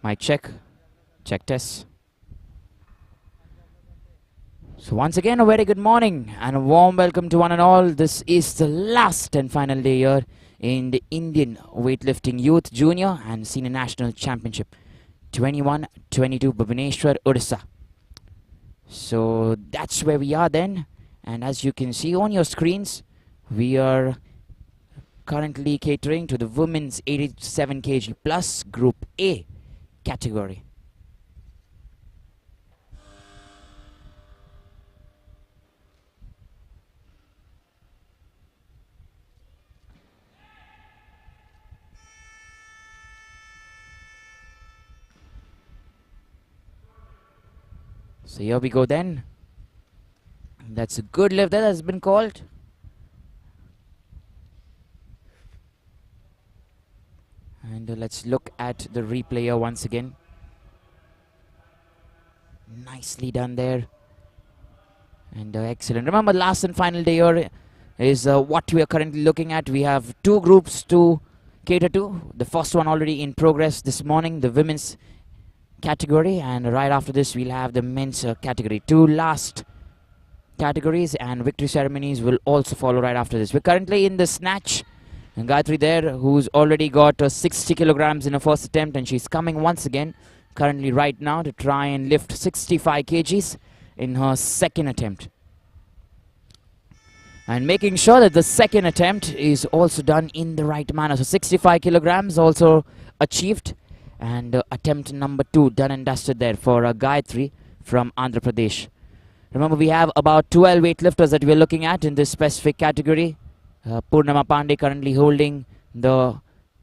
My check test. So once again, a very good morning and a warm welcome to one and all. This is the last and final day here in the Indian Weightlifting Youth Junior and Senior National Championship 21-22 Bhubaneswar, Odisha. So that's where we are then, and as you can see on your screens, we are currently catering to the women's 87 kg plus Group A category. So here we go then. That's a good lift that has been called. And let's look at the replay here once again. Nicely done there. And excellent. Remember, last and final day here is what we are currently looking at. We have two groups to cater to. The first one already in progress this morning, the women's category, and right after this we'll have the men's category. Two last categories and victory ceremonies will also follow right after this. We're currently in the snatch, and Gayatri there, who's already got 60 kilograms in her first attempt, and she's coming once again currently right now to try and lift 65 kgs in her second attempt, and making sure that the second attempt is also done in the right manner. So 65 kilograms also achieved, and attempt number 2 done and dusted there for Gayatri from Andhra Pradesh. Remember, we have about 12 weightlifters that we're looking at in this specific category. Putnama Pandey currently holding the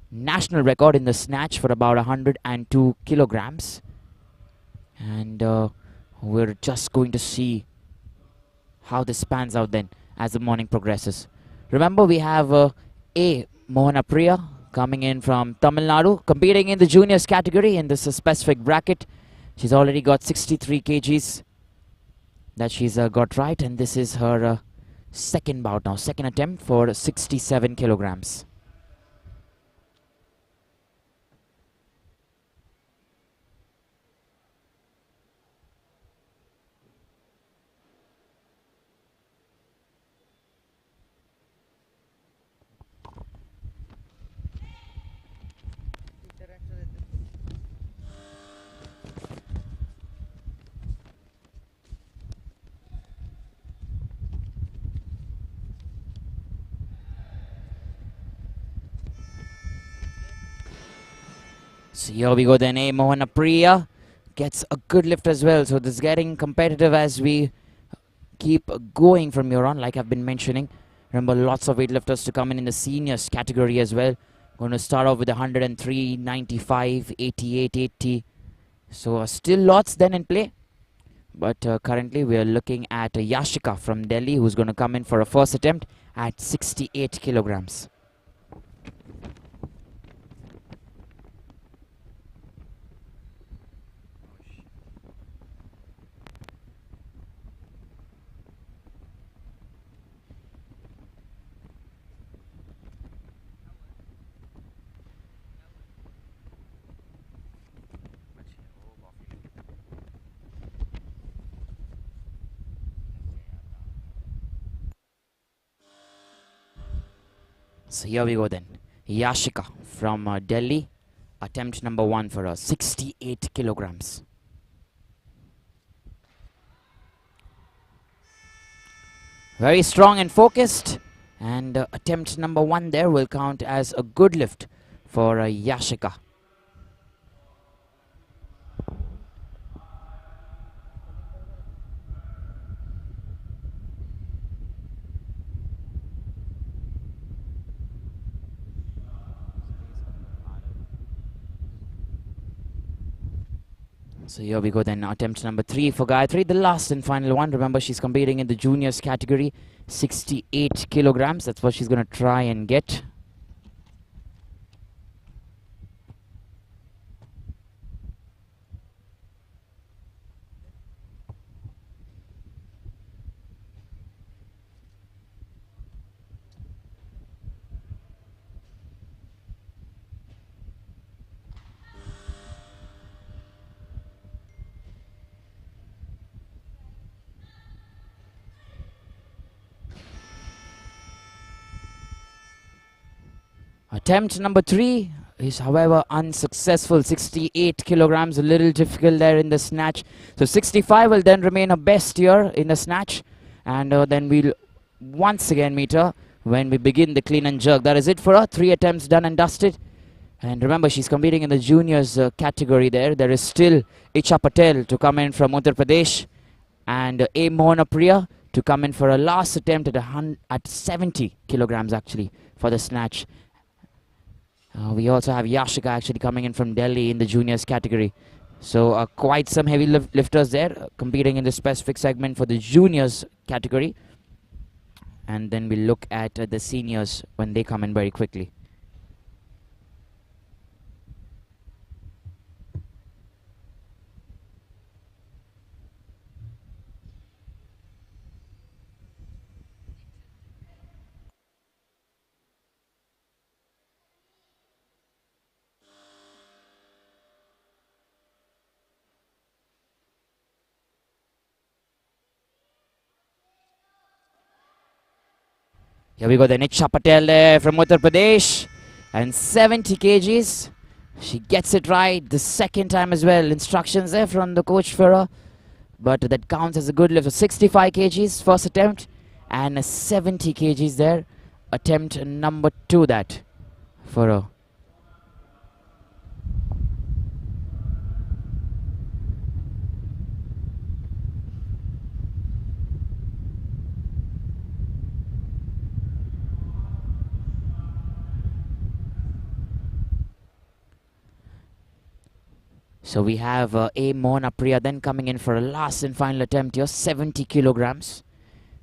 national record in the snatch for about 102 kilograms. And we're just going to see how this pans out then as the morning progresses. Remember, we have A. Mohana Priya coming in from Tamil Nadu, competing in the juniors category in this specific bracket. She's already got 63 kgs that she's got right, and this is her second bout now, second attempt for 67 kilograms. So here we go then. A. Mohana Priya gets a good lift as well. So this is getting competitive as we keep going from here on, like I've been mentioning. Remember, lots of weightlifters to come in the seniors category as well. Going to start off with 103, 95, 88, 80. So still lots then in play. But currently we are looking at Yashika from Delhi, who's going to come in for a first attempt at 68 kilograms. So here we go then. Yashika from Delhi, attempt number 1 for her, 68 kilograms. Very strong and focused, and attempt number 1 there will count as a good lift for Yashika. So here we go then, attempt number 3 for Gayatri, the last and final one. Remember, she's competing in the juniors category, 68 kilograms. That's what she's going to try and get. Attempt number 3 is, however, unsuccessful. 68 kilograms, a little difficult there in the snatch. So 65 will then remain her best here in the snatch. And then we'll once again meet her when we begin the clean and jerk. That is it for her. 3 attempts done and dusted. And remember, she's competing in the juniors category there. There is still Icha Patel to come in from Uttar Pradesh. And A. Mohana Priya to come in for a last attempt at 70 kilograms actually for the snatch. We also have Yashika actually coming in from Delhi in the juniors category. So quite some heavy lifters there competing in the specific segment for the juniors category. And then we'll look at the seniors when they come in very quickly. Here we go, then Icha Patel there from Uttar Pradesh. And 70 kgs. She gets it right the second time as well. Instructions there from the coach for her. But that counts as a good lift. So 65 kgs first attempt. And 70 kgs there. Attempt number 2 that for her. So we have A. Mohana Priya then coming in for a last and final attempt here. 70 kilograms.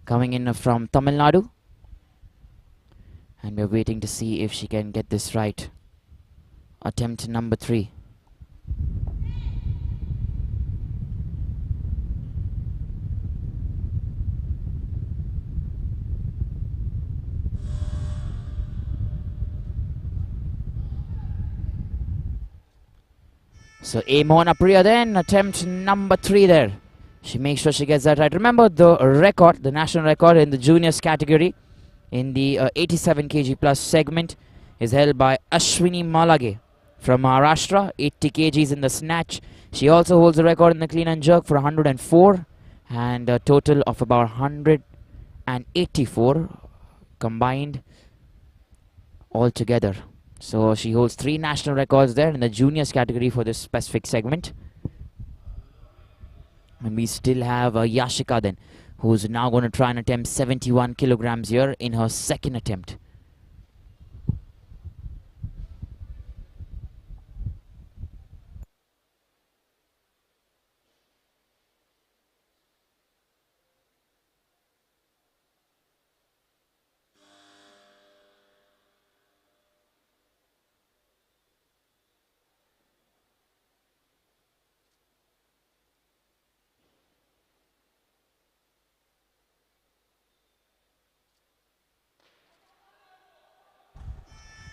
Coming in from Tamil Nadu. And we're waiting to see if she can get this right. Attempt number 3. So A. Mohana Priya then, attempt number 3 there. She makes sure she gets that right. Remember the record, the national record in the juniors category in the 87 kg plus segment is held by Ashwini Malage from Maharashtra, 80 kgs in the snatch. She also holds the record in the clean and jerk for 104 and a total of about 184 combined altogether. So she holds 3 national records there in the juniors category for this specific segment. And we still have Yashika then, who's now going to try and attempt 71 kilograms here in her second attempt.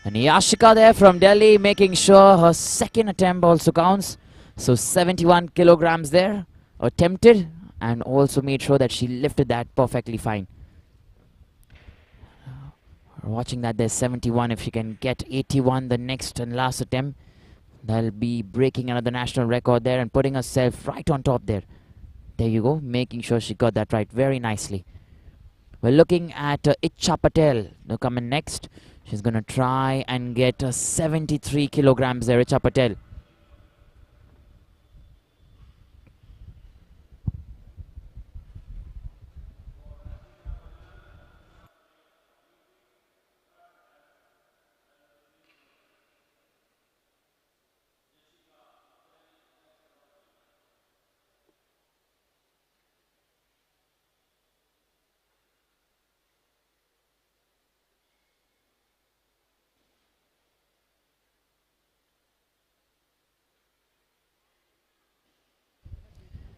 And Yashika there from Delhi making sure her second attempt also counts. So 71 kilograms there attempted and also made sure that she lifted that perfectly fine. Watching that there's 71. If she can get 81 the next and last attempt, that'll be breaking another national record there and putting herself right on top there. There you go, making sure she got that right very nicely. We're looking at Icha Patel to come in next. She's going to try and get 73 kilograms there, Icha Patel.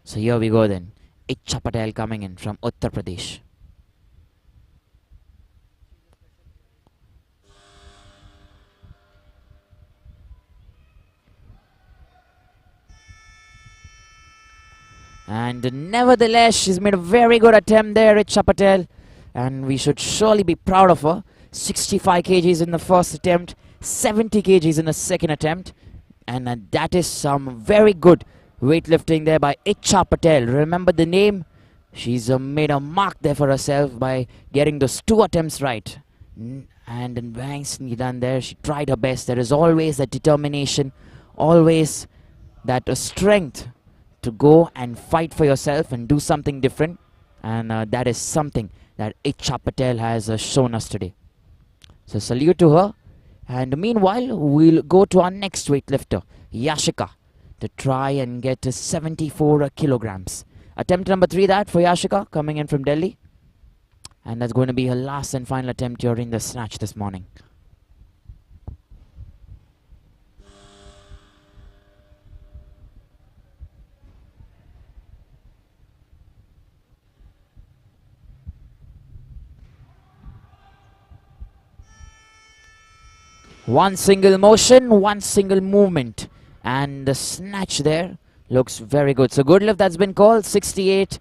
So here we go then. Icha Patel coming in from Uttar Pradesh. And nevertheless, she's made a very good attempt there, Icha Patel. And we should surely be proud of her. 65 kgs in the first attempt, 70 kgs in the second attempt. And that is some very good weightlifting there by Icha Patel. Remember the name? She's made a mark there for herself by getting those 2 attempts right. And nicely done there. She tried her best. There is always that determination, always that strength to go and fight for yourself and do something different. And that is something that Icha Patel has shown us today. So salute to her. And meanwhile, we'll go to our next weightlifter, Yashika, to try and get to 74 kilograms. Attempt number 3 that for Yashika, coming in from Delhi. And that's going to be her last and final attempt during the snatch this morning. One single motion, one single movement. And the snatch there looks very good. So good lift that's been called, 68.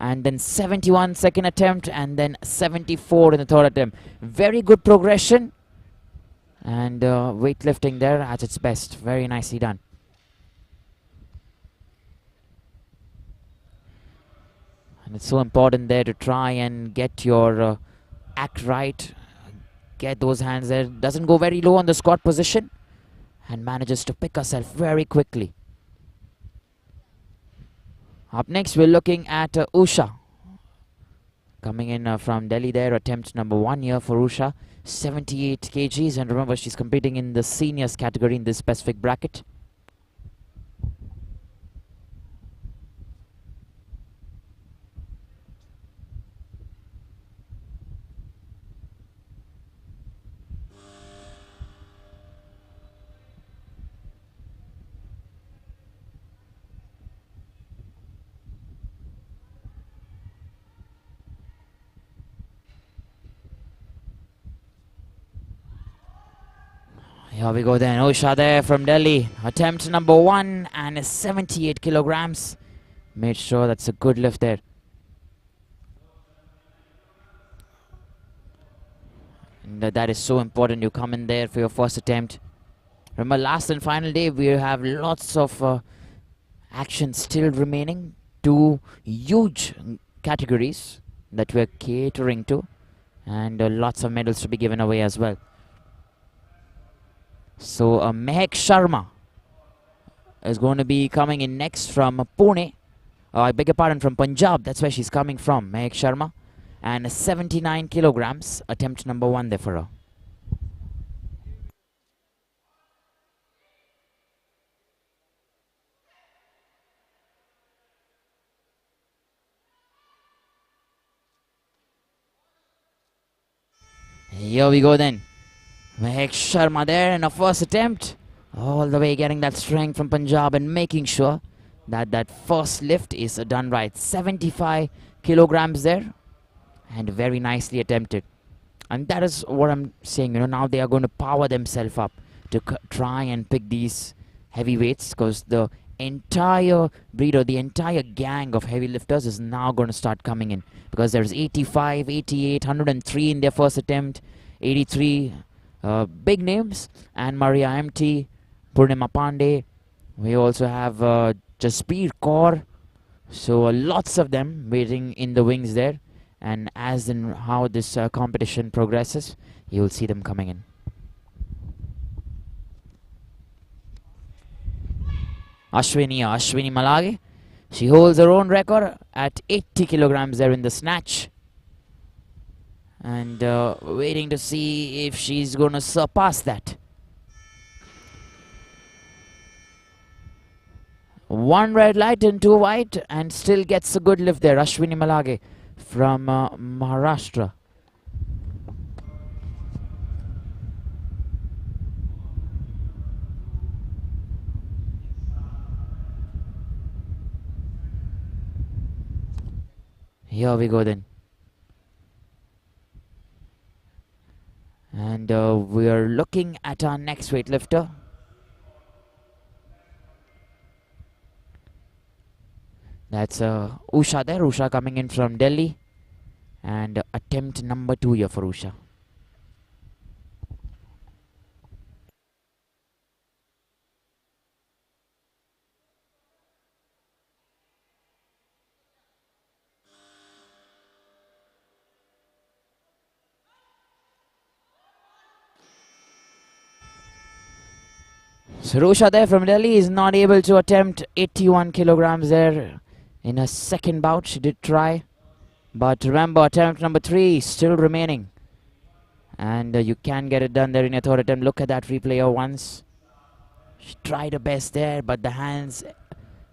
And then 71 second attempt. And then 74 in the third attempt. Very good progression. And weightlifting there at its best. Very nicely done. And it's so important there to try and get your act right. Get those hands there. Doesn't go very low on the squat position. And manages to pick herself very quickly. Up next, we're looking at Usha. Coming in from Delhi there. Attempt number 1 here for Usha. 78 kgs. And remember, she's competing in the seniors category in this specific bracket. Here we go then, Usha there from Delhi. Attempt number 1 and 78 kilograms. Made sure that's a good lift there. And that is so important. You come in there for your first attempt. Remember, last and final day, we have lots of action still remaining. 2 huge categories that we're catering to. And lots of medals to be given away as well. So Mech Sharma is going to be coming in next from Pune. I beg your pardon, from Punjab. That's where she's coming from, Mech Sharma. And 79 kilograms. Attempt number 1 there for her. Here we go then. Meg Sharma there in her first attempt. All the way getting that strength from Punjab and making sure that that first lift is done right. 75 kilograms there. And very nicely attempted. And that is what I'm saying. You know, now they are going to power themselves up to try and pick these heavy weights. Because the entire breed or the entire gang of heavy lifters is now going to start coming in. Because there's 85, 88, 103 in their first attempt. 83... big names, and Maria MT, Putnama Pandey. We also have Jaspir Kaur. So lots of them waiting in the wings there. And as in how this competition progresses, you'll see them coming in. Ashwini Malage. She holds her own record at 80 kilograms there in the snatch. And waiting to see if she's going to surpass that. 1 red light and 2 white, and still gets a good lift there. Ashwini Malage from Maharashtra. Here we go then. And we are looking at our next weightlifter. That's Usha there. Usha coming in from Delhi. And attempt number 2 here for Usha. So Usha there from Delhi is not able to attempt 81 kilograms there in her second bout. She did try, but remember, attempt number 3 still remaining. And you can get it done there in your third attempt. Look at that replay once. She tried her best there, but the hands,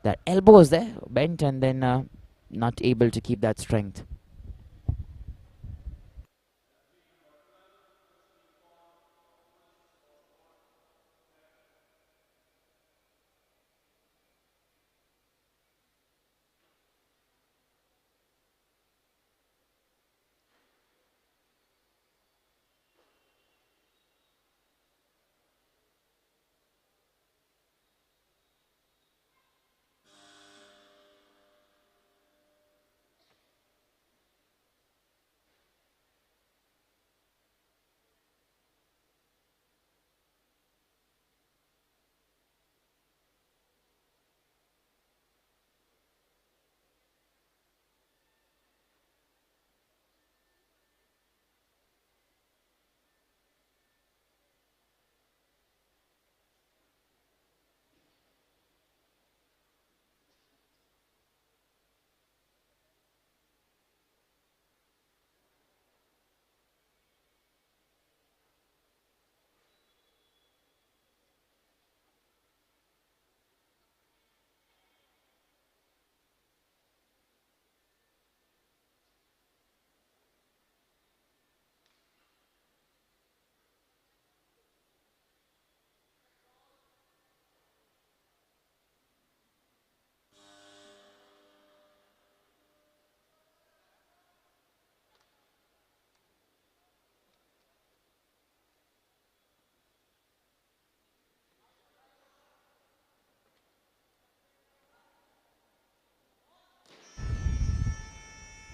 that elbows there, bent and then not able to keep that strength.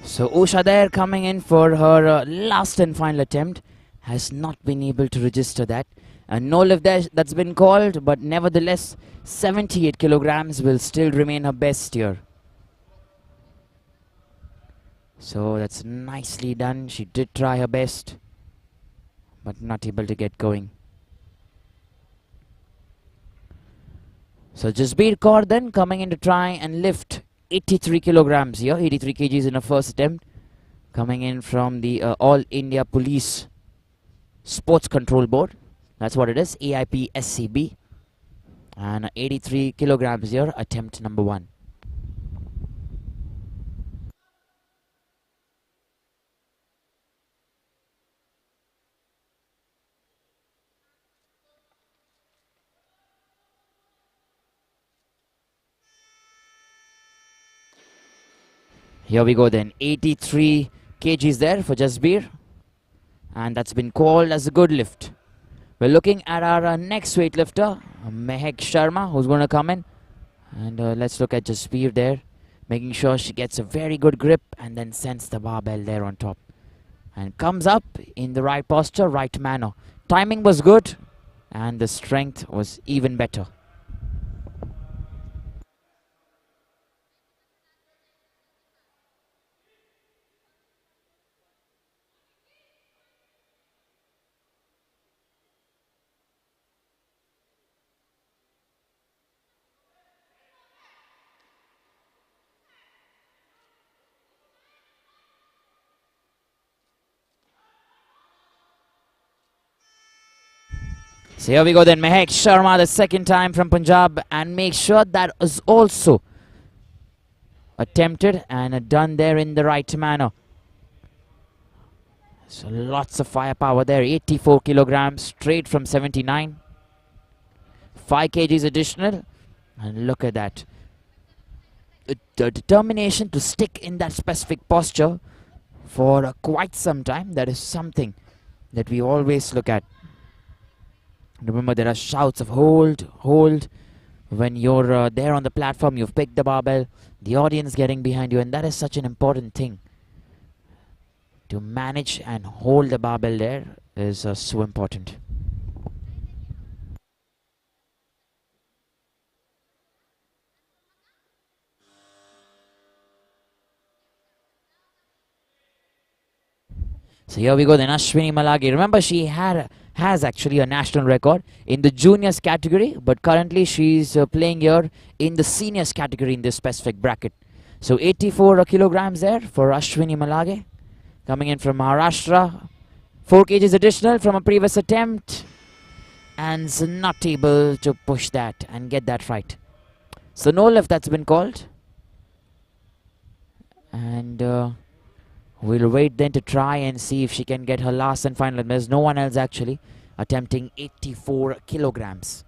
So Usha there coming in for her last and final attempt, has not been able to register that. No lift there that's been called, but nevertheless 78 kilograms will still remain her best here. So that's nicely done. She did try her best, but not able to get going. So Jasbir Kaur then coming in to try and lift 83 kilograms here, 83 kgs in her first attempt, coming in from the All India Police Sports Control Board. That's what it is, AIPSCB. And 83 kilograms here, attempt number 1. Here we go then, 83 kgs there for Jasbir, and that's been called as a good lift. We're looking at our next weightlifter, Mech Sharma, who's going to come in. And let's look at Jasbir there, making sure she gets a very good grip and then sends the barbell there on top. And comes up in the right posture, right manner. Timing was good, and the strength was even better. So here we go then, Mech Sharma the second time from Punjab, and make sure that is also attempted and done there in the right manner. So lots of firepower there, 84 kilograms straight from 79. 5 kgs additional, and look at that. The determination to stick in that specific posture for quite some time, that is something that we always look at. Remember, there are shouts of hold, hold. When you're there on the platform, you've picked the barbell, the audience getting behind you, and that is such an important thing. To manage and hold the barbell there is so important. So here we go then, Ashwini Malagi. Remember, she had has actually a national record in the juniors category, but currently she's playing here in the seniors category in this specific bracket. So 84 kilograms there for Ashwini Malage, coming in from Maharashtra. 4 kgs additional from a previous attempt, and is not able to push that and get that right. So no lift that's been called. And we'll wait then to try and see if she can get her last and final. There's no one else actually attempting 84 kilograms.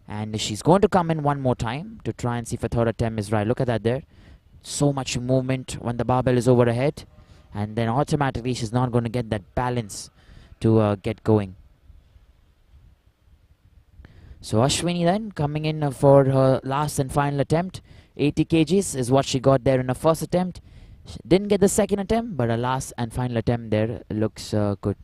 And she's going to come in one more time to try and see if a third attempt is right. Look at that there. So much movement when the barbell is over her head. And then automatically she's not going to get that balance to get going. So Ashwini then coming in for her last and final attempt. 80 kgs is what she got there in her first attempt. She didn't get the second attempt, but her last and final attempt there looks good.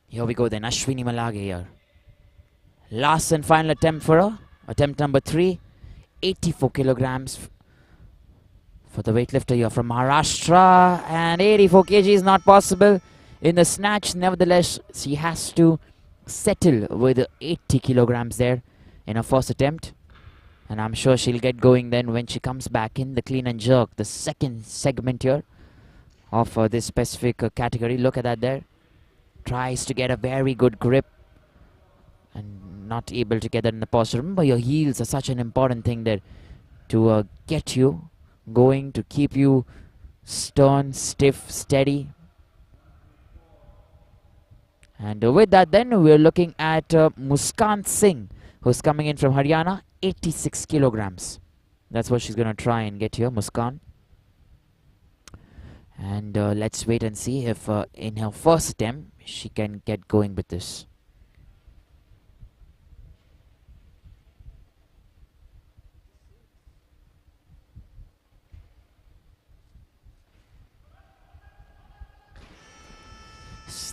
Here we go then, Ashwini Malage here. Last and final attempt for her. Attempt number 3. 84 kilograms for the weightlifter here from Maharashtra. And 84 kg is not possible in the snatch. Nevertheless, she has to settle with 80 kilograms there in her first attempt. And I'm sure she'll get going then when she comes back in the clean and jerk, the second segment here of this specific category. Look at that there. Tries to get a very good grip and not able to get that in the posture. Remember, your heels are such an important thing there to get you going, to keep you stern, stiff, steady. And with that then, we're looking at Muskan Singh, who's coming in from Haryana, 86 kilograms. That's what she's going to try and get here, Muskan. And let's wait and see if in her first attempt she can get going with this.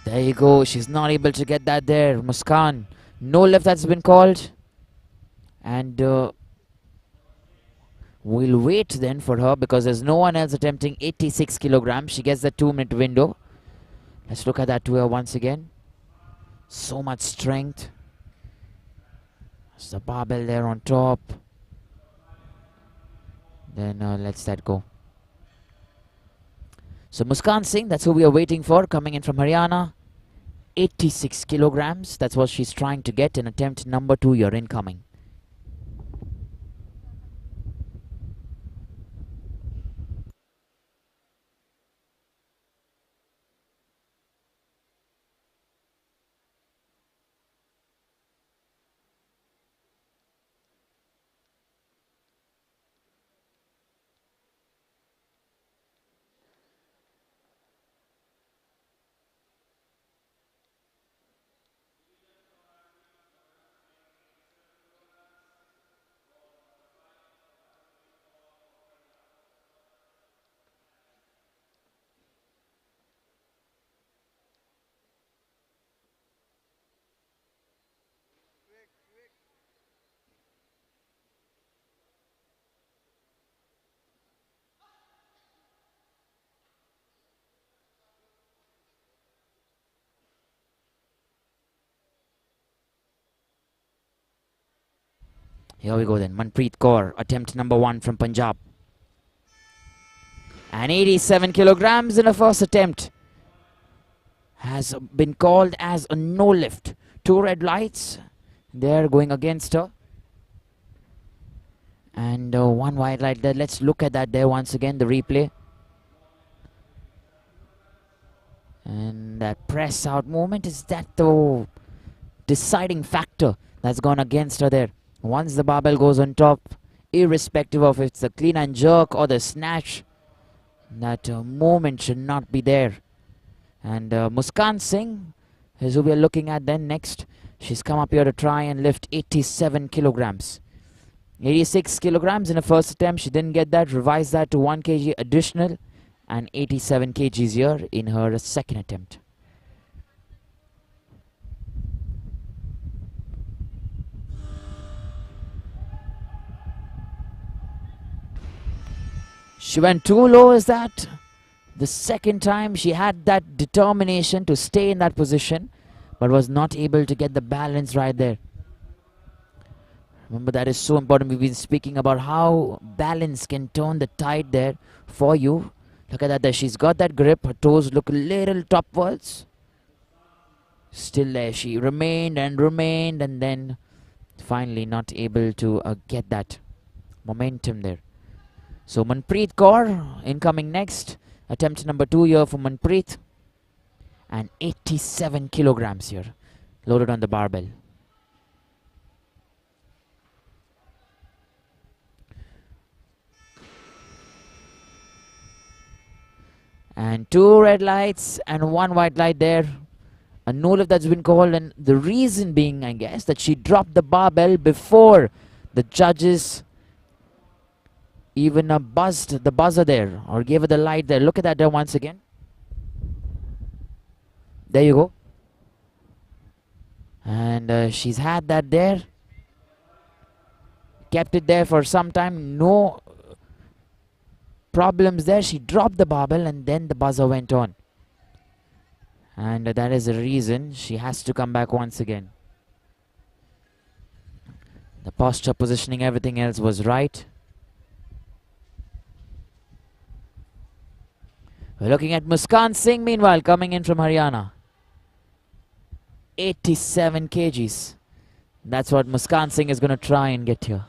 There you go. She's not able to get that there. Muskan. No lift that's been called. And we'll wait then for her because there's no one else attempting 86 kilograms. She gets the 2-minute window. Let's look at that to her once again. So much strength. There's the barbell there on top. Then let's that go. So Muskan Singh, that's who we are waiting for, coming in from Haryana. 86 kilograms. That's what she's trying to get in attempt number 2 here incoming. Here we go then. Manpreet Kaur, attempt number 1 from Punjab. And 87 kilograms in a first attempt. Has been called as a no lift. 2 red lights. They're going against her. And 1 white light there. Let's look at that there once again, the replay. And that press out movement, is that the deciding factor that's gone against her there? Once the barbell goes on top, irrespective of if it's the clean and jerk or the snatch, that movement should not be there. And Muskan Singh is who we are looking at then next. She's come up here to try and lift 87 kilograms. 86 kilograms in the first attempt. She didn't get that. Revised that to 1 kg additional. And 87 kgs here in her second attempt. She went too low, is that? The second time she had that determination to stay in that position, but was not able to get the balance right there. Remember, that is so important. We've been speaking about how balance can turn the tide there for you. Look at that there. She's got that grip. Her toes look a little topwards. Still there. She remained and then finally not able to get that momentum there. So Manpreet Kaur incoming next. Attempt number 2 here for Manpreet. And 87 kilograms here. Loaded on the barbell. And 2 red lights and 1 white light there. A no lift that's been called, and the reason being, I guess, that she dropped the barbell before the judges even buzzed the buzzer there, or gave her the light there. Look at that there once again. There you go. And she's had that there. Kept it there for some time. No problems there. She dropped the barbell and then the buzzer went on. And that is the reason she has to come back once again. The posture, positioning, everything else was right. We're looking at Muskan Singh meanwhile coming in from Haryana. 87 kgs. That's what Muskan Singh is going to try and get here.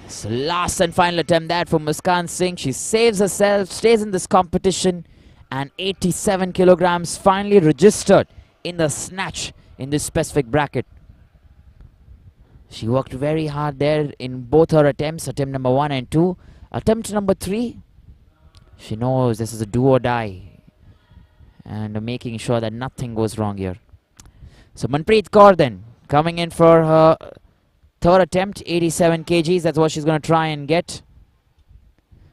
So last and final attempt that for Muskan Singh. She saves herself, stays in this competition, and 87 kilograms finally registered in the snatch in this specific bracket. She worked very hard there in both her attempts, attempt number 1 and 2. Attempt number 3, she knows this is a do or die, and making sure that nothing goes wrong here. So Manpreet Kaur then coming in for her third attempt, 87 kgs. That's what she's going to try and get.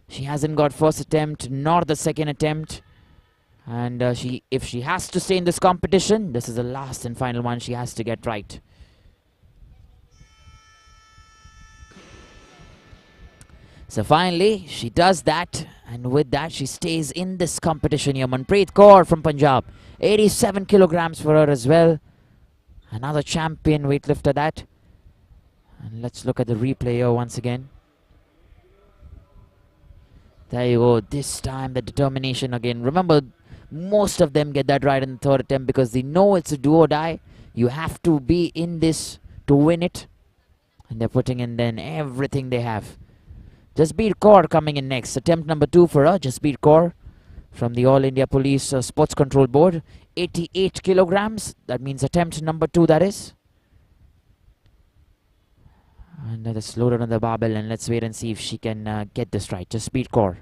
She hasn't got first attempt nor the second attempt. And if she has to stay in this competition, this is the last and final one she has to get right. So finally, she does that. And with that, she stays in this competition here. Manpreet Kaur from Punjab. 87 kilograms for her as well. Another champion weightlifter that. And let's look at the replay here once again. There you go. This time the determination again. Remember, most of them get that right in the third attempt because they know it's a do or die. You have to be in this to win it. And they're putting in then everything they have. Jasbir Kaur coming in next. Attempt number 2 for her. Jasbir Kaur from the All India Police Sports Control Board. 88 kilograms. That means attempt number 2, that is. And that's loaded on the barbell, and let's wait and see if she can get this right. Jasbir Kaur.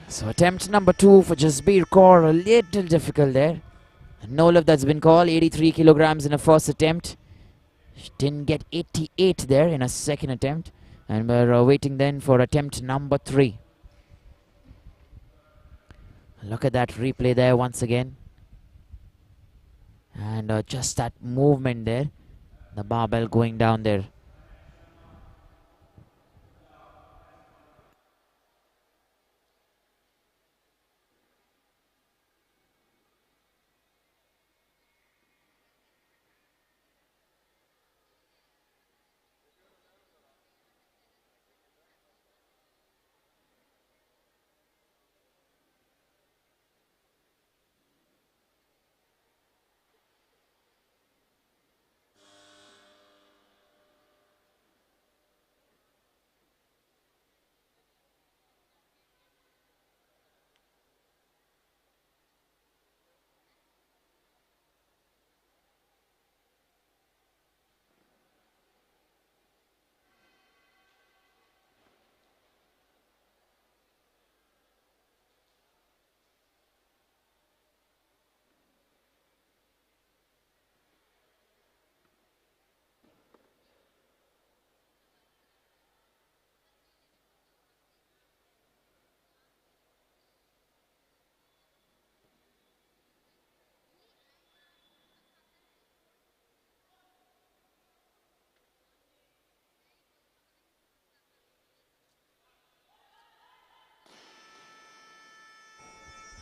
So attempt number 2 for Jasbir Kaur, a little difficult there. No lift that's been called, 83 kilograms in a first attempt. She didn't get 88 there in a second attempt. And we're waiting then for attempt number 3. Look at that replay there once again. And just that movement there. The barbell going down there.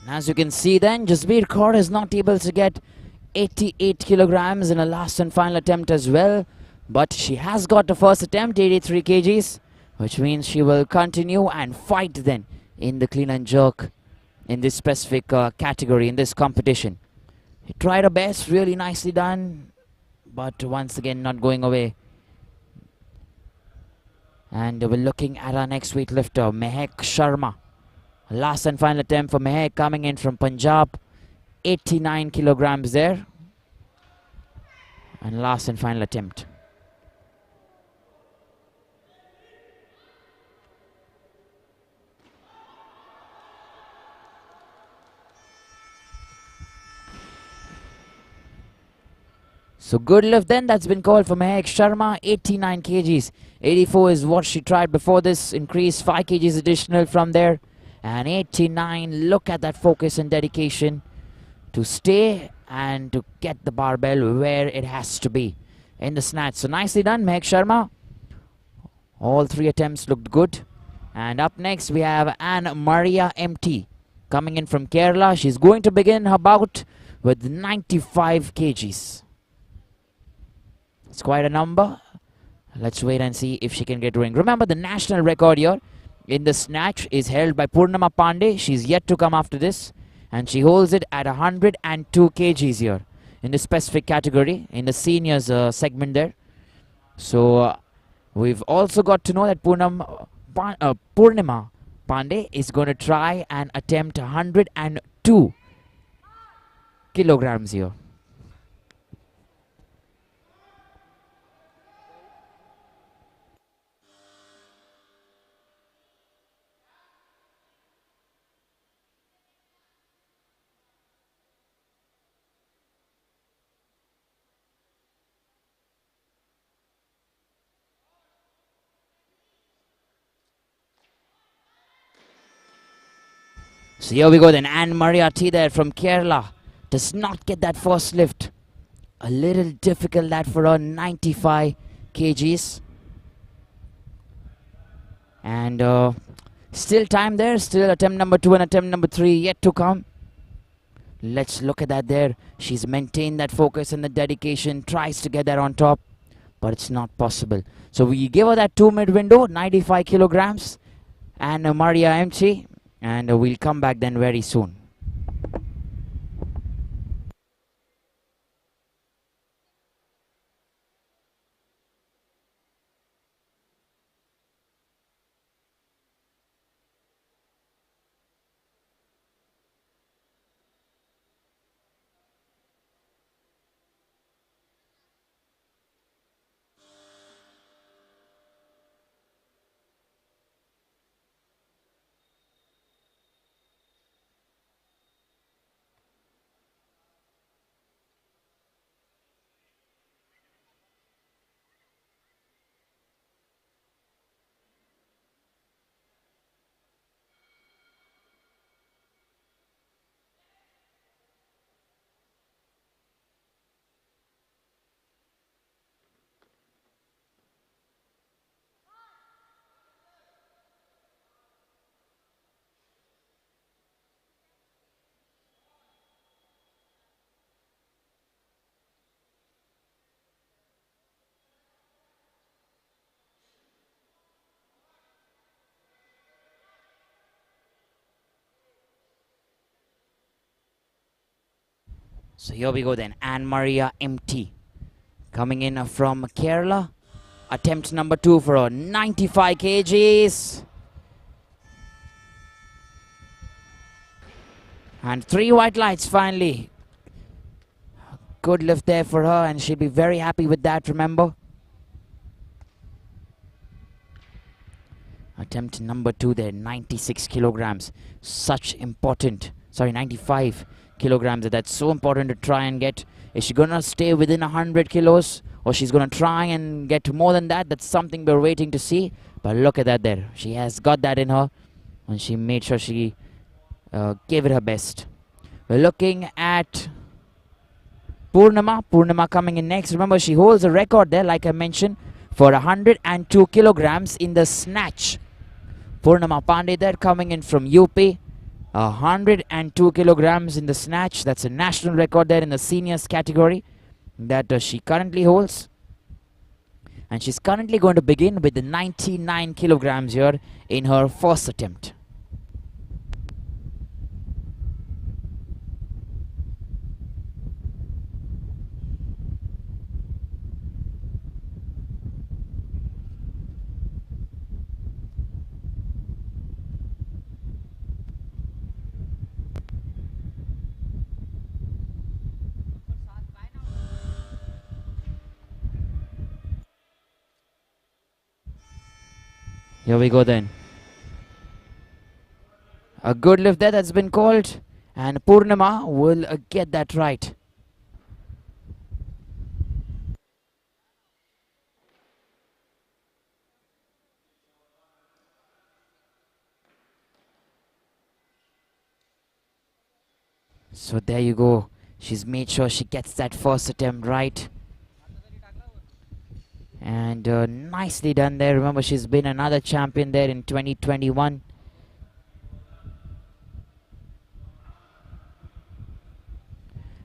And as you can see then, Jasbir Kaur is not able to get 88 kilograms in a last and final attempt as well. But she has got the first attempt, 83 kgs, which means she will continue and fight then in the clean and jerk in this specific category, in this competition. She tried her best, really nicely done, but once again not going away. And we're looking at our next weightlifter, Mech Sharma. Last and final attempt for Mech, coming in from Punjab. 89 kilograms there. And last and final attempt. So good lift then, that's been called for Mech Sharma, 89 kgs. 84 is what she tried before this, increased 5 kgs additional from there. And 89, look at that focus and dedication to stay and to get the barbell where it has to be in the snatch. So nicely done, Meg Sharma. All 3 attempts looked good. And up next we have Anne Maria MT coming in from Kerala. She's going to begin her bout with 95 kgs. It's quite a number. Let's wait and see if she can get going. Remember, the national record here in the snatch is held by Putnama Pandey. She's yet to come after this. And she holds it at 102 kgs here in the specific category, in the seniors segment there. So we've also got to know that Purnima Pandey is going to try and attempt 102 kilograms here. So here we go then, Anne Maria T there from Kerala. Does not get that first lift. A little difficult that for her, 95 kgs. And still time there, still attempt number 2 and attempt number 3 yet to come. Let's look at that there. She's maintained that focus and the dedication, tries to get that on top, but it's not possible. So we give her that 2 mid window, 95 kilograms, and Maria MT. And we'll come back then very soon. So here we go then. Anne Maria MT coming in from Kerala. Attempt number 2 for her, 95 kgs. And 3 white lights finally. Good lift there for her, and she'll be very happy with that, remember. Attempt number 2 there, 96 kilograms. Such important, 95 kilograms. That's so important to try and get. Is she gonna stay within 100 kilos? Or she's gonna try and get more than that? That's something we're waiting to see. But look at that there. She has got that in her. And she made sure she gave it her best. We're looking at Putnama coming in next. Remember, she holds a record there, like I mentioned, for 102 kilograms in the snatch. Putnama Pandey there coming in from UP. 102 kilograms in the snatch. That's a national record there in the seniors category that she currently holds. And she's currently going to begin with the 99 kilograms here in her first attempt. Here we go then. A good lift there that's been called, and Putnama will get that right. So there you go. She's made sure she gets that first attempt right. And nicely done there. Remember, she's been another champion there in 2021.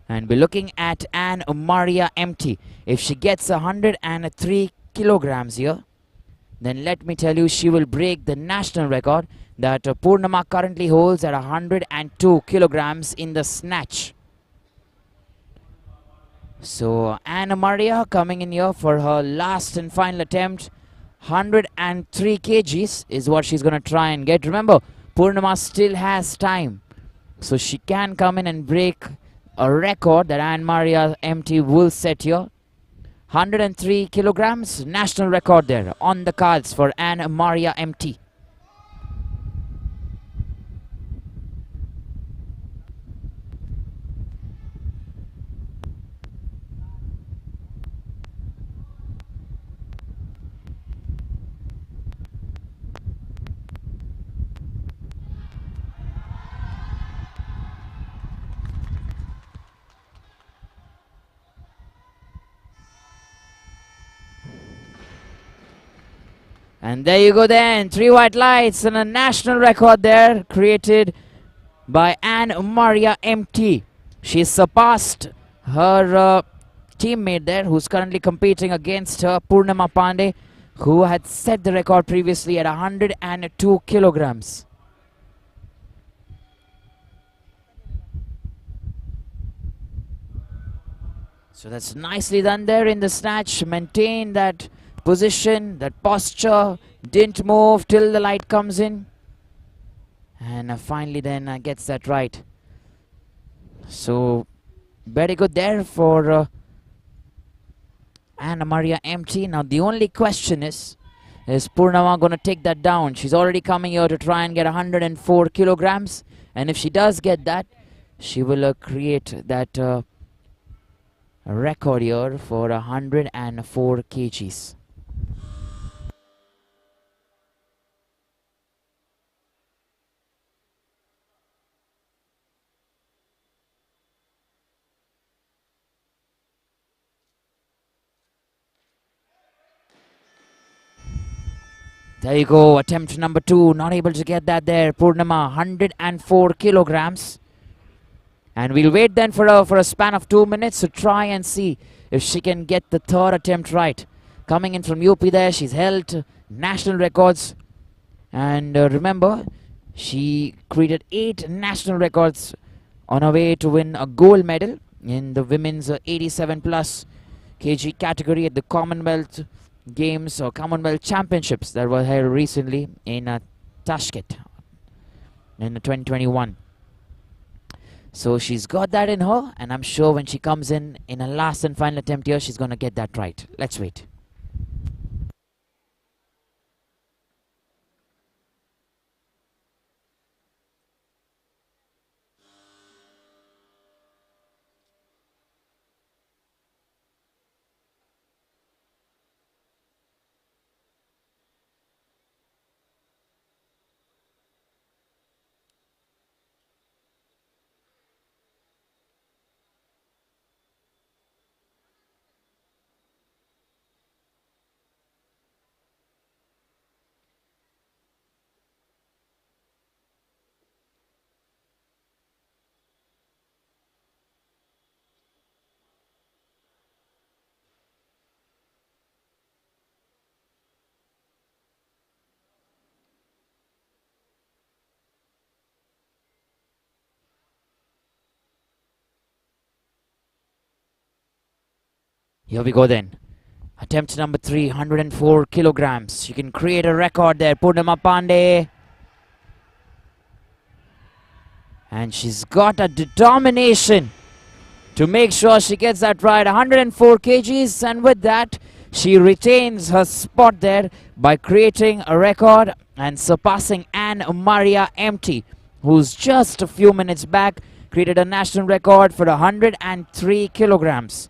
And we're looking at Anne Maria MT. If she gets 103 kilograms here, then let me tell you, she will break the national record that Putnama currently holds at 102 kilograms in the snatch. So Anna Maria coming in here for her last and final attempt. 103 kgs is what she's going to try and get. Remember, Putnama still has time. So she can come in and break a record that Anne Maria MT will set here. 103 kilograms, national record there on the cards for Anne Maria MT. And there you go then, 3 white lights and a national record there created by Anne Maria MT. She surpassed her teammate there who's currently competing against her, Putnama Pandey, who had set the record previously at 102 kilograms. So that's nicely done there in the snatch. Maintain that position, that posture, didn't move till the light comes in, and finally then gets that right. So very good there for Anna Maria MT. Now the only question is Putnama going to take that down? She's already coming here to try and get 104 kilograms, and if she does get that, she will create that record here for 104 kgs. There you go, attempt number 2, not able to get that there. Putnama, 104 kilograms. And we'll wait then for a span of 2 minutes to try and see if she can get the third attempt right. Coming in from UP there, she's held national records. And remember, she created 8 national records on her way to win a gold medal in the women's 87 plus kg category at the Commonwealth Games or Commonwealth Championships that were held recently in Tashkent in 2021. So she's got that in her, and I'm sure when she comes in a last and final attempt here, she's going to get that right. Let's wait. Here we go then. Attempt number 3, 104 kilograms. She can create a record there. Putnama Pandey. And she's got a determination to make sure she gets that right. 104 kgs, and with that, she retains her spot there by creating a record and surpassing Anne Maria Empty, who's just a few minutes back created a national record for 103 kilograms.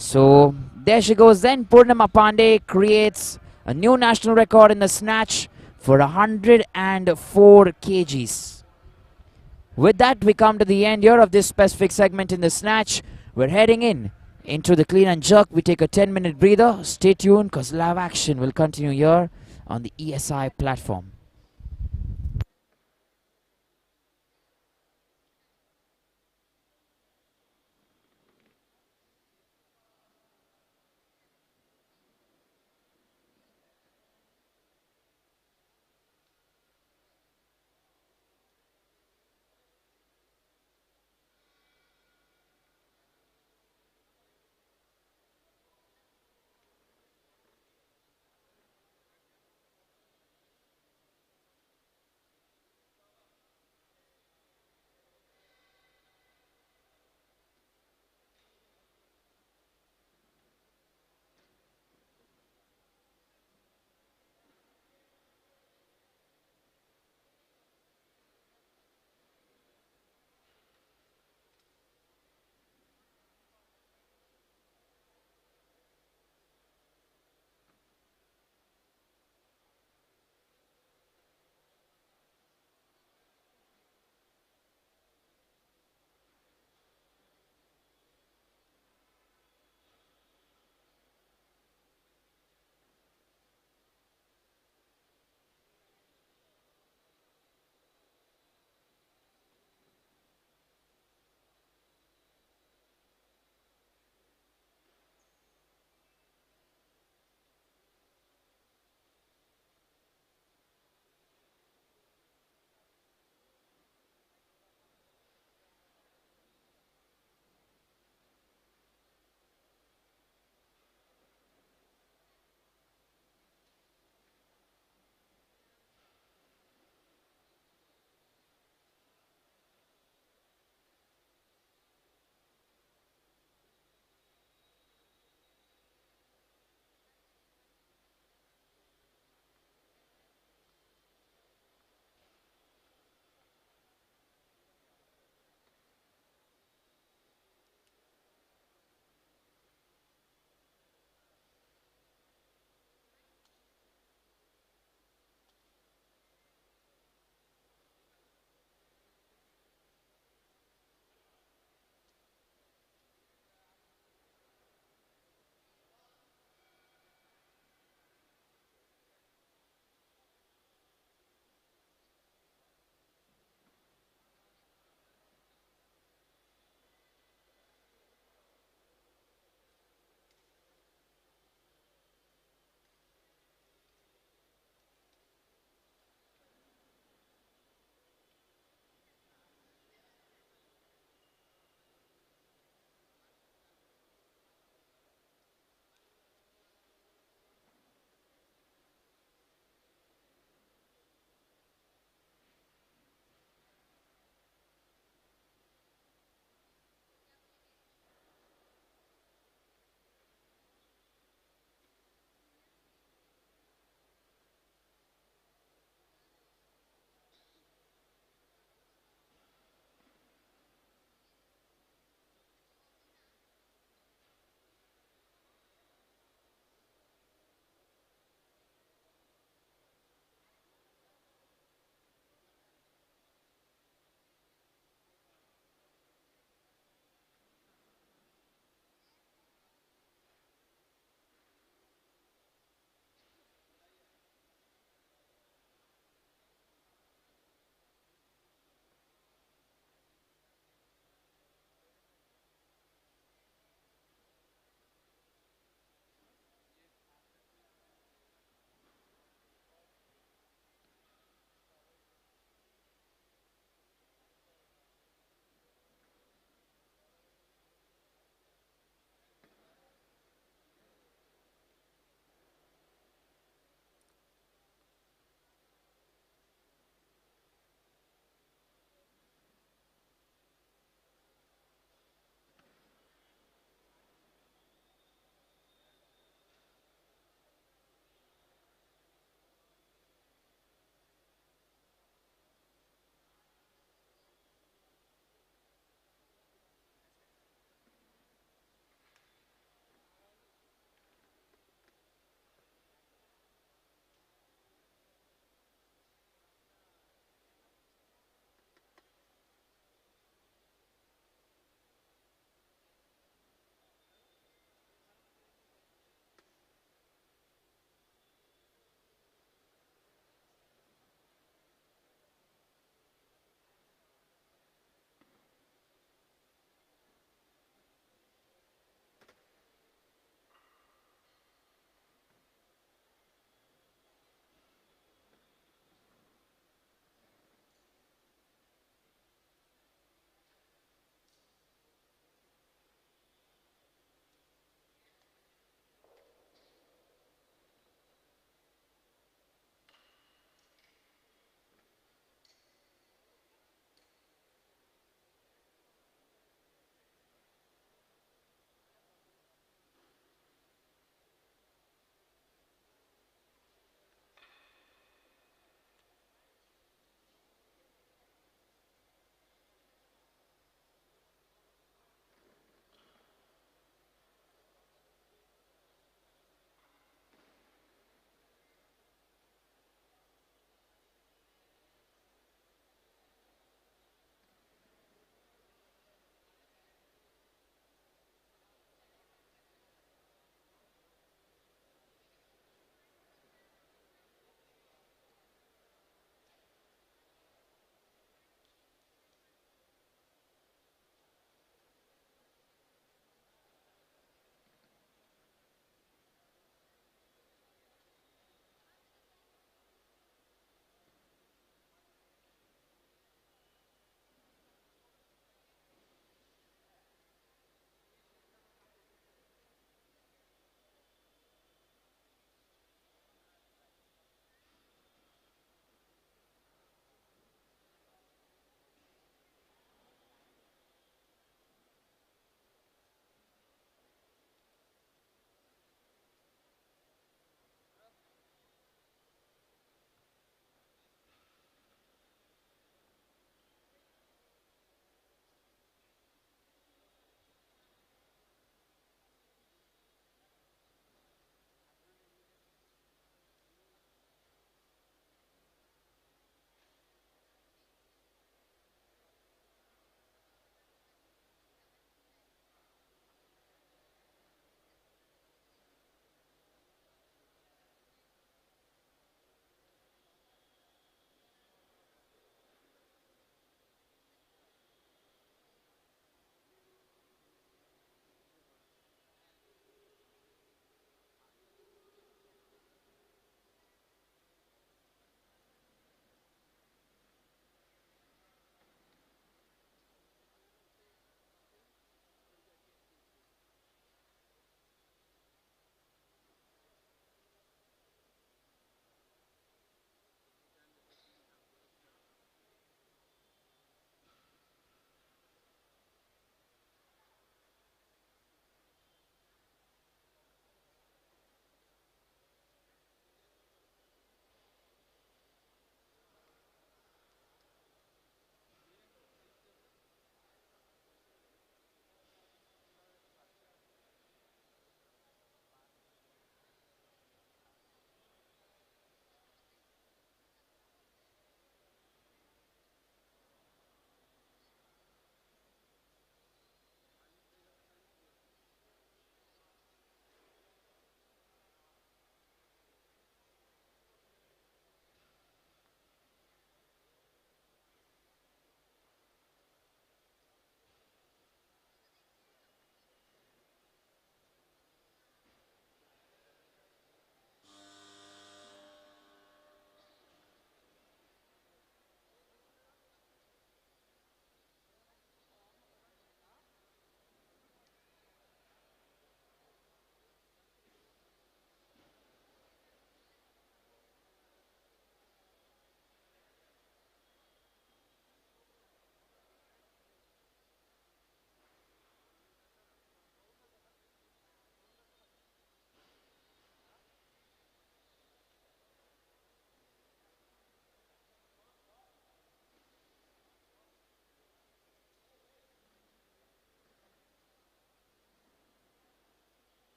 So there she goes then. Putnama Pandey creates a new national record in the snatch for 104 kgs. With that, we come to the end here of this specific segment in the snatch. We're heading into the clean and jerk. We take a 10-minute breather. Stay tuned because live action will continue here on the ESI platform.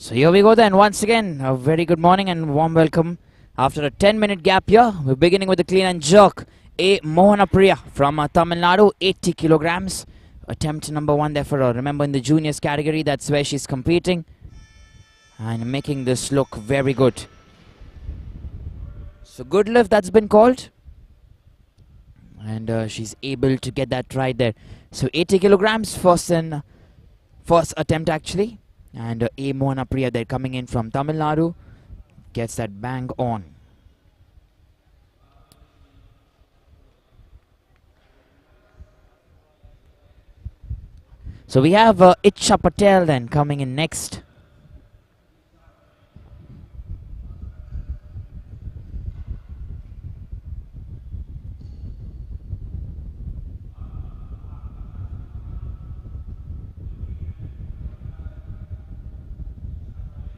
So here we go then. Once again, a very good morning and warm welcome. After a 10-minute gap here, we're beginning with the clean and jerk. A Mohanapriya from Tamil Nadu, 80 kilograms. Attempt number 1 there for her. Remember, in the juniors category, that's where she's competing. And making this look very good. So good lift that's been called. And she's able to get that right there. So 80 kilograms, first attempt actually. And A Mohanapriya there coming in from Tamil Nadu. Gets that bang on. So we have Icha Patel then coming in next.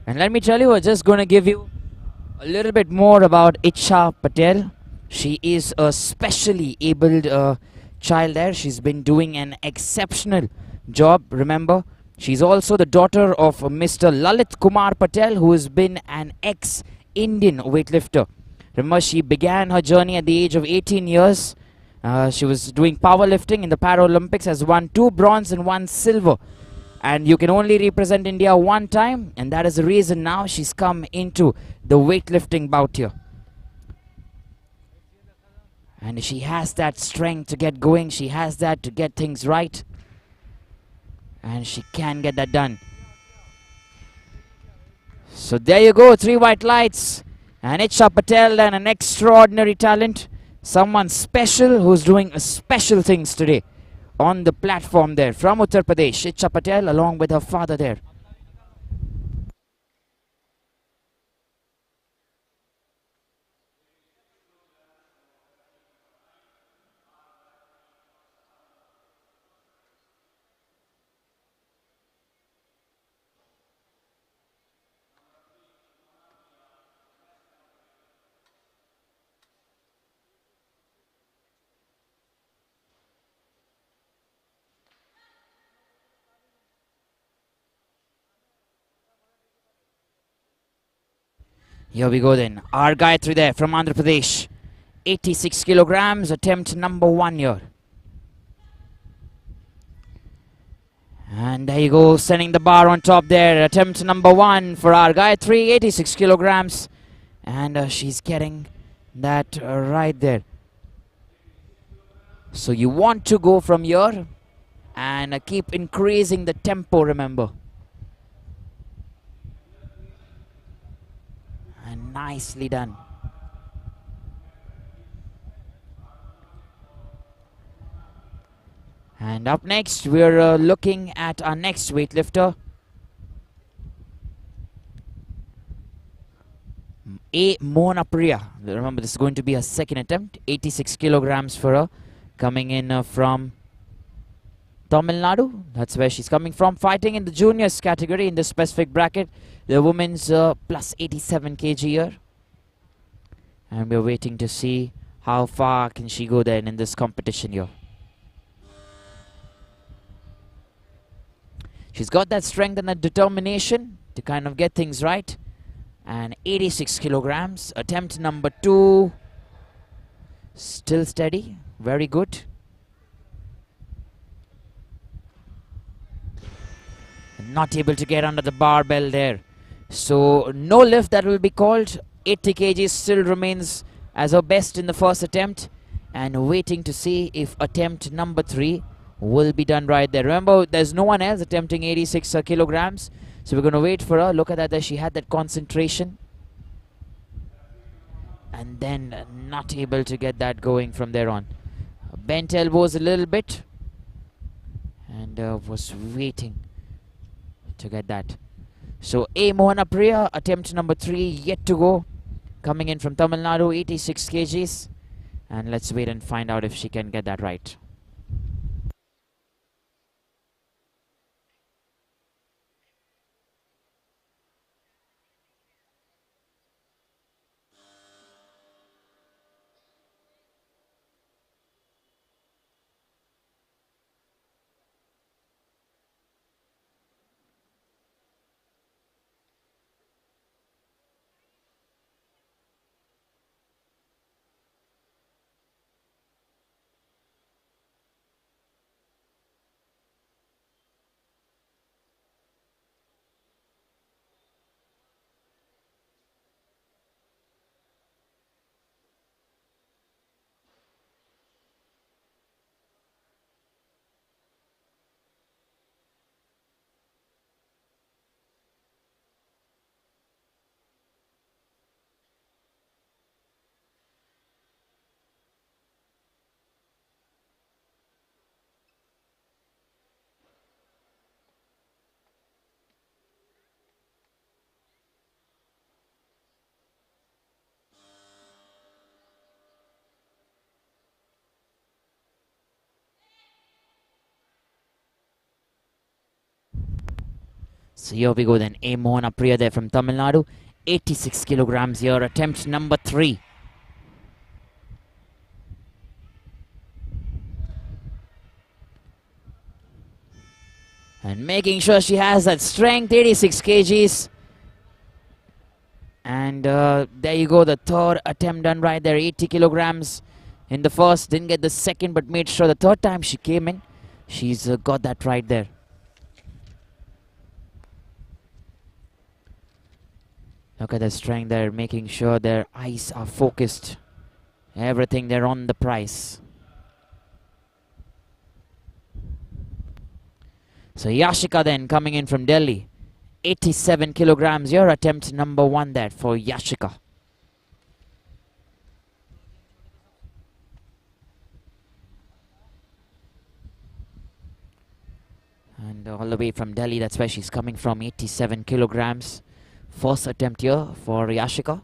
And let me tell you, we're just going to give you a little bit more about Icha Patel. She is a specially abled child there. She's been doing an exceptional job. Remember, she's also the daughter of Mr. Lalit Kumar Patel, who has been an ex-Indian weightlifter. Remember, she began her journey at the age of 18 years. She was doing powerlifting in the Paralympics, has won 2 bronze and 1 silver. And you can only represent India one time, and that is the reason now she's come into the weightlifting bout here. And she has that strength to get going. She has that to get things right. And she can get that done. So there you go, 3 white lights. And Icha Patel, and an extraordinary talent. Someone special who's doing special things today on the platform there from Uttar Pradesh. Icha Patel along with her father there. Here we go then. Our Gayatri there from Andhra Pradesh. 86 kilograms, attempt number 1 here. And there you go, sending the bar on top there. Attempt number 1 for our Gayatri, 86 kilograms. And she's getting that right there. So you want to go from here and keep increasing the tempo, remember. And nicely done. And up next, we're looking at our next weightlifter. A Mohanapriya. Remember, this is going to be her second attempt. 86 kilograms for her. Coming in from Tamil Nadu. That's where she's coming from. Fighting in the juniors category in this specific bracket. The women's plus 87 kg here. And we're waiting to see how far can she go then in this competition here. She's got that strength and that determination to kind of get things right. And 86 kilograms. Attempt number 2. Still steady. Very good. Not able to get under the barbell there. So no lift that will be called. 80 kg still remains as her best in the first attempt. And waiting to see if attempt number 3 will be done right there. Remember, there's no one else attempting 86 kilograms. So we're going to wait for her. Look at that there. She had that concentration. And then not able to get that going from there on. Bent elbows a little bit. And was waiting to get that. So A Mohanapriya, attempt number 3 yet to go. Coming in from Tamil Nadu, 86 kgs. And let's wait and find out if she can get that right. So here we go then. A. Mohana Priya there from Tamil Nadu. 86 kilograms here. Attempt number 3. And making sure she has that strength. 86 kgs. And there you go. The third attempt done right there. 80 kilograms in the first. Didn't get the second, but made sure the third time she came in, she's got that right there. Look at the strength there, making sure their eyes are focused. Everything there on the prize. So Yashika then coming in from Delhi. 87 kilograms. Your attempt number 1 there for Yashika. And all the way from Delhi, that's where she's coming from. 87 kilograms. First attempt here for Yashika.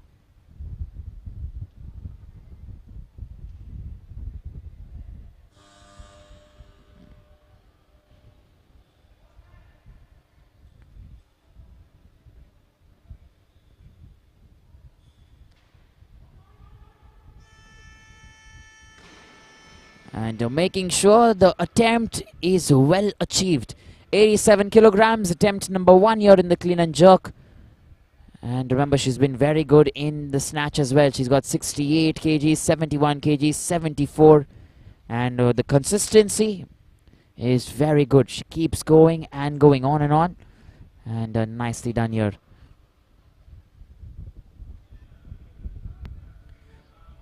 And making sure the attempt is well achieved. 87 kilograms, attempt number 1 here in the clean and jerk. And remember, she's been very good in the snatch as well. She's got 68 kgs, 71 kgs, 74. And the consistency is very good. She keeps going and going on and on. And nicely done here.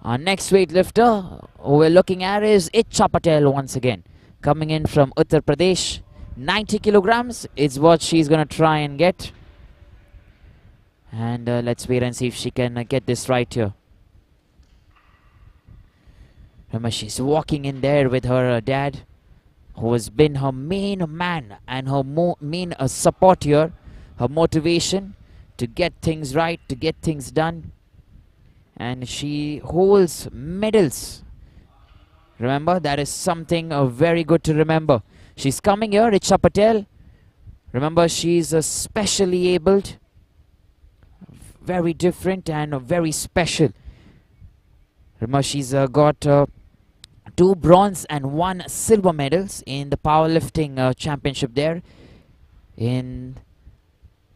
Our next weightlifter who we're looking at is Icha Patel once again. Coming in from Uttar Pradesh. 90 kilograms is what she's going to try and get. And let's wait and see if she can get this right here. Remember, she's walking in there with her dad, who has been her main man and her main support here, her motivation to get things right, to get things done. And she holds medals. Remember, that is something very good to remember. She's coming here, Icha Patel. Remember, she's specially abled. Very different and very special. Remember, she's got 2 bronze and 1 silver medals in the powerlifting championship there in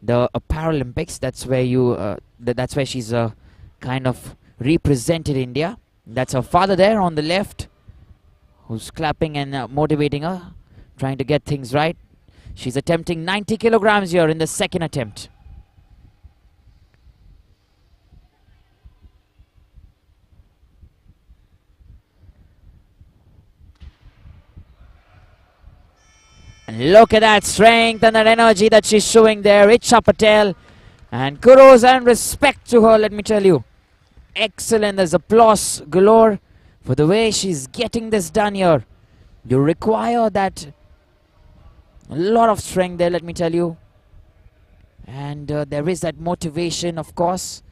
the Paralympics. That's where that's where she's kind of represented India. That's her father there on the left, who's clapping and motivating her, trying to get things right. She's attempting 90 kilograms here in the second attempt. And look at that strength and that energy that she's showing there, Icha Patel. And kudos and respect to her, let me tell you. Excellent, there's applause galore for the way she's getting this done here. You require that a lot of strength there, let me tell you. And there is that motivation, of course.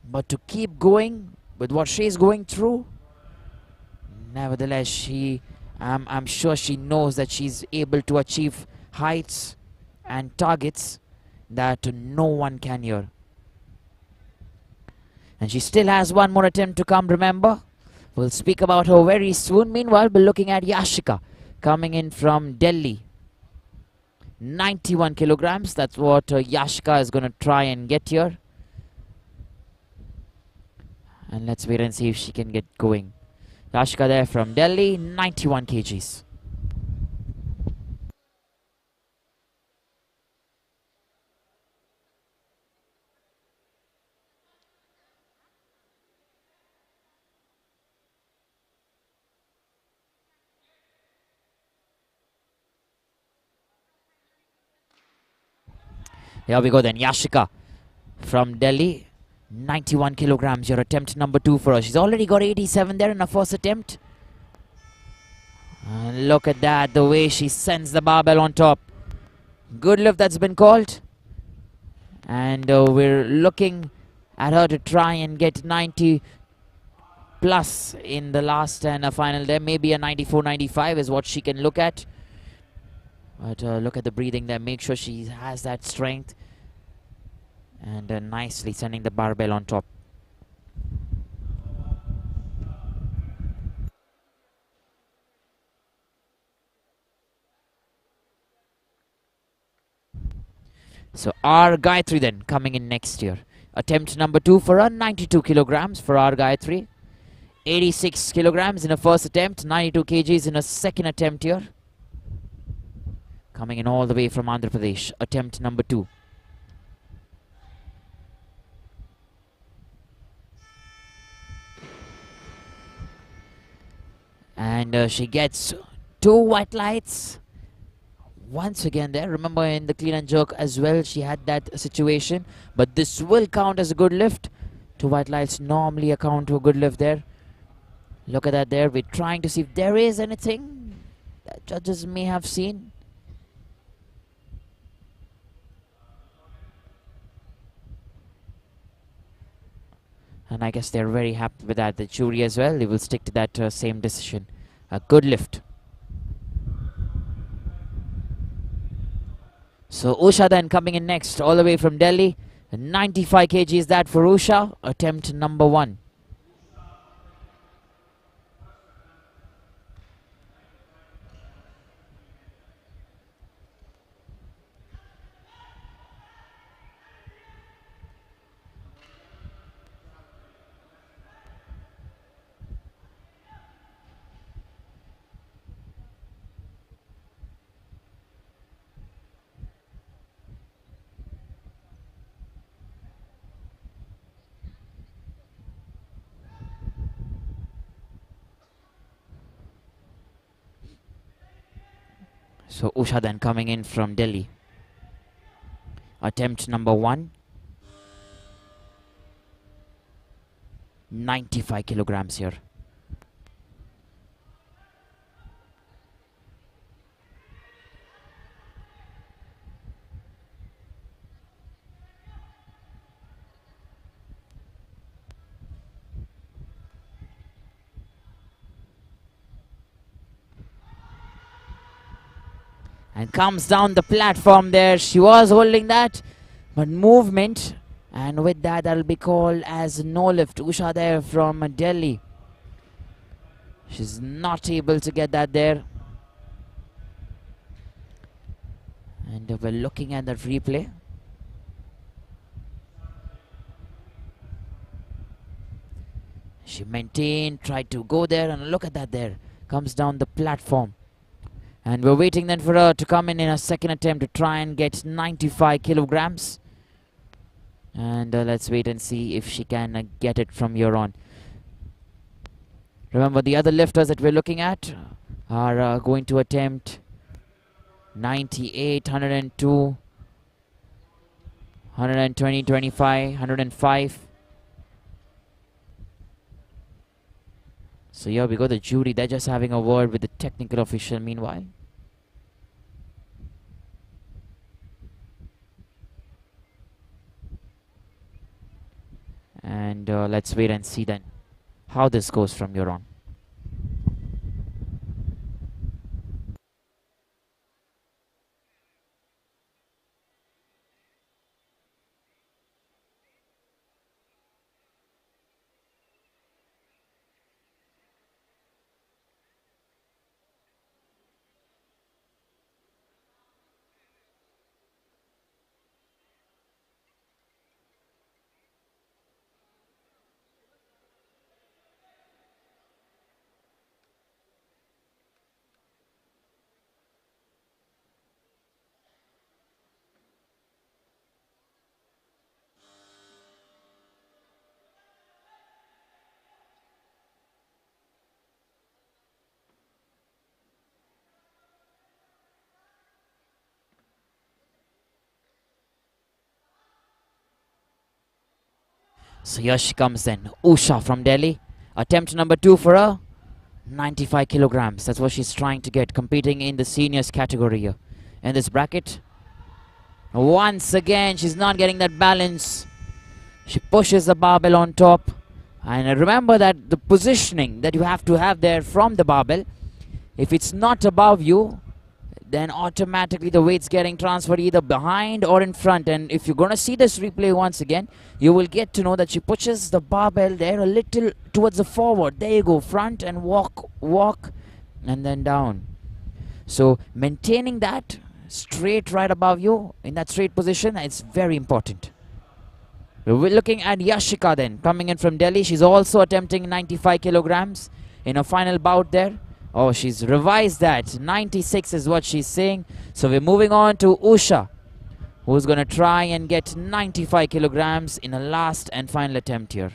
But to keep going with what she's going through, nevertheless, I'm sure she knows that she's able to achieve heights and targets that no one can here. And she still has one more attempt to come, remember. We'll speak about her very soon. Meanwhile, we're looking at Yashika coming in from Delhi. 91 kilograms, that's what Yashika is going to try and get here. And let's wait and see if she can get going. Yashika there from Delhi, 91 kgs. Here we go then, Yashika from Delhi, 91 kilograms, your attempt number 2 for her. She's already got 87 there in her first attempt. And look at that, the way she sends the barbell on top. Good lift that's been called. And we're looking at her to try and get 90 plus in the last and a final there. Maybe a 94, 95 is what she can look at. But look at the breathing there. Make sure she has that strength. And nicely sending the barbell on top. So R Gayatri then coming in next year. Attempt number 2 for her, 92 kilograms for R Gayatri. 86 kilograms in her first attempt, 92 kgs in her second attempt here. Coming in all the way from Andhra Pradesh. Attempt number 2. And she gets 2 white lights. Once again there, remember in the clean and jerk as well, she had that situation. But this will count as a good lift. 2 white lights normally account to a good lift there. Look at that there. We're trying to see if there is anything that judges may have seen. And I guess they're very happy with that. The jury as well, they will stick to that same decision. A good lift. So Usha then coming in next, all the way from Delhi. 95 kg is that for Usha. Attempt number 1. So Usha then coming in from Delhi. Attempt number 1. 95 kilograms here. And comes down the platform there. She was holding that, but movement. And with that, that'll be called as no lift. Usha there from Delhi. She's not able to get that there. And we're looking at that replay. She maintained, tried to go there, and look at that there. Comes down the platform. And we're waiting then for her to come in a second attempt to try and get 95 kilograms. And let's wait and see if she can get it from here on. Remember, the other lifters that we're looking at are going to attempt 98, 102, 120, 25, 105. So here we go, the jury, they're just having a word with the technical official meanwhile. And let's wait and see then how this goes from here on. So here she comes then, Usha from Delhi. Attempt number 2 for her, 95 kilograms. That's what she's trying to get, competing in the seniors category here in this bracket. Once again, she's not getting that balance. She pushes the barbell on top. And remember that the positioning that you have to have there from the barbell, if it's not above you, then automatically the weight's getting transferred either behind or in front. And if you're going to see this replay once again, you will get to know that she pushes the barbell there a little towards the forward. There you go, front and walk, and then down. So maintaining that straight right above you in that straight position, it's very important. We're looking at Yashika then, coming in from Delhi. She's also attempting 95 kilograms in her final bout there. Oh, she's revised that. 96 is what she's saying. So we're moving on to Usha, who's going to try and get 95 kilograms in a last and final attempt here.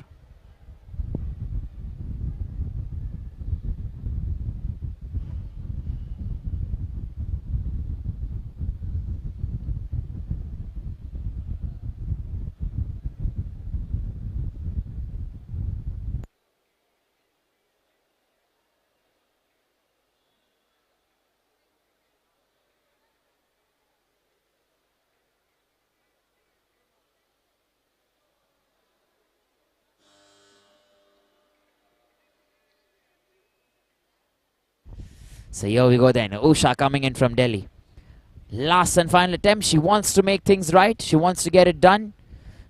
So here we go then. Usha coming in from Delhi. Last and final attempt. She wants to make things right. She wants to get it done.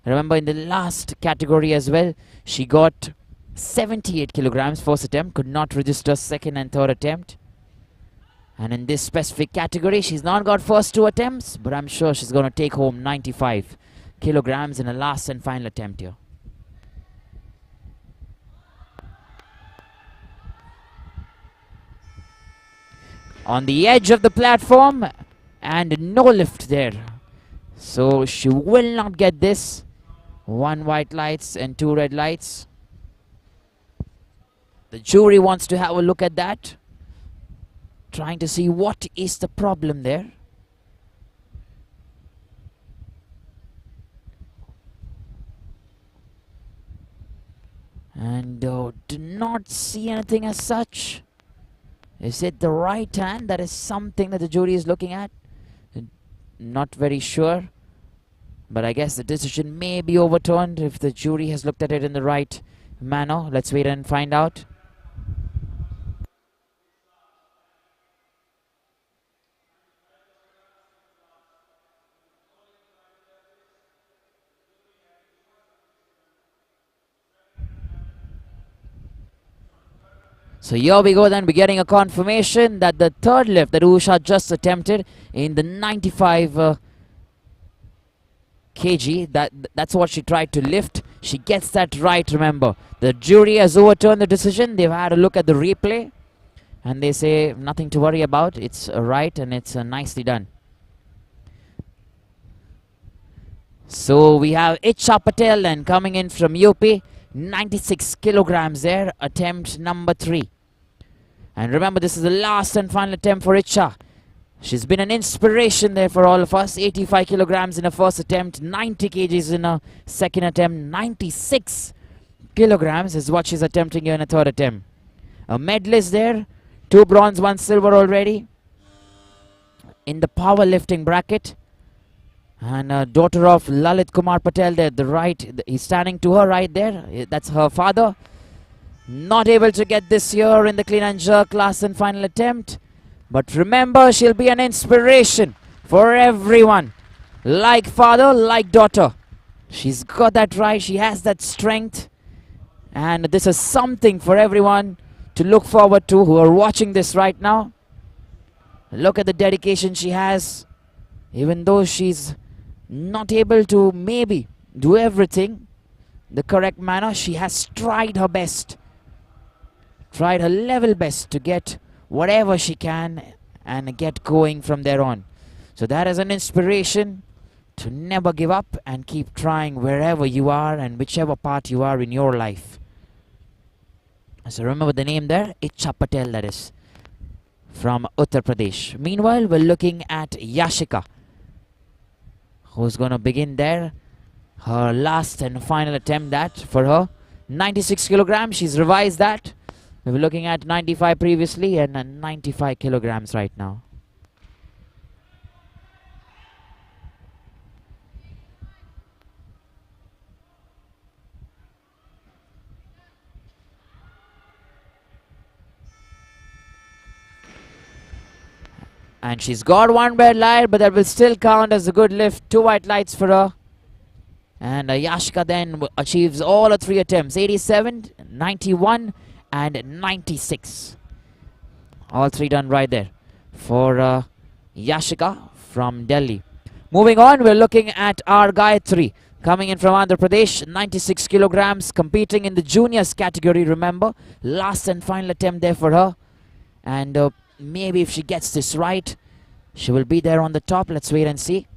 Remember in the last category as well, she got 78 kilograms first attempt. Could not register second and third attempt. And in this specific category, she's not got first two attempts, but I'm sure she's going to take home 95 kilograms in a last and final attempt here. On the edge of the platform, and no lift there. So she will not get this. 1 white lights and 2 red lights. The jury wants to have a look at that, trying to see what is the problem there. And do not see anything as such. Is it the right hand? That is something that the jury is looking at. Not very sure. But I guess the decision may be overturned if the jury has looked at it in the right manner. Let's wait and find out. So here we go then, we're getting a confirmation that the third lift that Usha just attempted in the 95 kg, that's what she tried to lift. She gets that right, remember. The jury has overturned the decision. They've had a look at the replay and they say nothing to worry about. It's right and it's nicely done. So we have Icha Patel then coming in from UP. 96 kilograms there, attempt number 3. And remember, this is the last and final attempt for Icha. She's been an inspiration there for all of us. 85 kilograms in her first attempt, 90 kgs in her second attempt, 96 kilograms is what she's attempting here in a third attempt. A medalist there, 2 bronze, 1 silver already in the powerlifting bracket. And a daughter of Lalit Kumar Patel there, the right, he's standing to her right there. That's her father. Not able to get this year in the clean and jerk last and final attempt. But remember, she'll be an inspiration for everyone. Like father, like daughter. She's got that right. She has that strength. And this is something for everyone to look forward to who are watching this right now. Look at the dedication she has. Even though she's not able to maybe do everything the correct manner, she has tried her best. Tried her level best to get whatever she can and get going from there on. So that is an inspiration to never give up and keep trying wherever you are and whichever part you are in your life. So remember the name there, Icha Patel, that is, from Uttar Pradesh. Meanwhile, we're looking at Yashika, who's going to begin there. Her last and final attempt that for her. 96 kilograms, she's revised that. We were looking at 95 previously and 95 kilograms right now. And she's got one red light, but that will still count as a good lift. 2 white lights for her. And Yashika then achieves all her 3 attempts. 87, 91 and 96. All 3 done right there for Yashika from Delhi. Moving on, we're looking at our Gayatri coming in from Andhra Pradesh. 96 kilograms, competing in the juniors category, remember. Last and final attempt there for her. And maybe if she gets this right, she will be there on the top. Let's wait and see.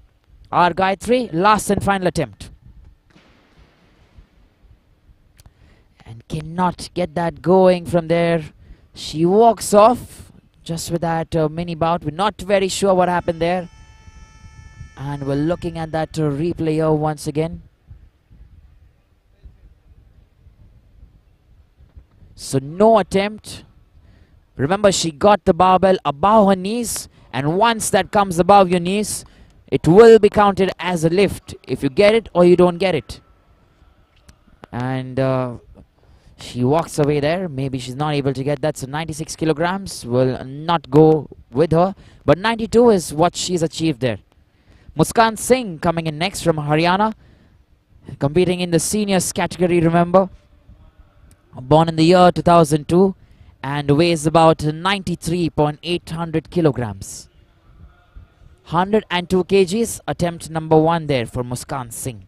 Our Gayatri, last and final attempt. And cannot get that going from there. She walks off just with that mini bout. We're not very sure what happened there. And we're looking at that replay here once again. So no attempt. Remember, she got the barbell above her knees. And once that comes above your knees, it will be counted as a lift. If you get it or you don't get it. And she walks away there. Maybe she's not able to get that. So 96 kilograms will not go with her. But 92 is what she's achieved there. Muskan Singh coming in next from Haryana. Competing in the seniors category, remember. Born in the year 2002. And weighs about 93.800 kilograms. 102 kgs. Attempt number 1 there for Muskan Singh.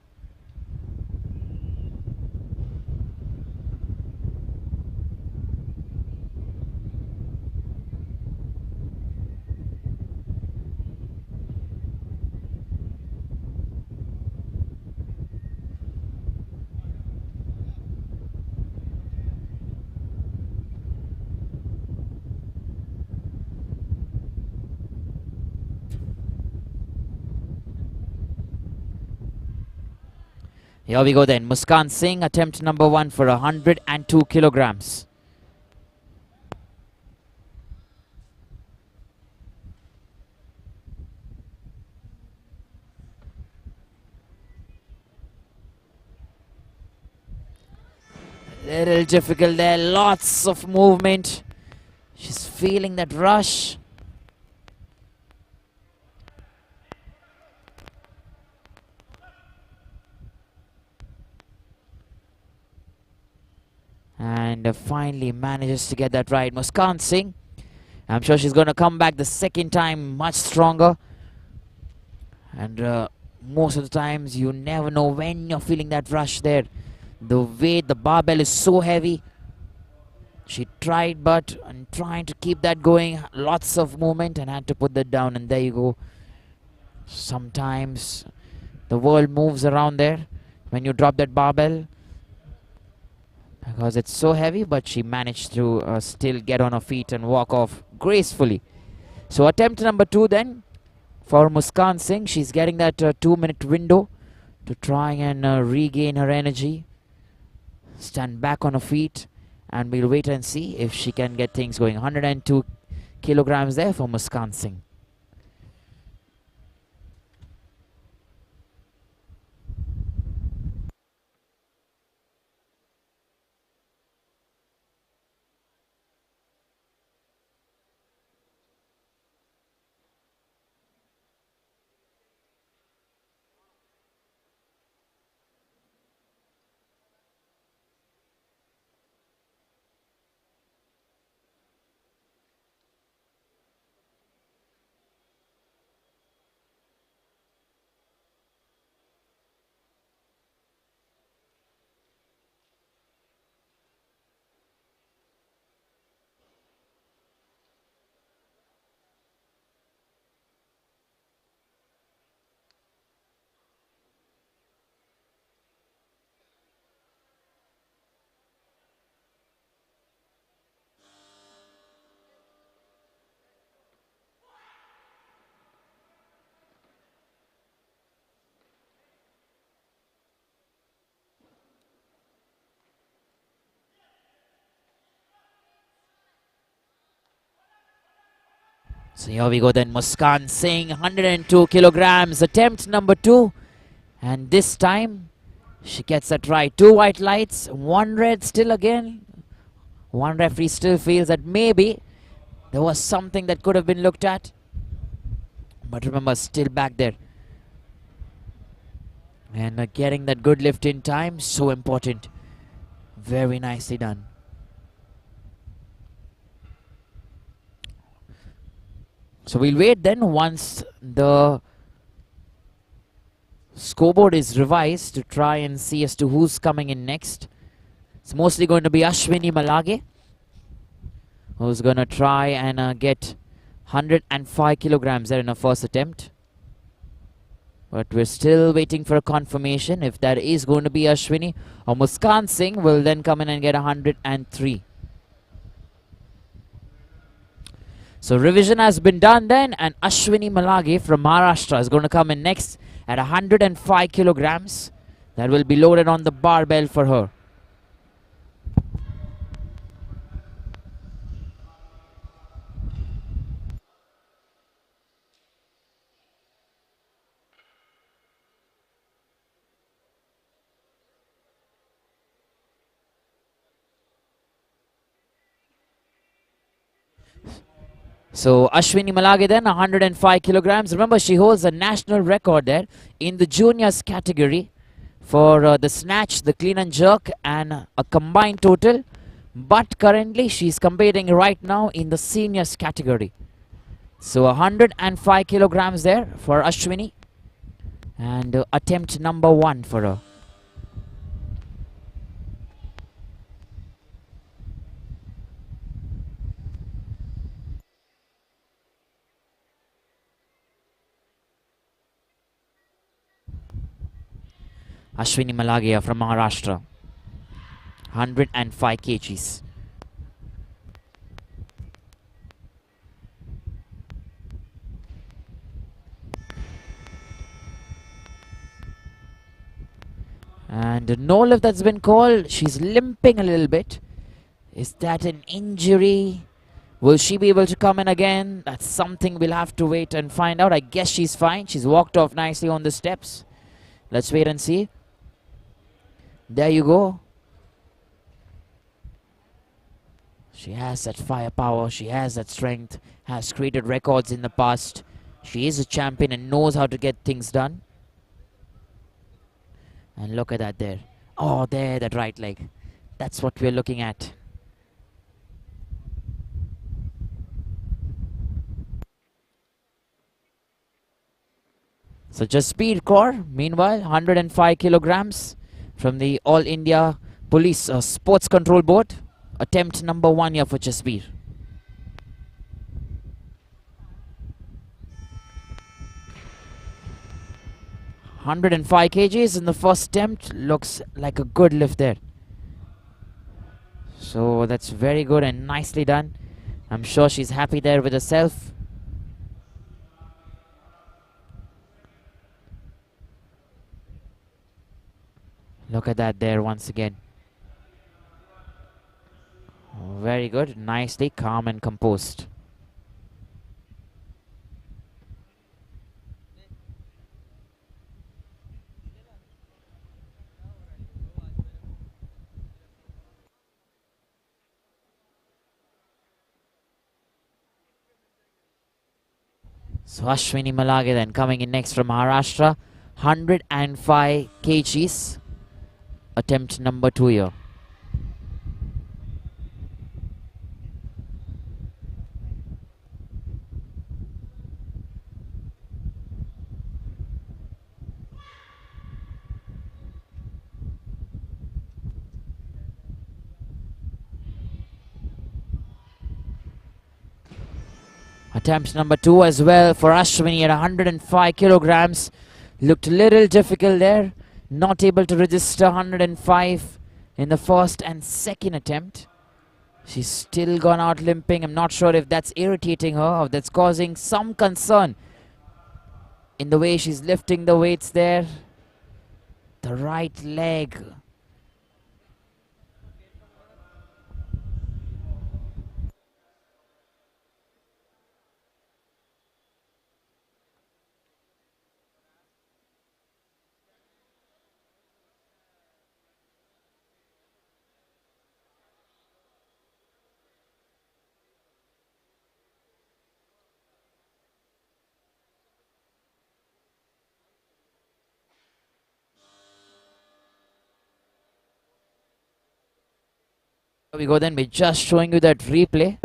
Here we go then. Muskan Singh, attempt number 1 for 102 kilograms. Little difficult there. Lots of movement. She's feeling that rush. And finally manages to get that right. Muskan Singh. I'm sure she's going to come back the second time much stronger. And most of the times you never know when you're feeling that rush there. The weight, the barbell is so heavy. She tried, but trying to keep that going. Lots of movement and had to put that down. And there you go. Sometimes the world moves around there when you drop that barbell. Because it's so heavy, but she managed to still get on her feet and walk off gracefully. So attempt number 2 then for Muskan Singh. She's getting that 2-minute window to try and regain her energy. Stand back on her feet. And we'll wait and see if she can get things going. 102 kilograms there for Muskan Singh. So here we go then. Muskan Singh, 102 kilograms. Attempt number 2. And this time she gets that right. 2 white lights, 1 red still again. One referee still feels that maybe there was something that could have been looked at. But remember, still back there. And getting that good lift in time, so important. Very nicely done. So we'll wait then once the scoreboard is revised to try and see as to who's coming in next. It's mostly going to be Ashwini Malage, who's going to try and get 105 kilograms there in her first attempt. But we're still waiting for a confirmation if that is going to be Ashwini, or Muskan Singh will then come in and get 103. So revision has been done then, and Ashwini Malage from Maharashtra is going to come in next at 105 kilograms. That will be loaded on the barbell for her. So Ashwini Malage then 105 kilograms. Remember, she holds a national record there in the juniors category for the snatch, the clean and jerk, and a combined total. But currently she's competing right now in the seniors category. So 105 kilograms there for Ashwini, and attempt number 1 for her. Ashwini Malage from Maharashtra, 105 kgs. And no lift that's been called. She's limping a little bit. Is that an injury? Will she be able to come in again? That's something we'll have to wait and find out. I guess she's fine. She's walked off nicely on the steps. Let's wait and see. There you go. She has that firepower. She has that strength. Has created records in the past. She is a champion and knows how to get things done. And look at that there. Oh, there, that right leg. That's what we're looking at. So Jaspir Kaur, meanwhile, 105 kilograms from the All India Police Sports Control Board. Attempt number 1 here for Jaspir. (105 kgs in the first attempt). Looks like a good lift there. So that's very good and nicely done. I'm sure she's happy there with herself. Look at that there once again. Very good. Nicely calm and composed. So Ashwini Malage then coming in next from Maharashtra. 105 kgs. Attempt number 2 here. Attempt number 2 as well for Ashwini at 105 kilograms. Looked a little difficult there. Not able to register 105 in the first and second attempt. She's still gone out limping. I'm not sure if that's irritating her or that's causing some concern in the way she's lifting the weights there. The right leg. Here we go then. We're just showing you that replay.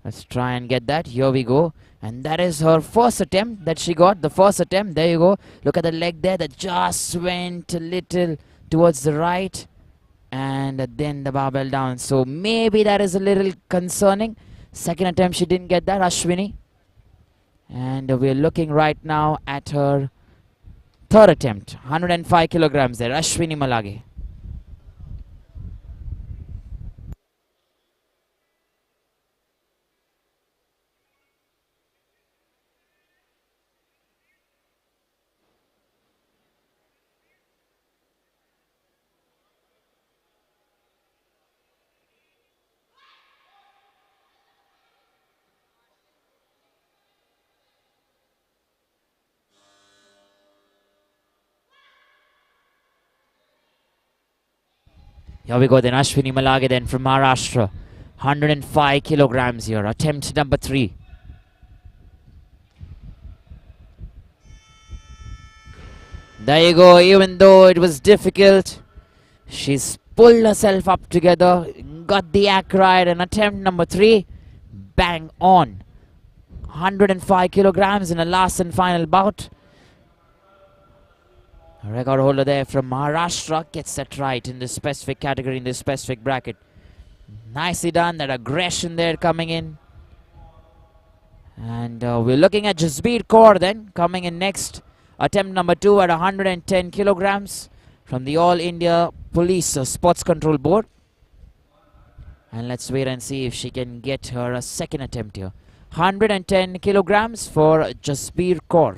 Let's try and get that. Here we go. And that is her first attempt that she got. The first attempt. There you go. Look at the leg there that just went a little towards the right. And then the barbell down. So maybe that is a little concerning. Second attempt, she didn't get that, Ashwini. And we're looking right now at her third attempt. 105 kilograms there. Ashwini Malage. Here we go then. Ashwini Malage then from Maharashtra. 105 kilograms here. Attempt number 3. There you go. Even though it was difficult, she's pulled herself up together, got the act right, and attempt number 3, bang on. 105 kilograms in the last and final bout. A record holder there from Maharashtra gets that right in this specific category, in this specific bracket. Nicely done, that aggression there coming in. And we're looking at Jasbir Kaur then, coming in next. Attempt number 2 at 110 kilograms from the All India Police Sports Control Board. And let's wait and see if she can get her second attempt here. 110 kilograms for Jasbir Kaur.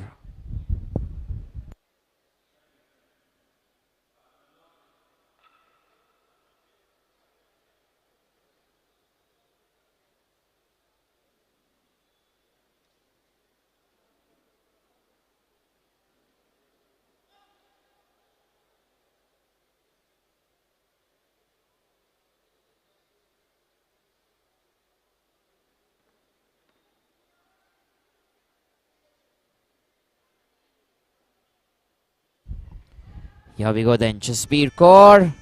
Here we go then, Jasbir Kaur.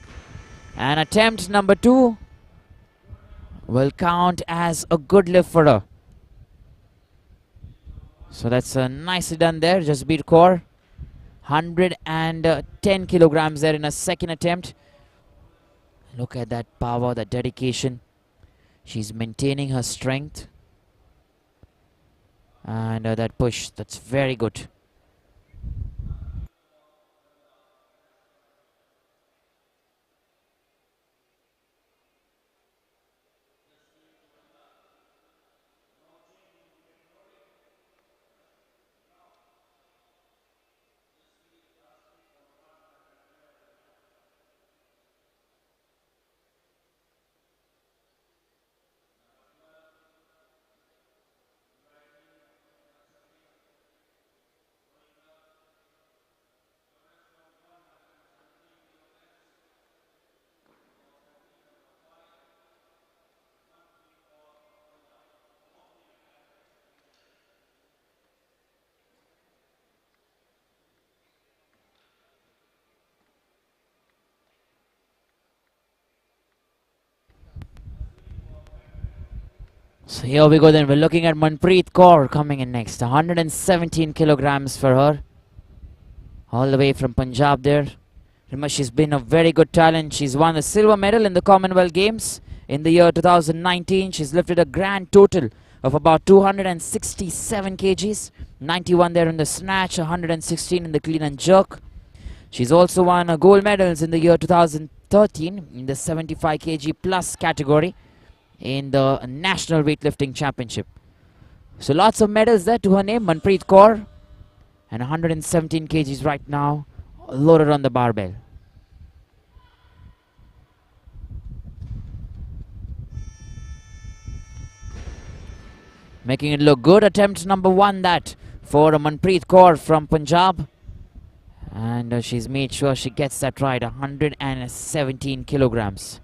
And attempt number 2 will count as a good lift for her. So that's nicely done there, Jasbir Kaur. 110 kilograms there in a second attempt. Look at that power, that dedication. She's maintaining her strength. And that push, that's very good. So here we go then, we're looking at Manpreet Kaur coming in next. 117 kilograms for her. All the way from Punjab there. Remember, she's been a very good talent. She's won the silver medal in the Commonwealth Games in the year 2019. She's lifted a grand total of about 267 kgs. 91 there in the snatch, 116 in the clean and jerk. She's also won gold medals in the year 2013 in the 75 kg plus category in the National Weightlifting Championship. So lots of medals there to her name, Manpreet Kaur. And 117 kgs right now, loaded on the barbell. Making it look good. Attempt number 1 that for Manpreet Kaur from Punjab. And she's made sure she gets that right, 117 kilograms.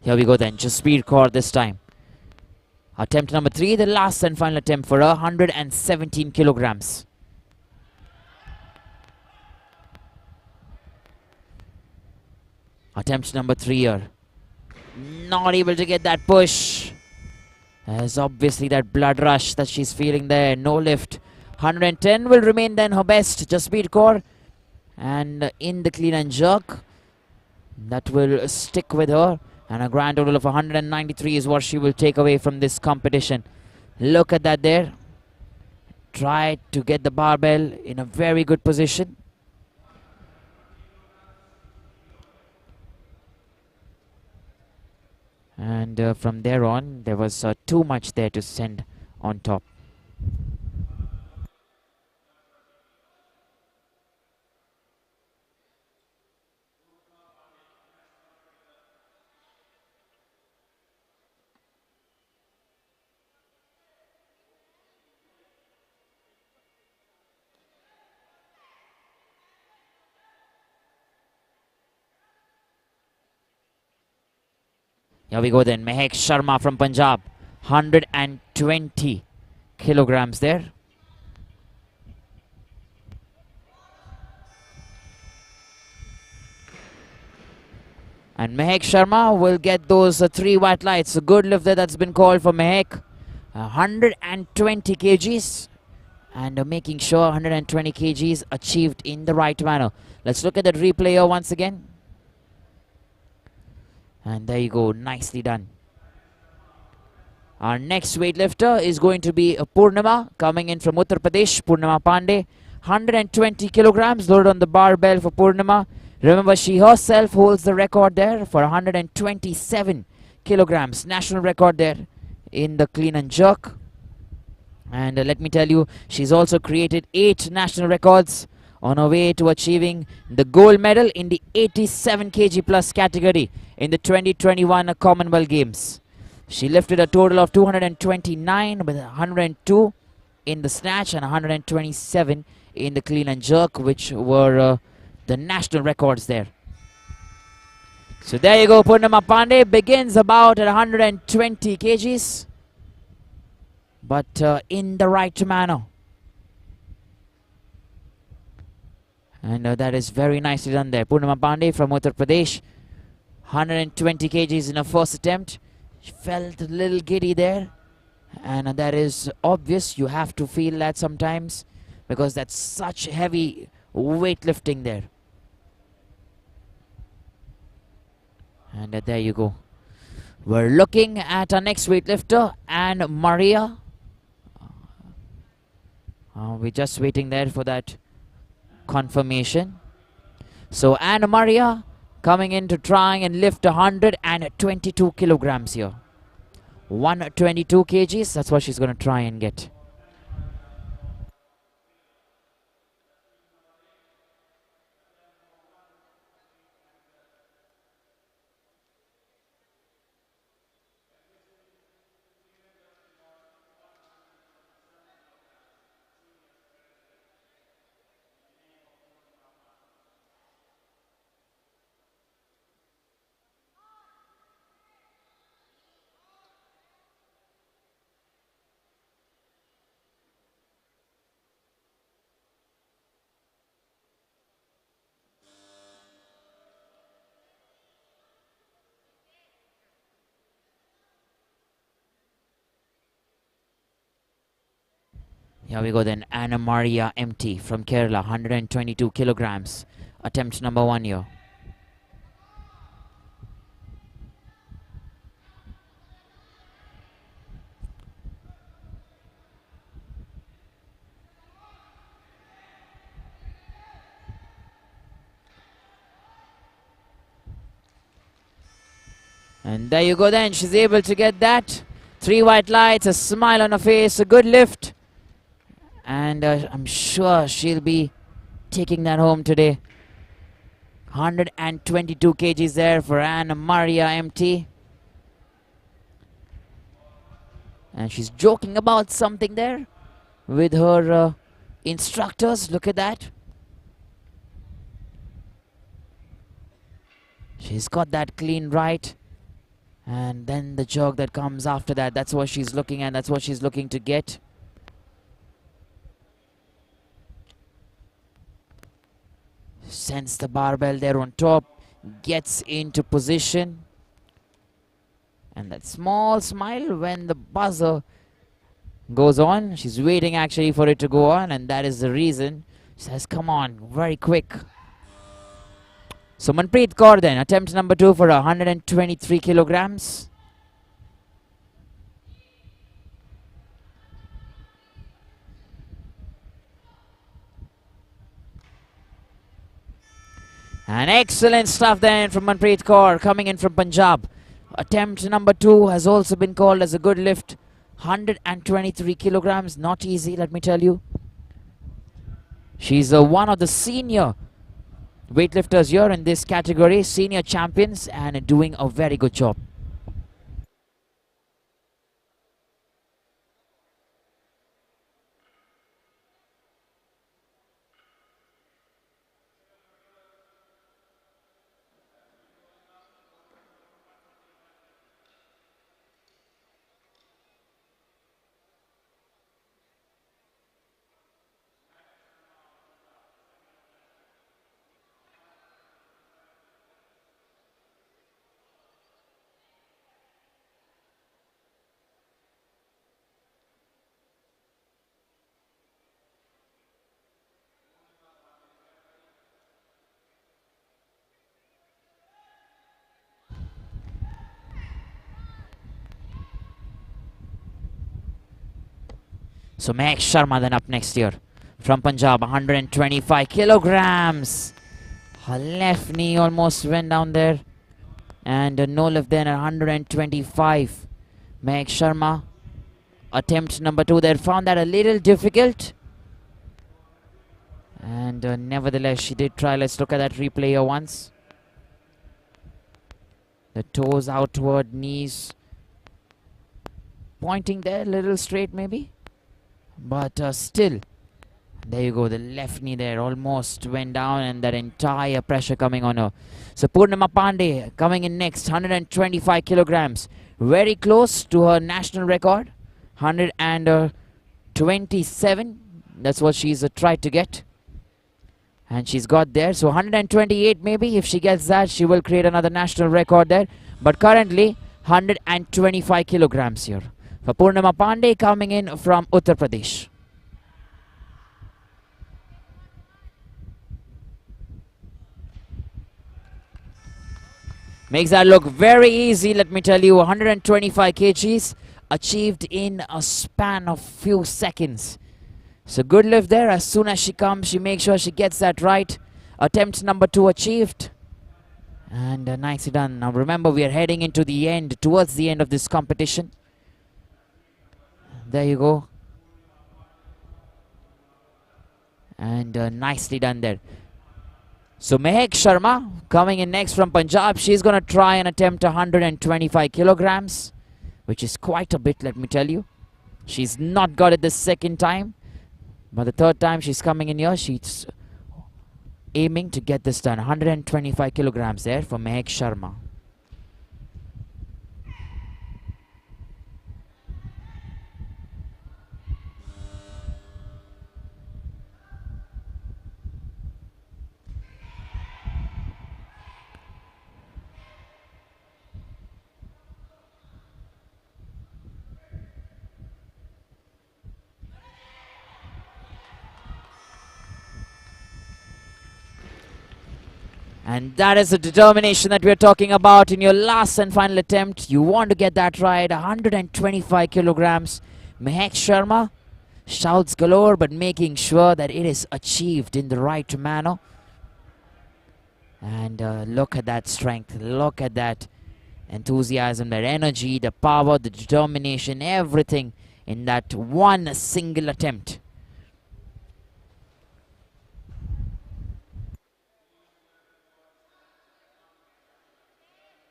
Here we go then, just speed core this time. Attempt number 3, the last and final attempt for 117 kilograms. Attempt number 3 here. Not able to get that push. There's obviously that blood rush that she's feeling there. No lift. 110 will remain then her best. Just speed core. And in the clean and jerk, that will stick with her. And a grand total of 193 is what she will take away from this competition. Look at that there. Try to get the barbell in a very good position. And from there on, there was too much there to send on top. Here we go then, Mech Sharma from Punjab, 120 kilograms there. And Mech Sharma will get those 3 white lights. A good lift there that's been called for Mech. 120 kgs. And making sure 120 kgs achieved in the right manner. Let's look at that replay here once again. And there you go, nicely done. Our next weightlifter is going to be Purnima, coming in from Uttar Pradesh, Putnama Pandey. 120 kilograms loaded on the barbell for Purnima. Remember, she herself holds the record there for 127 kilograms. National record there in the clean and jerk. And let me tell you, she's also created 8 national records on her way to achieving the gold medal in the 87 kg plus category in the 2021 Commonwealth Games. She lifted a total of 229 with 102 in the snatch and 127 in the clean and jerk, which were the national records there. So there you go, Putnama Pandey begins about at 120 kgs, but in the right manner. And that is very nicely done there. Putnama Pandey from Uttar Pradesh, 120 kgs in her first attempt. She felt a little giddy there, and that is obvious. You have to feel that sometimes because that's such heavy weightlifting there. And there you go. We're looking at our next weightlifter, Anne Maria. We're just waiting there for that confirmation. So Anna Maria coming in to try and lift 122 kilograms here. 122 kgs, that's what she's going to try and get. Here we go then, Anna Maria MT from Kerala, 122 kilograms. Attempt number 1 here. And there you go then, she's able to get that. 3 white lights, a smile on her face, a good lift. And I'm sure she'll be taking that home today. 122 kgs there for Anna Maria MT. And she's joking about something there with her instructors. Look at that. She's got that clean right. And then the jog that comes after that, that's what she's looking at, that's what she's looking to get. Sends the barbell there on top, gets into position. And that small smile when the buzzer goes on. She's waiting actually for it to go on, and that is the reason. She says, come on, very quick. So Manpreet Kaur then, attempt number 2 for 123 kilograms. And excellent stuff then from Manpreet Kaur coming in from Punjab. Attempt number 2 has also been called as a good lift. 123 kilograms, not easy, let me tell you. She's one of the senior weightlifters here in this category, senior champions, and doing a very good job. So Meg Sharma then up next year from Punjab, 125 kilograms. Her left knee almost went down there. And no lift then at 125. Meg Sharma, attempt number 2 there, found that a little difficult. And nevertheless, she did try. Let's look at that replay here once. The toes outward, knees pointing there, a little straight maybe. But still, there you go, the left knee there almost went down, and that entire pressure coming on her. So Putnama Pandey coming in next, 125 kilograms. Very close to her national record, 127. That's what she's tried to get. And she's got there. So 128 maybe. If she gets that, she will create another national record there. But currently, 125 kilograms here. For Putnama Pandey coming in from Uttar Pradesh. Makes that look very easy, let me tell you. 125 kgs achieved in a span of few seconds. So good lift there. As soon as she comes, she makes sure she gets that right. Attempt number 2 achieved. And nicely done. Now remember, we are heading into the end, towards the end of this competition. There you go. And nicely done there. So Mech Sharma coming in next from Punjab. She's going to try and attempt 125 kilograms, which is quite a bit, let me tell you. She's not got it the second time, but the third time she's coming in here, she's aiming to get this done. 125 kilograms there for Mech Sharma. And that is the determination that we're talking about in your last and final attempt. You want to get that right. 125 kilograms. Mech Sharma, shouts galore, but making sure that it is achieved in the right manner. And look at that strength. Look at that enthusiasm, that energy, the power, the determination, everything in that one single attempt.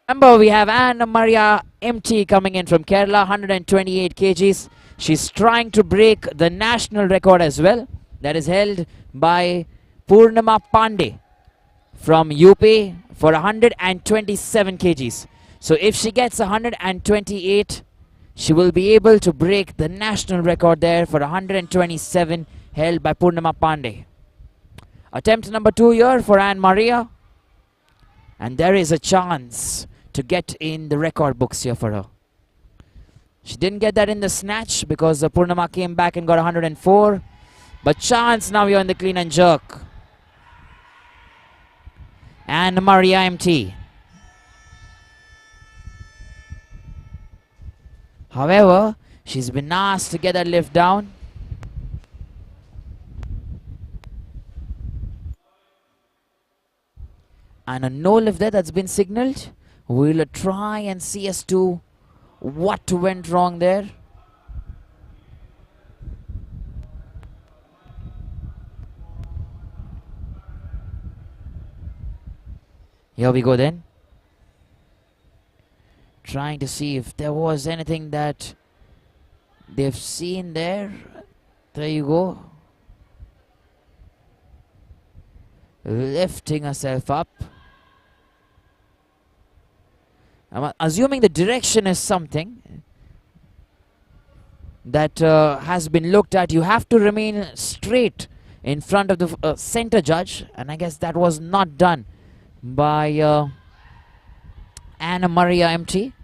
Remember, we have Anna Maria MT coming in from Kerala, 128 kgs. She's trying to break the national record as well. That is held by Putnama Pandey from UP for 127 kgs. So if she gets 128, she will be able to break the national record there for 127 held by Putnama Pandey. Attempt number 2 here for Anne Maria. And there is a chance to get in the record books here for her. She didn't get that in the snatch because Purnama came back and got 104. But chance now here in the clean and jerk. And Maria MT. However, she's been asked to get that lift down. And a no lift there that's been signaled. We'll try and see as to what went wrong there. Here we go then. Trying to see if there was anything that they've seen there. There you go. Lifting herself up. I'm assuming the direction is something that has been looked at. You have to remain straight in front of the center judge, and I guess that was not done by Anna Maria MT.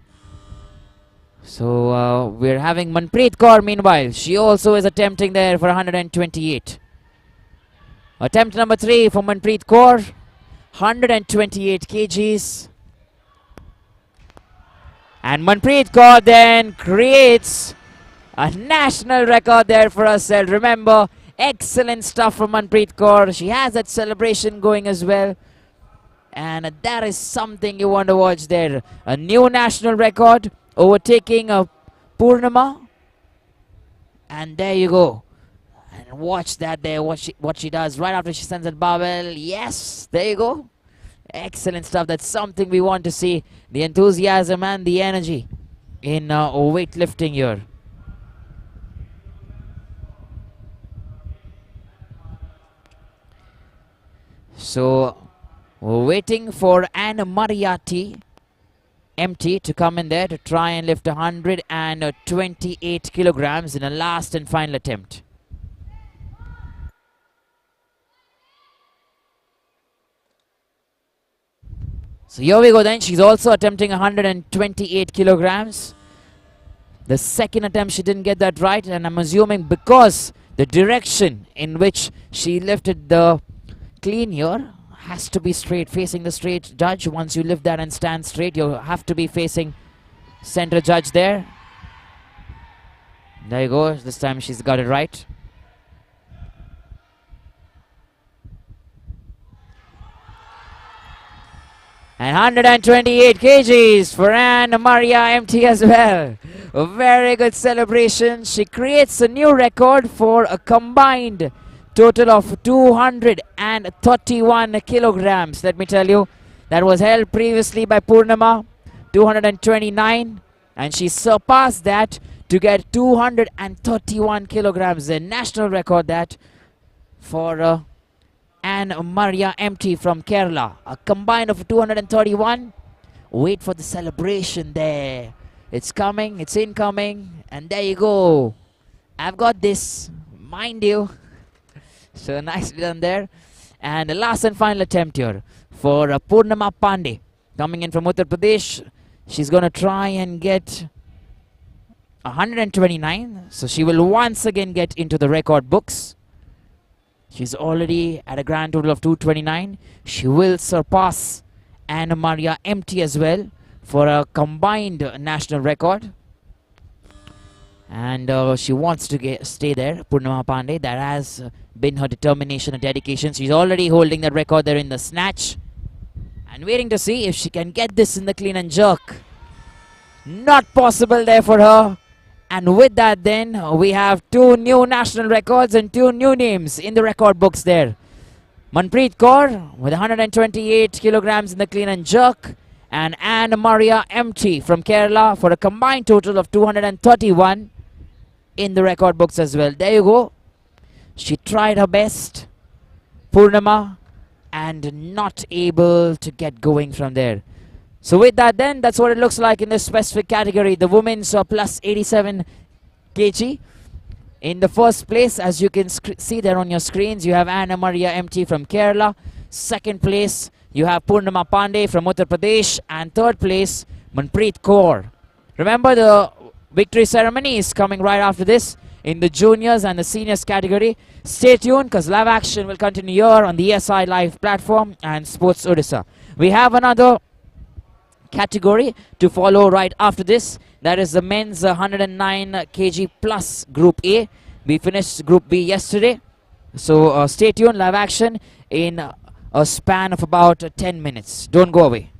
So we're having Manpreet Kaur meanwhile. She also is attempting there for 128. Attempt number 3 for Manpreet Kaur. 128 kgs. And Manpreet Kaur then creates a national record there for herself. Remember, excellent stuff from Manpreet Kaur. She has that celebration going as well. And that is something you want to watch there. A new national record, overtaking a Purnama. And there you go. And watch that there, what she does right after she sends that barbell. Yes, there you go. Excellent stuff. That's something we want to see. The enthusiasm and the energy in weightlifting here. So we're waiting for Anna Maria MT to come in there to try and lift 128 kilograms in a last and final attempt. So here we go then. She's also attempting 128 kilograms. The second attempt she didn't get that right, and I'm assuming because the direction in which she lifted the clean here has to be straight, facing the straight judge. Once you lift that and stand straight, you have to be facing center judge there. There you go. This time she's got it right. And 128 kgs for Anna Maria MT as well. A very good celebration. She creates a new record for a combined total of 231 kilograms. Let me tell you, that was held previously by Purnama, 229. And she surpassed that to get 231 kilograms. The national record that for Anne Maria MT from Kerala. A combined of 231. Wait for the celebration there. It's coming, it's incoming, and there you go. I've got this, mind you. So nicely done there. And the last and final attempt here for Putnama Pandey. Coming in from Uttar Pradesh. She's going to try and get 129. So she will once again get into the record books. She's already at a grand total of 229. She will surpass Anna Maria MT as well for a combined national record. And she wants to stay there, Putnama Pandey. That has been her determination and dedication. She's already holding that record there in the snatch. And waiting to see if she can get this in the clean and jerk. Not possible there for her. And with that then, we have 2 new national records and 2 new names in the record books there. Manpreet Kaur with 128 kilograms in the clean and jerk. And Anne Maria MT from Kerala for a combined total of 231 in the record books as well. There you go. She tried her best, Purnama, and not able to get going from there. So with that then, that's what it looks like in this specific category. The women's plus 87 kg. In the first place, as you can see there on your screens, you have Anna Maria MT from Kerala. Second place, you have Putnama Pandey from Uttar Pradesh. And third place, Manpreet Kaur. Remember, the victory ceremony is coming right after this in the juniors and the seniors category. Stay tuned, because live action will continue here on the ESI Live platform and Sports Odisha. We have another category to follow right after this. That is the men's 109 kg plus Group A. We finished Group B yesterday. So stay tuned, live action in a span of about 10 minutes. Don't go away.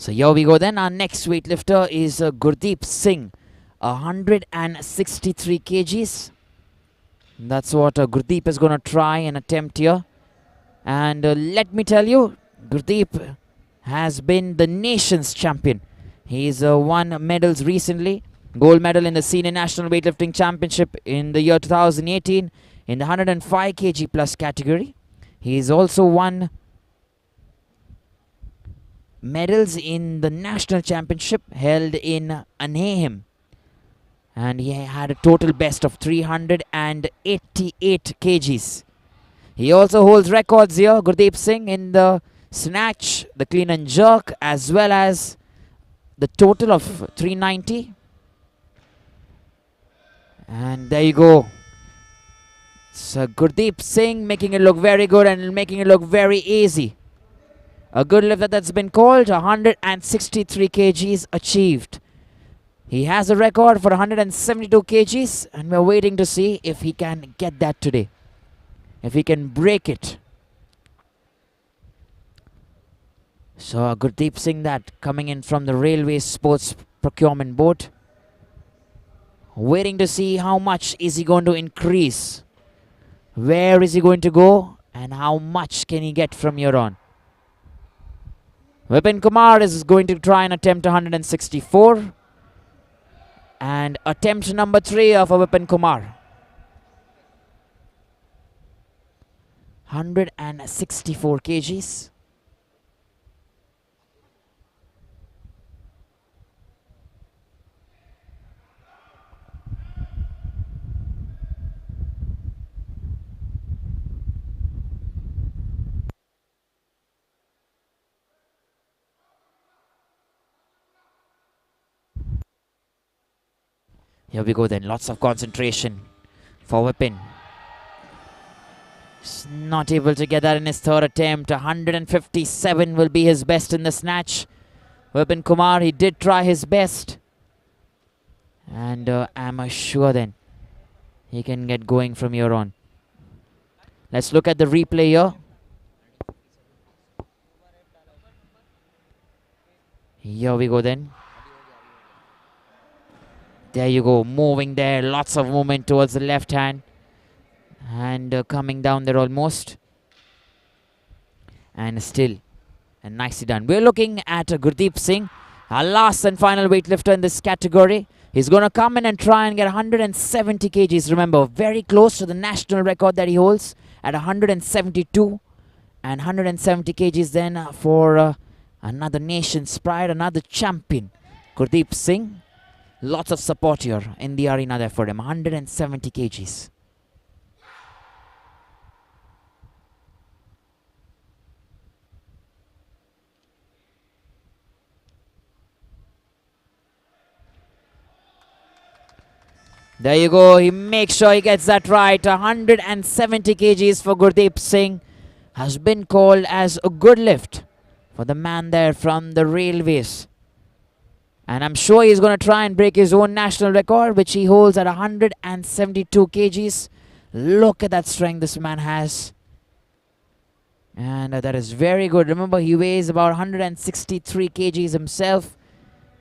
So here we go then. Our next weightlifter is Gurdeep Singh, 163 kgs. That's what Gurdeep is going to try and attempt here. And let me tell you, Gurdeep has been the nation's champion. He's won medals recently. Gold medal in the Senior National Weightlifting Championship in the year 2018 in the 105 kg plus category. He's also won medals in the national championship held in Anaheim. And he had a total best of 388 kgs. He also holds records here, Gurdeep Singh, in the snatch, the clean and jerk, as well as the total of 390. And there you go. So Gurdeep Singh making it look very good and making it look very easy. A good lift that's been called, 163 kgs achieved. He has a record for 172 kgs and we're waiting to see if he can get that today. If he can break it. So Gurdeep Singh, that coming in from the Railway Sports Procurement Board. Waiting to see how much is he going to increase. Where is he going to go and how much can he get from here on. Vipin Kumar is going to try and attempt 164. And attempt number 3 of Vipin Kumar. 164 kgs. Here we go then, lots of concentration for Vipin. He's not able to get that in his third attempt. 157 will be his best in the snatch. Vipin Kumar, he did try his best. And I'm sure then he can get going from here on. Let's look at the replay here. Here we go then. There you go, moving there, lots of movement towards the left hand. And coming down there almost. And still, and nicely done. We're looking at Gurdeep Singh, our last and final weightlifter in this category. He's going to come in and try and get 170 kgs. Remember, very close to the national record that he holds at 172. And 170 kgs then for another nation's pride, another champion, Gurdeep Singh. Lots of support here in the arena there for him. 170 kgs. There you go. He makes sure he gets that right. 170 kgs for Gurdeep Singh has been called as a good lift for the man there from the railways. And I'm sure he's going to try and break his own national record, which he holds at 172 kgs. Look at that strength this man has. And that is very good. Remember, he weighs about 163 kgs himself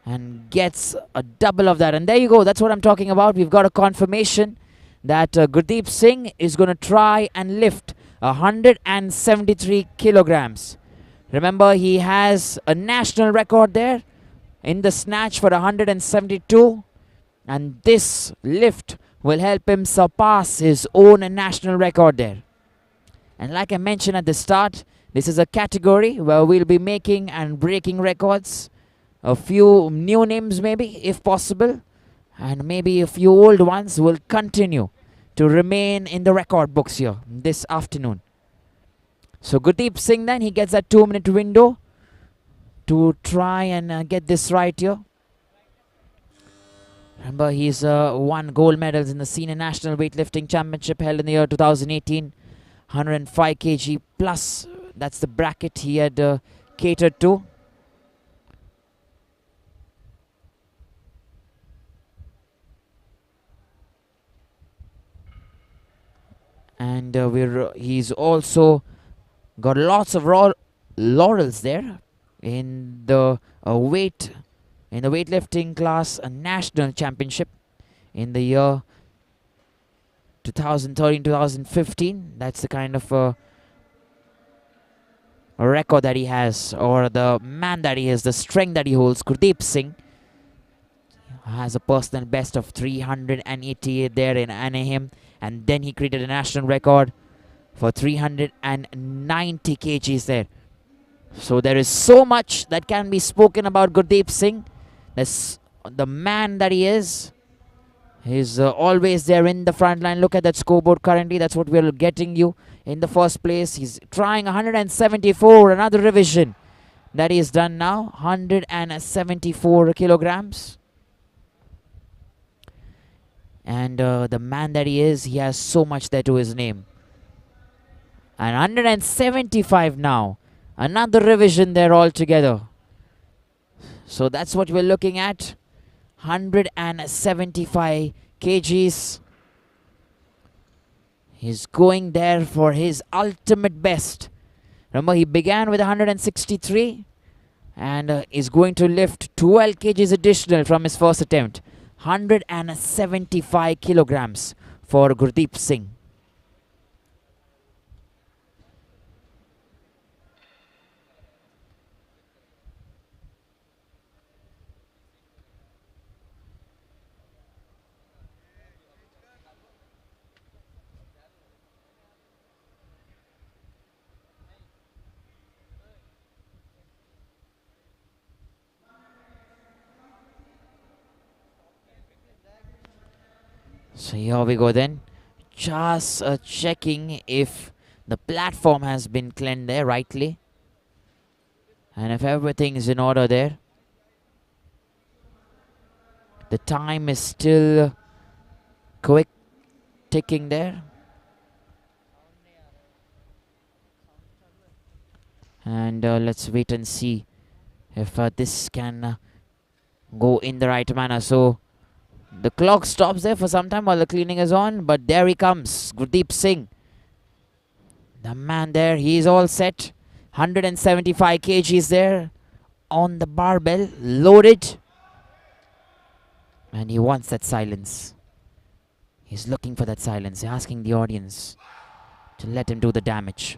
and gets a double of that. And there you go. That's what I'm talking about. We've got a confirmation that Gurdeep Singh is going to try and lift 173 kilograms. Remember, he has a national record there in the snatch for 172, and this lift will help him surpass his own national record there. And like I mentioned at the start, this is a category where we'll be making and breaking records. A few new names maybe, if possible, and maybe a few old ones will continue to remain in the record books here this afternoon. So Gurdeep Singh then, he gets that 2-minute window to try and get this right here. Remember, he's won gold medals in the Senior National Weightlifting Championship held in the year 2018. 105 kg plus, that's the bracket he had catered to. And he's also got lots of laurels there in the weightlifting class, a national championship in the year 2013-2015. That's the kind of a record that he has, or the man that he is, the strength that he holds. Gurdeep Singh has a personal best of 388 there in Anaheim, and then he created a national record for 390 kgs there. So there is so much that can be spoken about Gurdeep Singh. That's the man that he is. He's always there in the front line. Look at that scoreboard currently. That's what we're getting you in the first place. He's trying 174, another revision that he's done now. 174 kilograms. And the man that he is, he has so much there to his name. And 175 now. Another revision there altogether. So that's what we're looking at. 175 kgs. He's going there for his ultimate best. Remember, he began with 163 and is going to lift 12 kgs additional from his first attempt. 175 kilograms for Gurdeep Singh. So here we go then. Just checking if the platform has been cleaned there rightly. And if everything is in order there. The time is still quick ticking there. And let's wait and see if this can go in the right manner. So the clock stops there for some time while the cleaning is on, but there he comes, Gurdeep Singh. The man there, he is all set. 175 kgs there on the barbell, loaded. And he wants that silence. He's looking for that silence, asking the audience to let him do the damage.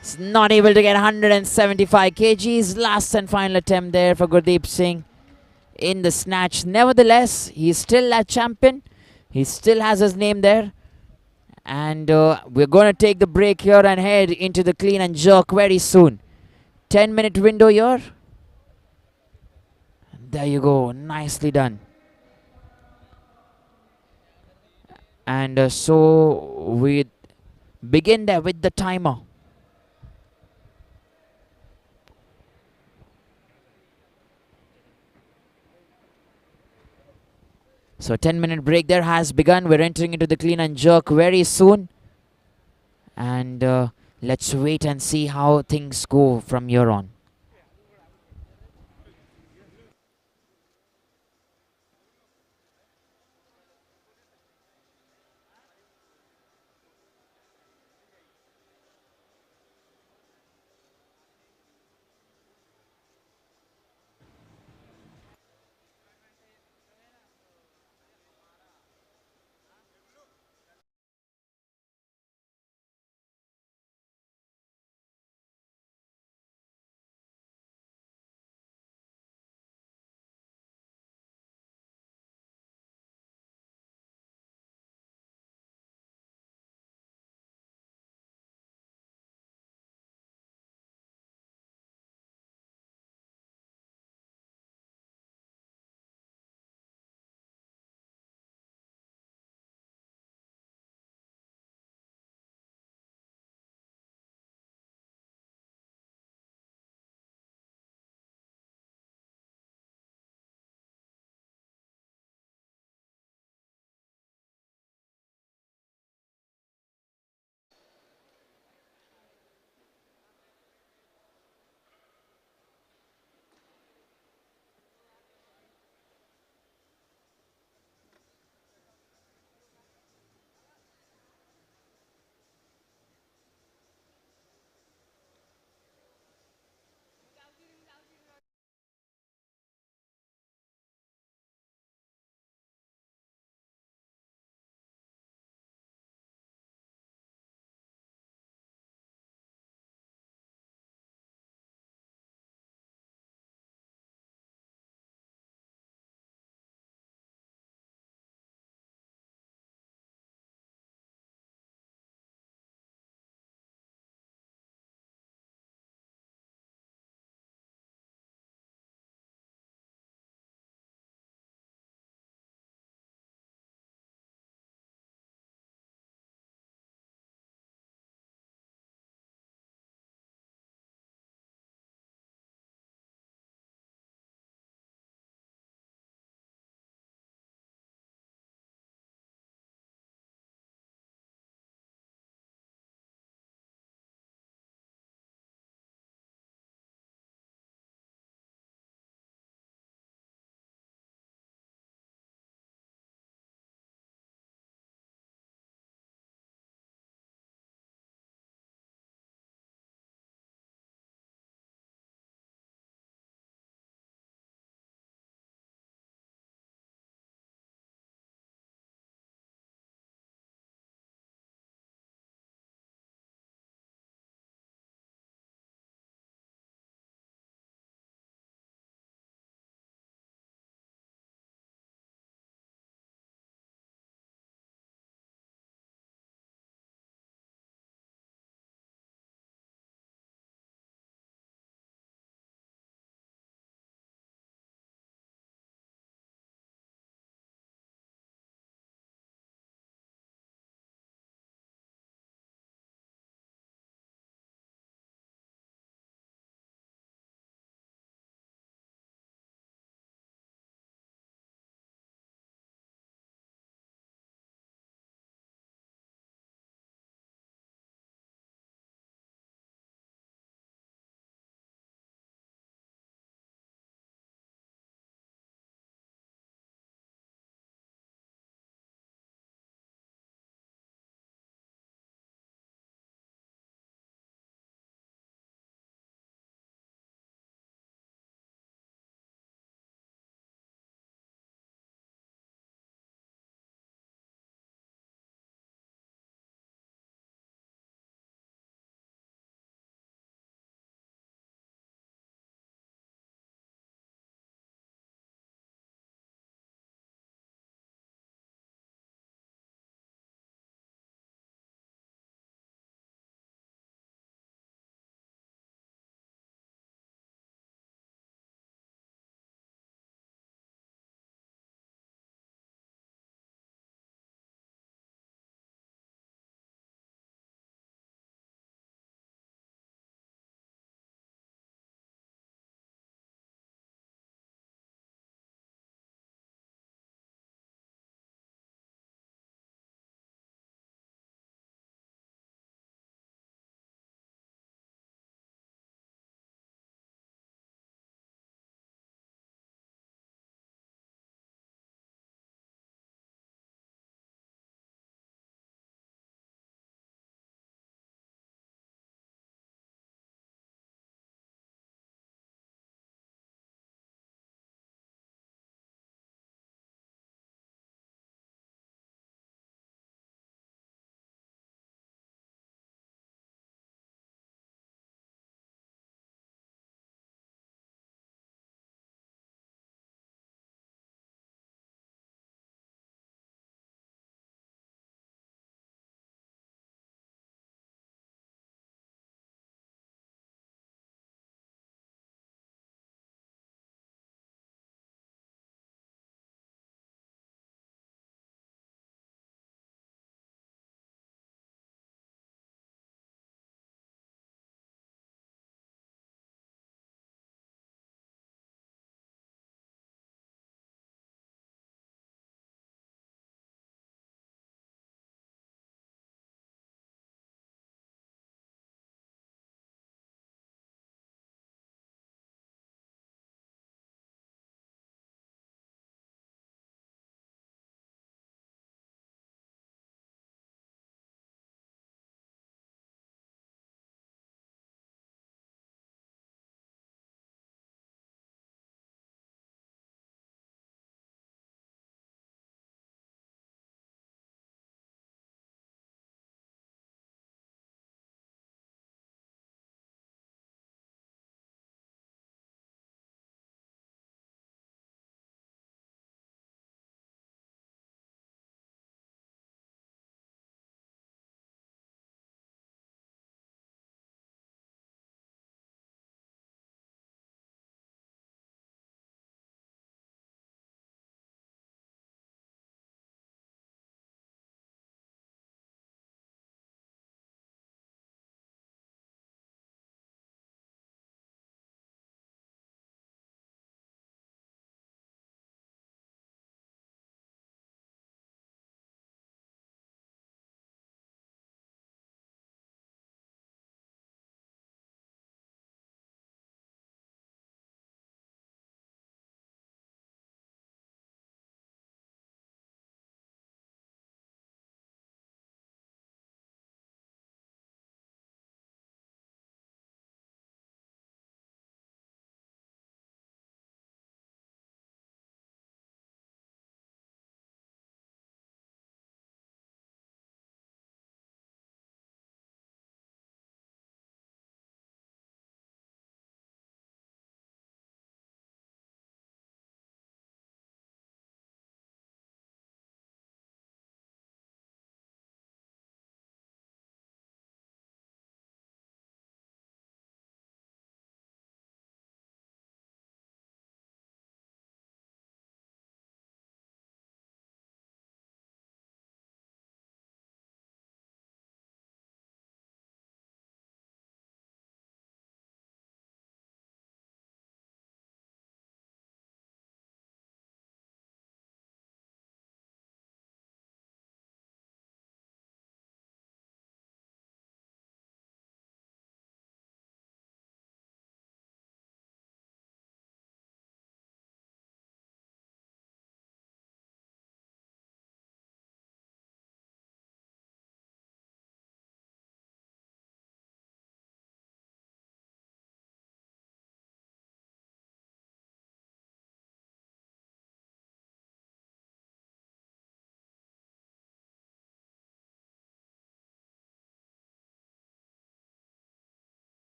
He's not able to get 175 kgs. Last and final attempt there for Gurdeep Singh in the snatch. Nevertheless, he's still a champion. He still has his name there. And we're going to take the break here and head into the clean and jerk very soon. 10-minute window here. There you go. Nicely done. And so we begin there with the timer. So 10-minute break there has begun. We're entering into the clean and jerk very soon. And let's wait and see how things go from here on.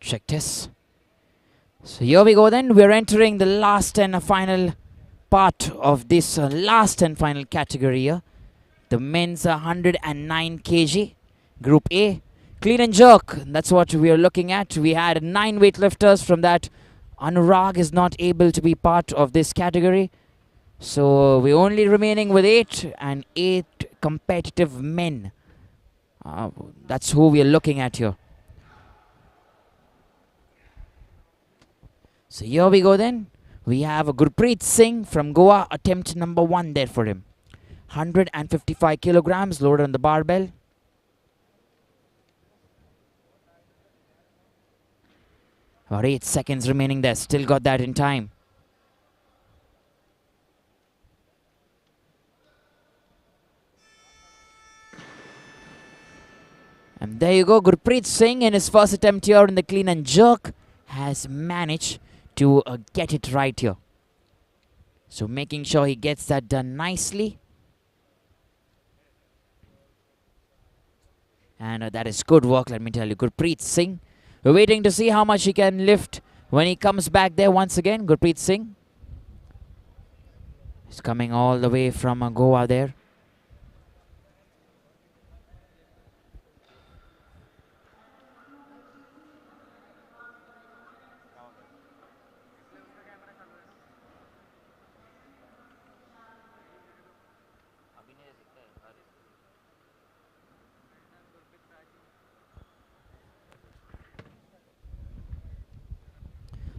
Check this. So here we go then. We're entering the last and final part of this last and final category here. The men's 109 kg, Group A. Clean and jerk, that's what we are looking at. We had 9 weightlifters. From that, Anurag is not able to be part of this category. So we're only remaining with 8 and 8 competitive men. That's who we are looking at here. So here we go then. We have Gurpreet Singh from Goa, attempt number 1 there for him. 155 kilograms loaded on the barbell. About 8 seconds remaining there. Still got that in time. And there you go. Gurpreet Singh in his first attempt here in the clean and jerk has managed to get it right here. So making sure he gets that done nicely. And that is good work, let me tell you. Gurpreet Singh. We're waiting to see how much he can lift when he comes back there once again. Gurpreet Singh. He's coming all the way from Goa there.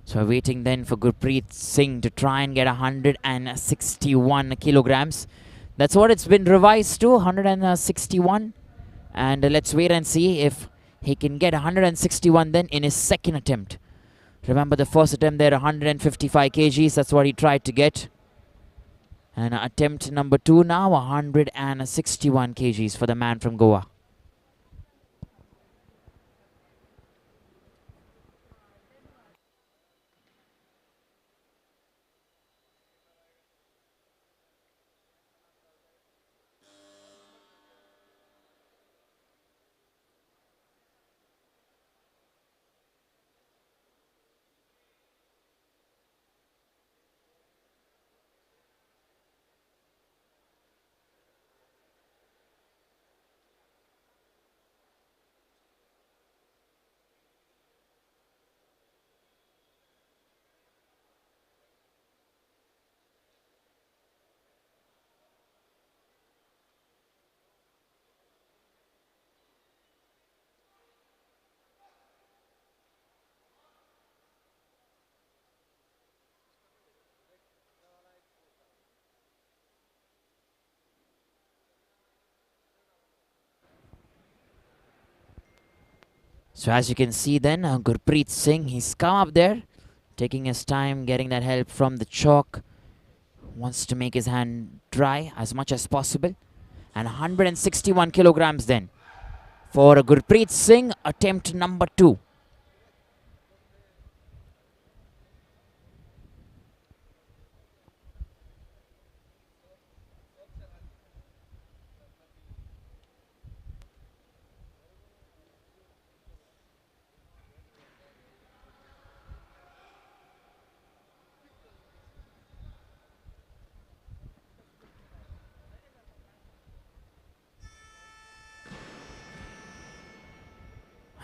So waiting then for Gurpreet Singh to try and get 161 kilograms. That's what it's been revised to, 161. And let's wait and see if he can get 161 then in his second attempt. Remember the first attempt there, 155 kgs. That's what he tried to get. And attempt number 2 now, 161 kgs for the man from Goa. So as you can see then, Gurpreet Singh, he's come up there, taking his time, getting that help from the chalk. Wants to make his hand dry as much as possible. And 161 kilograms then for Gurpreet Singh, attempt number 2.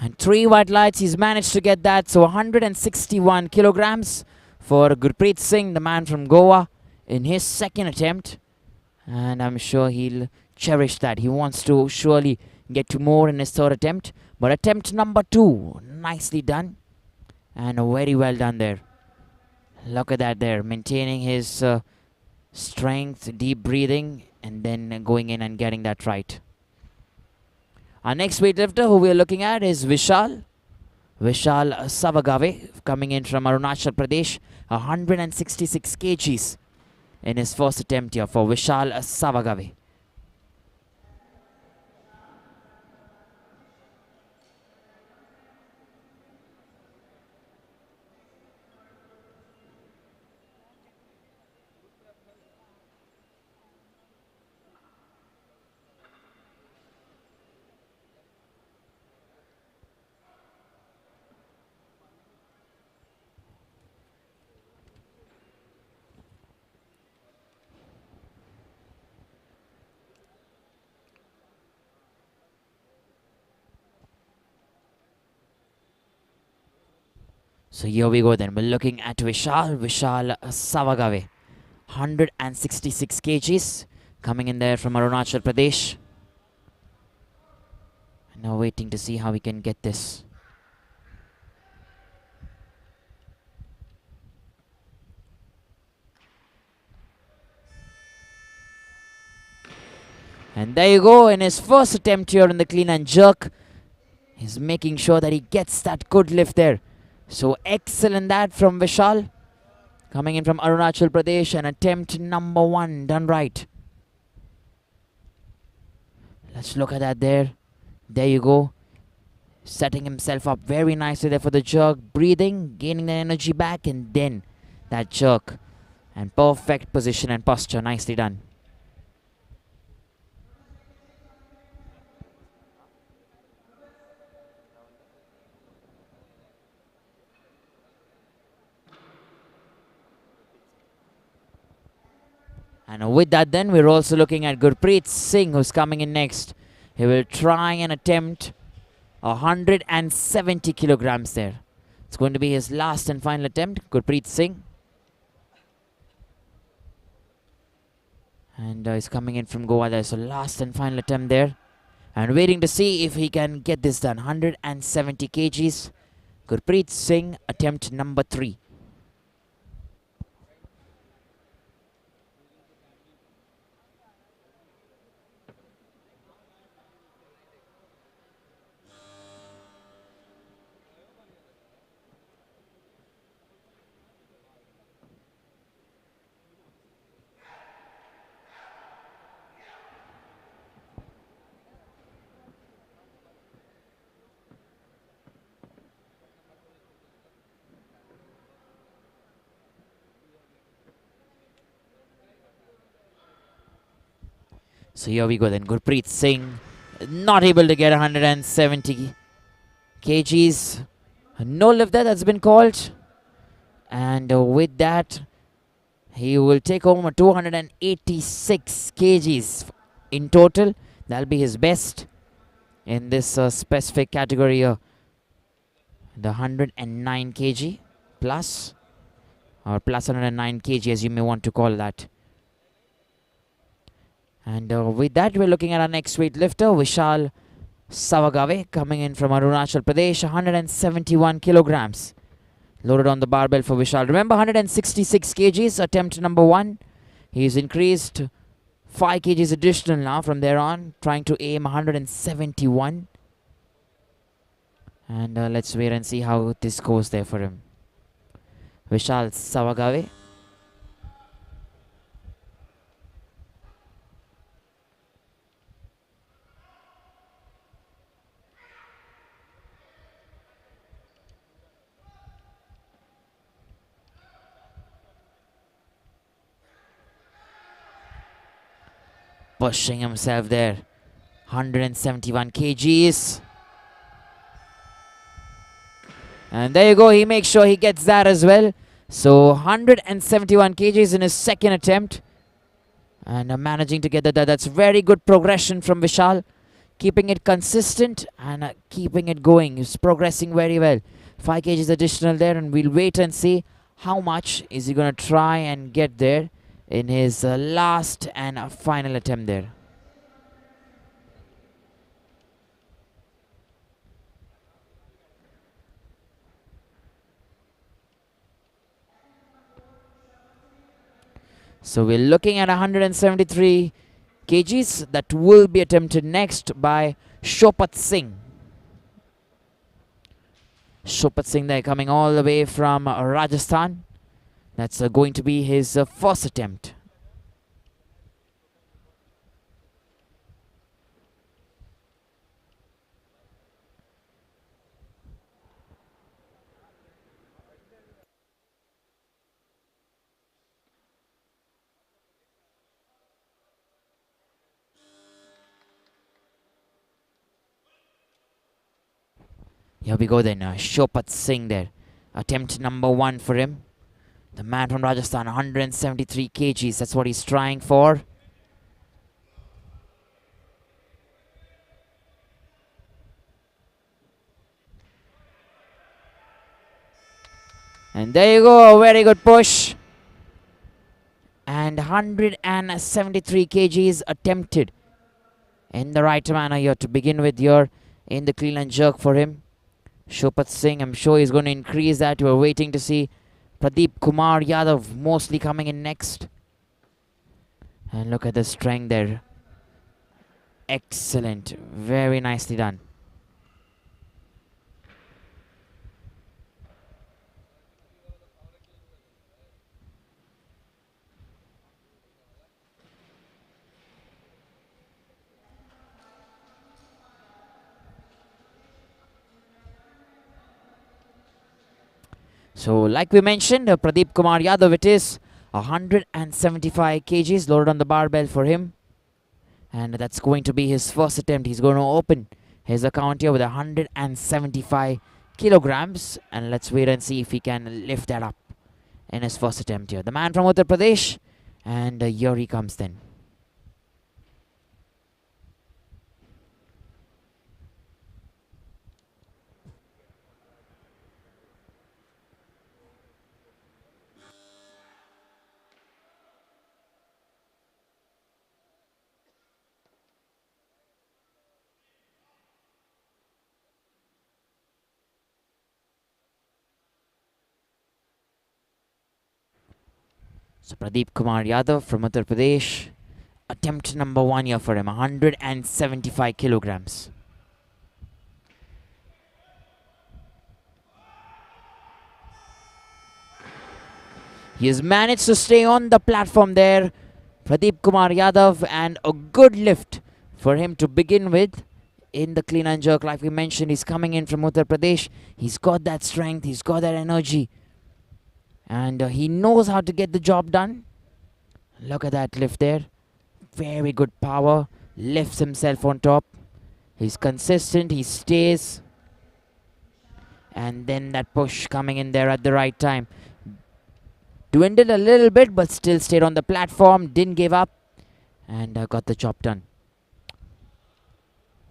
And 3 white lights, he's managed to get that. So 161 kilograms for Gurpreet Singh, the man from Goa, in his second attempt. And I'm sure he'll cherish that. He wants to surely get to more in his third attempt. But attempt number 2, nicely done. And very well done there. Look at that there, maintaining his strength, deep breathing, and then going in and getting that right. Our next weightlifter who we are looking at is Vishal Savage, coming in from Arunachal Pradesh, 166 kgs in his first attempt here for Vishal Savage. So here we go then. We're looking at Vishal Savage, 166 kgs, coming in there from Arunachal Pradesh. And now waiting to see how we can get this. And there you go, in his first attempt here in the clean and jerk. He's making sure that he gets that good lift there. So excellent that from Vishal. Coming in from Arunachal Pradesh, and attempt number 1 done right. Let's look at that there. There you go. Setting himself up very nicely there for the jerk. Breathing, gaining the energy back, and then that jerk. And perfect position and posture. Nicely done. And with that then, we're also looking at Gurpreet Singh, who's coming in next. He will try and attempt 170 kilograms there. It's going to be his last and final attempt, Gurpreet Singh. And he's coming in from Goa there, so last and final attempt there. And waiting to see if he can get this done. 170 kgs. Gurpreet Singh, attempt number 3. So here we go then. Gurpreet Singh not able to get 170 kgs. No lift there, that's been called. And with that, he will take home 286 kgs in total. That'll be his best in this specific category. The 109 kg plus, or plus 109 kg as you may want to call that. And with that, we're looking at our next weightlifter, Vishal Savage, coming in from Arunachal Pradesh, 171 kilograms. Loaded on the barbell for Vishal. Remember, 166 kgs, attempt number 1. He's increased 5 kgs additional now from there on, trying to aim 171. And let's wait and see how this goes there for him. Vishal Savage. Pushing himself there. 171 kgs. And there you go. He makes sure he gets that as well. So 171 kgs in his second attempt. And managing to get that. That's very good progression from Vishal. Keeping it consistent and keeping it going. He's progressing very well. 5 kgs additional there. And we'll wait and see how much is he going to try and get there in his last and final attempt there. So we're looking at 173 kgs that will be attempted next by Shopat Singh. Shopat Singh there, coming all the way from Rajasthan. That's going to be his first attempt. Here we go then, Shopat Singh there. Attempt number 1 for him. The man from Rajasthan, 173 kgs. That's what he's trying for. And there you go, a very good push. And 173 kgs attempted in the right manner here to begin with here in the clean and jerk for him. Shopat Singh, I'm sure he's going to increase that. We're waiting to see Pradeep Kumar Yadav mostly coming in next. And look at the strength there. Excellent. Very nicely done. So like we mentioned, Pradeep Kumar Yadav, it is 175 kgs loaded on the barbell for him. And that's going to be his first attempt. He's going to open his account here with 175 kilograms. And let's wait and see if he can lift that up in his first attempt here. The man from Uttar Pradesh. And here he comes then. So Pradeep Kumar Yadav from Uttar Pradesh. Attempt number 1 here for him. 175 kilograms. He has managed to stay on the platform there. Pradeep Kumar Yadav, and a good lift for him to begin with in the clean and jerk. Like we mentioned, he's coming in from Uttar Pradesh. He's got that strength, he's got that energy, and he knows how to get the job done. Look at that lift there. Very good power. Lifts himself on top. He's consistent, he stays. And then that push coming in there at the right time. Dwindled a little bit, but still stayed on the platform, didn't give up, and got the job done.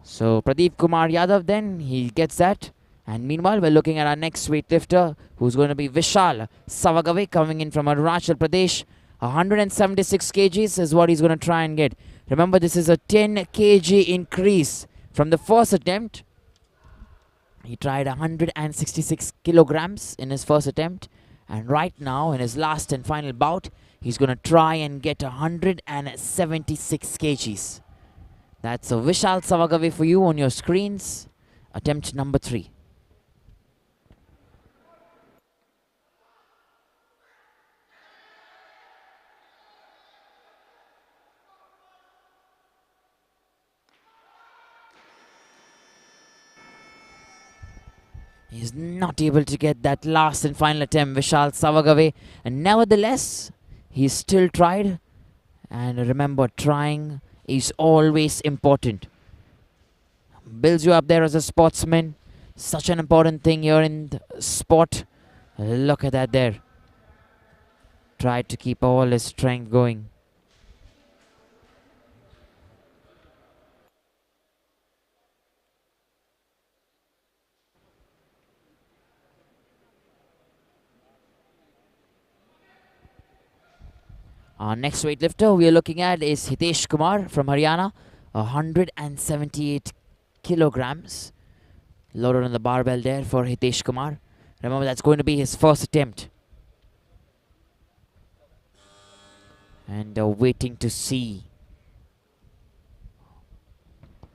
So Pradeep Kumar Yadav then, he gets that. And meanwhile, we're looking at our next weightlifter, who's going to be Vishal Agave, coming in from Arunachal Pradesh. 176 kgs is what he's going to try and get. Remember, this is a 10 kg increase from the first attempt. He tried 166 kilograms in his first attempt. And right now, in his last and final bout, he's going to try and get 176 kgs. That's a Vishal Savage for you on your screens. Attempt number 3. He's not able to get that last and final attempt, Vishal Savage. And nevertheless, he still tried. And remember, trying is always important. Builds you up there as a sportsman. Such an important thing here in the sport. Look at that there. Tried to keep all his strength going. Our next weightlifter we are looking at is Hitesh Kumar from Haryana. 178 kilograms loaded on the barbell there for Hitesh Kumar. Remember, that's going to be his first attempt. And waiting to see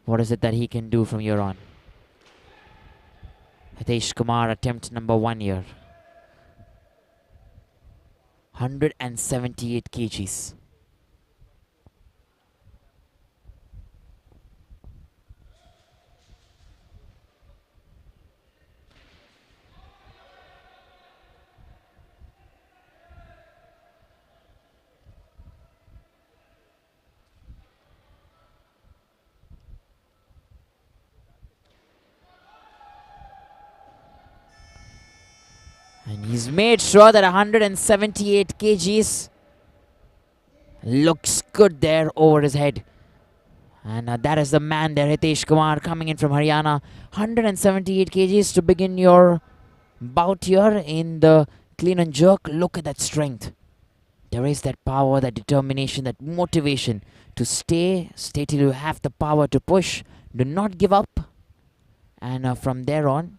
what is it that he can do from here on. Hitesh Kumar, attempt number 1 here. 178 kgs. And he's made sure that 178 kgs looks good there over his head. And that is the man there, Hitesh Kumar, coming in from Haryana. 178 kgs to begin your bout here in the clean and jerk, look at that strength. There is that power, that determination, that motivation to stay till you have the power to push. Do not give up. And from there on,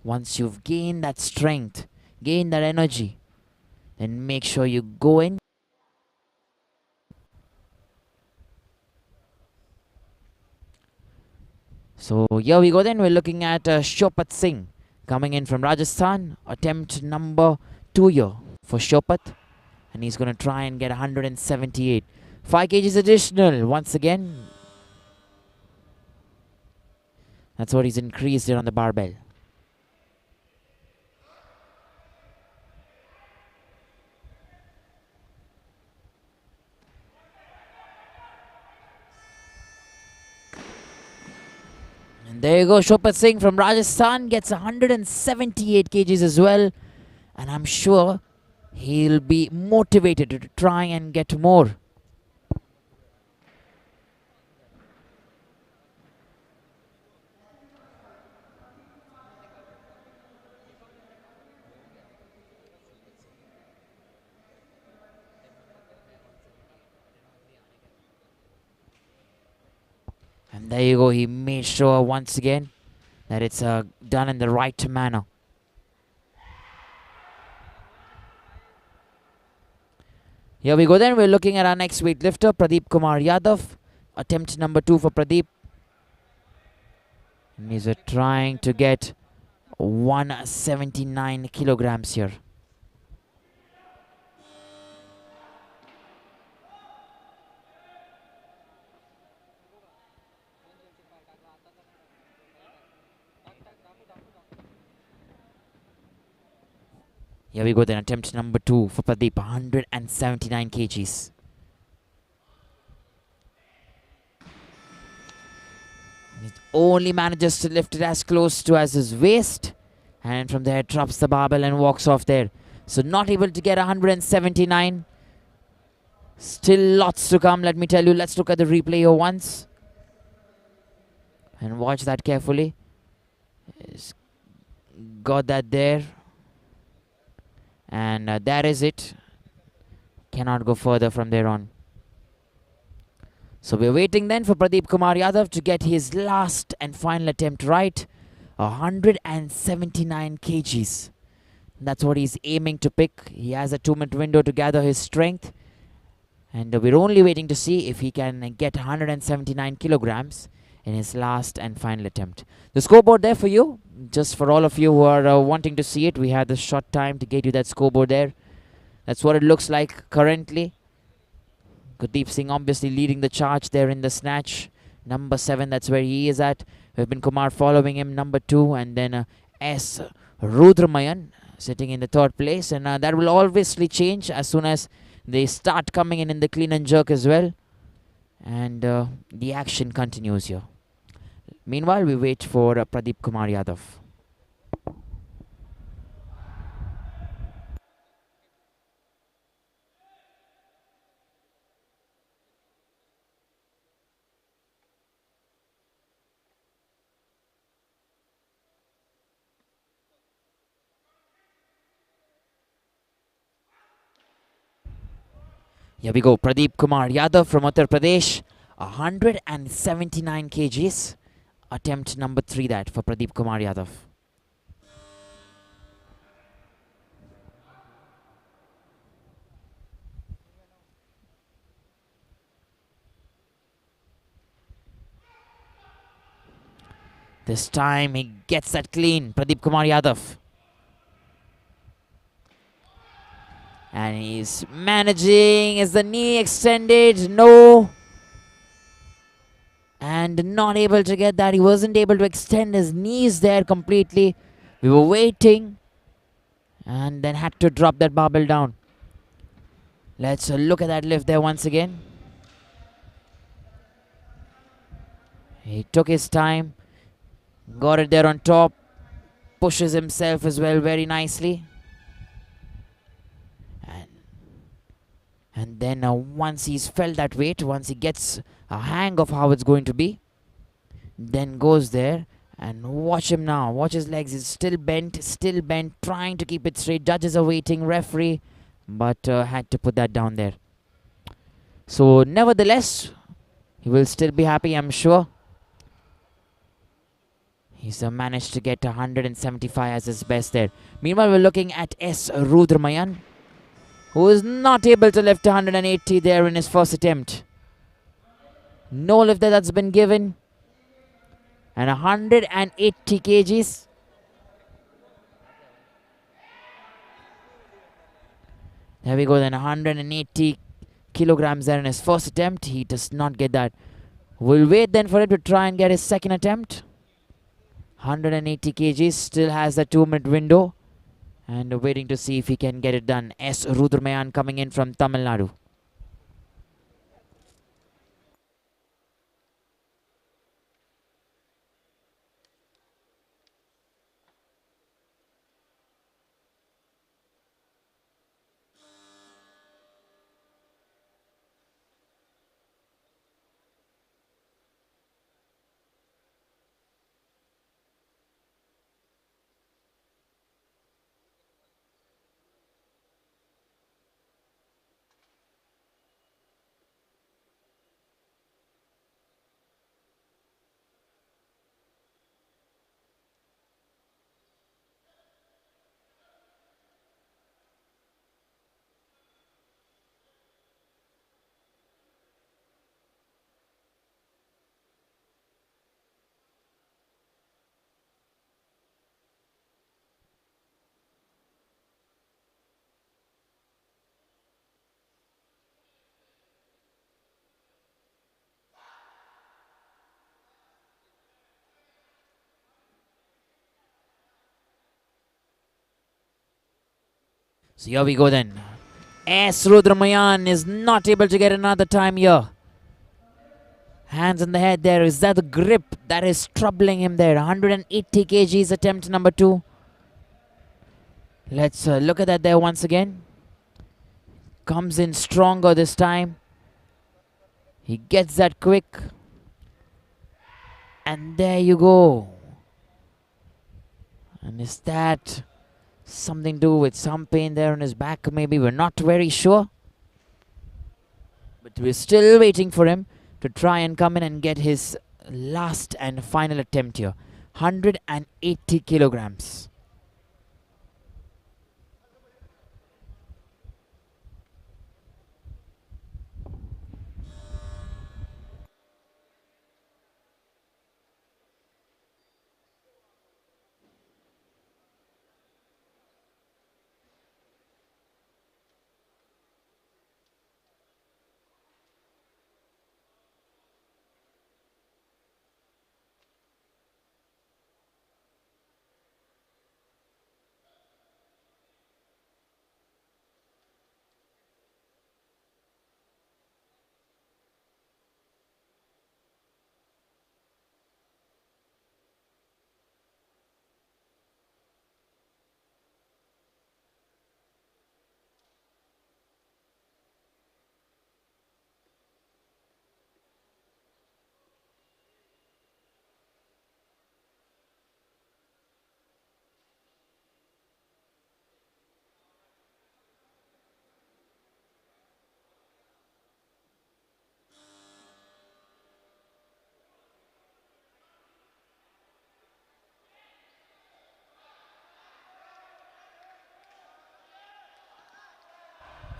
once you've gained that strength, gained that energy, then make sure you go in. So here we go then. We're looking at Shopat Singh coming in from Rajasthan. Attempt number 2 here for Shopat. And he's going to try and get 178. 5 kgs additional once again. That's what he's increased it on the barbell. And there you go, Shopat Singh from Rajasthan gets 178 kgs as well. And I'm sure he'll be motivated to try and get more. And there you go, he made sure once again that it's done in the right manner. Here we go then, we're looking at our next weightlifter, Kurteep Kumar Yadav. Attempt number 2 for Pradeep. And he's trying to get 179 kilograms here. Here we go then, attempt number 2 for Pradeep, 179 kgs. He only manages to lift it as close to as his waist. And from there drops the barbell and walks off there. So not able to get 179. Still lots to come, let me tell you. Let's look at the replay here once. And watch that carefully. He's got that there. And that is it. Cannot go further from there on. So we're waiting then for Kurteep Kumar Yadav to get his last and final attempt right. 179 kgs. That's what he's aiming to pick. He has a 2-minute window to gather his strength. And we're only waiting to see if he can get 179 kilograms in his last and final attempt. The scoreboard there for you. Just for all of you who are wanting to see it, we had the short time to get you that scoreboard there. That's what it looks like currently. Gurdeep Singh obviously leading the charge there in the snatch. Number 7, that's where he is at. Vipin Kumar following him, number 2. And then S. Rudramayan sitting in the 3rd place. And that will obviously change as soon as they start coming in the clean and jerk as well. And the action continues here. Meanwhile, we wait for Kurteep Kumar Yadav. Here we go, Kurteep Kumar Yadav from Uttar Pradesh, 179 kgs. Attempt number 3 that for Kurteep Kumar Yadav. This time he gets that clean, Kurteep Kumar Yadav. And he's managing. Is the knee extended? No. And not able to get that. He wasn't able to extend his knees there completely. We were waiting. And then had to drop that barbell down. Let's look at that lift there once again. He took his time. Got it there on top. Pushes himself as well very nicely. And then once he's felt that weight, once he gets a hang of how it's going to be, then goes there And watch him now. Watch his legs. He's still bent, trying to keep it straight. Judges are waiting, referee, but had to put that down there. So, nevertheless, he will still be happy, I'm sure. He's managed to get 175 as his best there. Meanwhile, we're looking at S. Rudramayan, who is not able to lift 180 there in his first attempt. No lift that's been given. And 180 kgs. There we go then, 180 kilograms there in his first attempt. He does not get that. We'll wait then for him to try and get his second attempt. 180 kgs, still has the 2-minute window. And waiting to see if he can get it done. S. Rudramayan coming in from Tamil Nadu. So here we go then. S. Rudramayan is not able to get another time here. Hands on the head there. Is that the grip that is troubling him there? 180 kgs attempt number 2. Let's look at that there once again. Comes in stronger this time. He gets that quick. And there you go. And is that something to do with some pain there on his back? Maybe, we're not very sure. But we're still waiting for him to try and come in and get his last and final attempt here. 180 kilograms.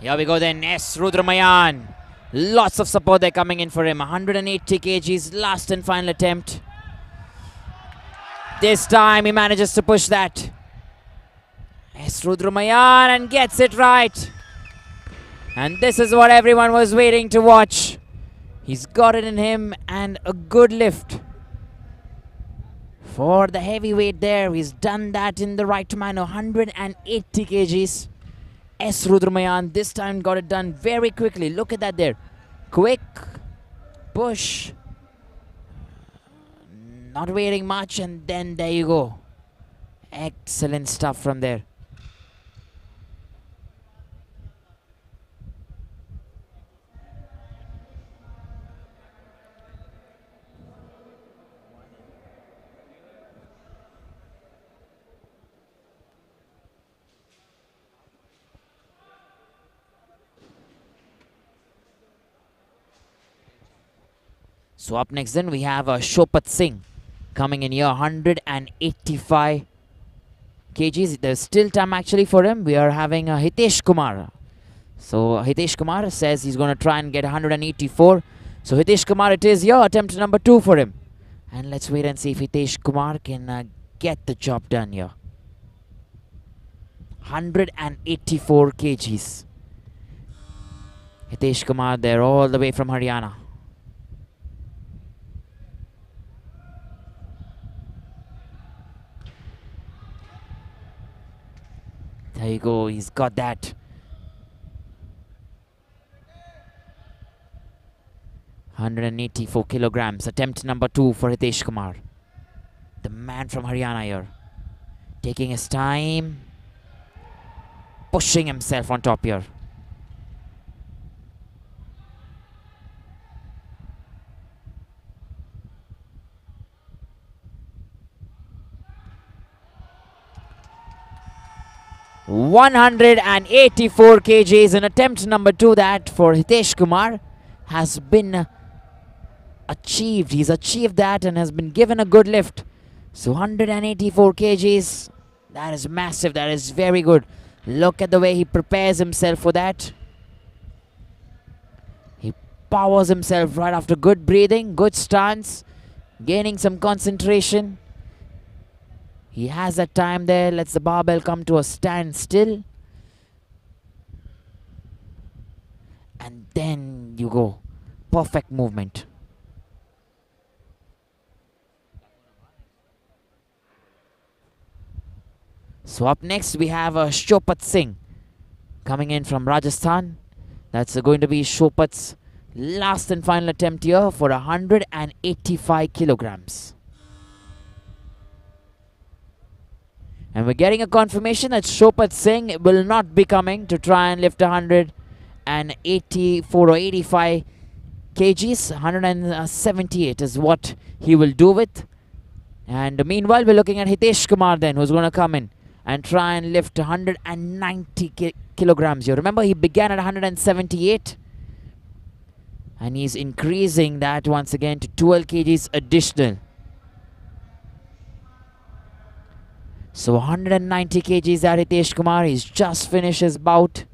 Here we go then, S. Rudramayan. Lots of support there coming in for him. 180 kgs, last and final attempt. This time he manages to push that. S. Rudramayan and gets it right. And this is what everyone was waiting to watch. He's got it in him and a good lift. For the heavyweight there, he's done that in the right manner. 180 kgs. S. Rudramayan this time got it done very quickly. Look at that there. Quick push. Not waiting much, and then there you go. Excellent stuff from there. So up next then we have Shopat Singh coming in here, 185 kgs. There's still time actually for him. We are having Hitesh Kumar. So Hitesh Kumar says he's going to try and get 184. So Hitesh Kumar it is here, attempt number 2 for him. And let's wait and see if Hitesh Kumar can get the job done here. 184 kgs. Hitesh Kumar there all the way from Haryana. There you go, he's got that. 184 kilograms, attempt number 2 for Hitesh Kumar. The man from Haryana here. Taking his time. Pushing himself on top here. ...184 kgs in attempt number 2 that for Hitesh Kumar has been achieved. He's achieved that and has been given a good lift. So 184 kgs, that is massive, that is very good. Look at the way he prepares himself for that. He powers himself right after good breathing, good stance, gaining some concentration. He has that time there, lets the barbell come to a standstill. And then you go. Perfect movement. So up next we have Shopat Singh coming in from Rajasthan. That's going to be Shopat's last and final attempt here for 185 kilograms. And we're getting a confirmation that Shopat Singh will not be coming to try and lift 184 or 85 kgs. 178 is what he will do with. And meanwhile, we're looking at Hitesh Kumar then, who's going to come in and try and lift 190 kilograms. You remember he began at 178 and he's increasing that once again to 12 kgs additional. So 190 kgs at Hitesh Kumar. He's just finished his bout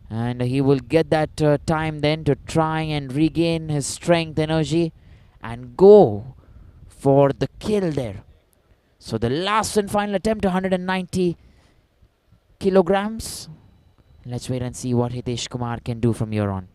and he will get that time then to try and regain his strength, energy and go for the kill there. So the last and final attempt, 190 kilograms. Let's wait and see what Hitesh Kumar can do from here on.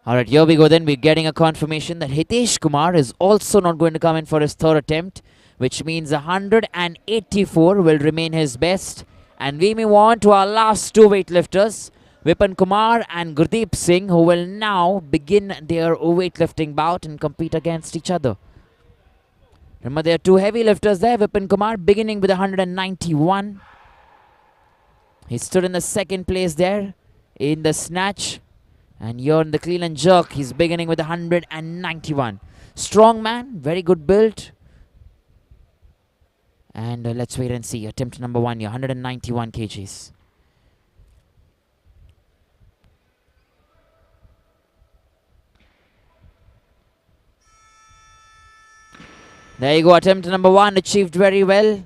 Alright, here we go then. We're getting a confirmation that Hitesh Kumar is also not going to come in for his third attempt, which means 184 will remain his best. And we move on to our last two weightlifters, Vipin Kumar and Gurdeep Singh, who will now begin their weightlifting bout and compete against each other. Remember, there are two heavy lifters there. Vipin Kumar beginning with 191. He stood in the second place there in the snatch. And here in the clean and jerk, he's beginning with 191. Strong man, very good build. And let's wait and see. Attempt number 1 here, 191 kgs. There you go, attempt number 1 achieved very well.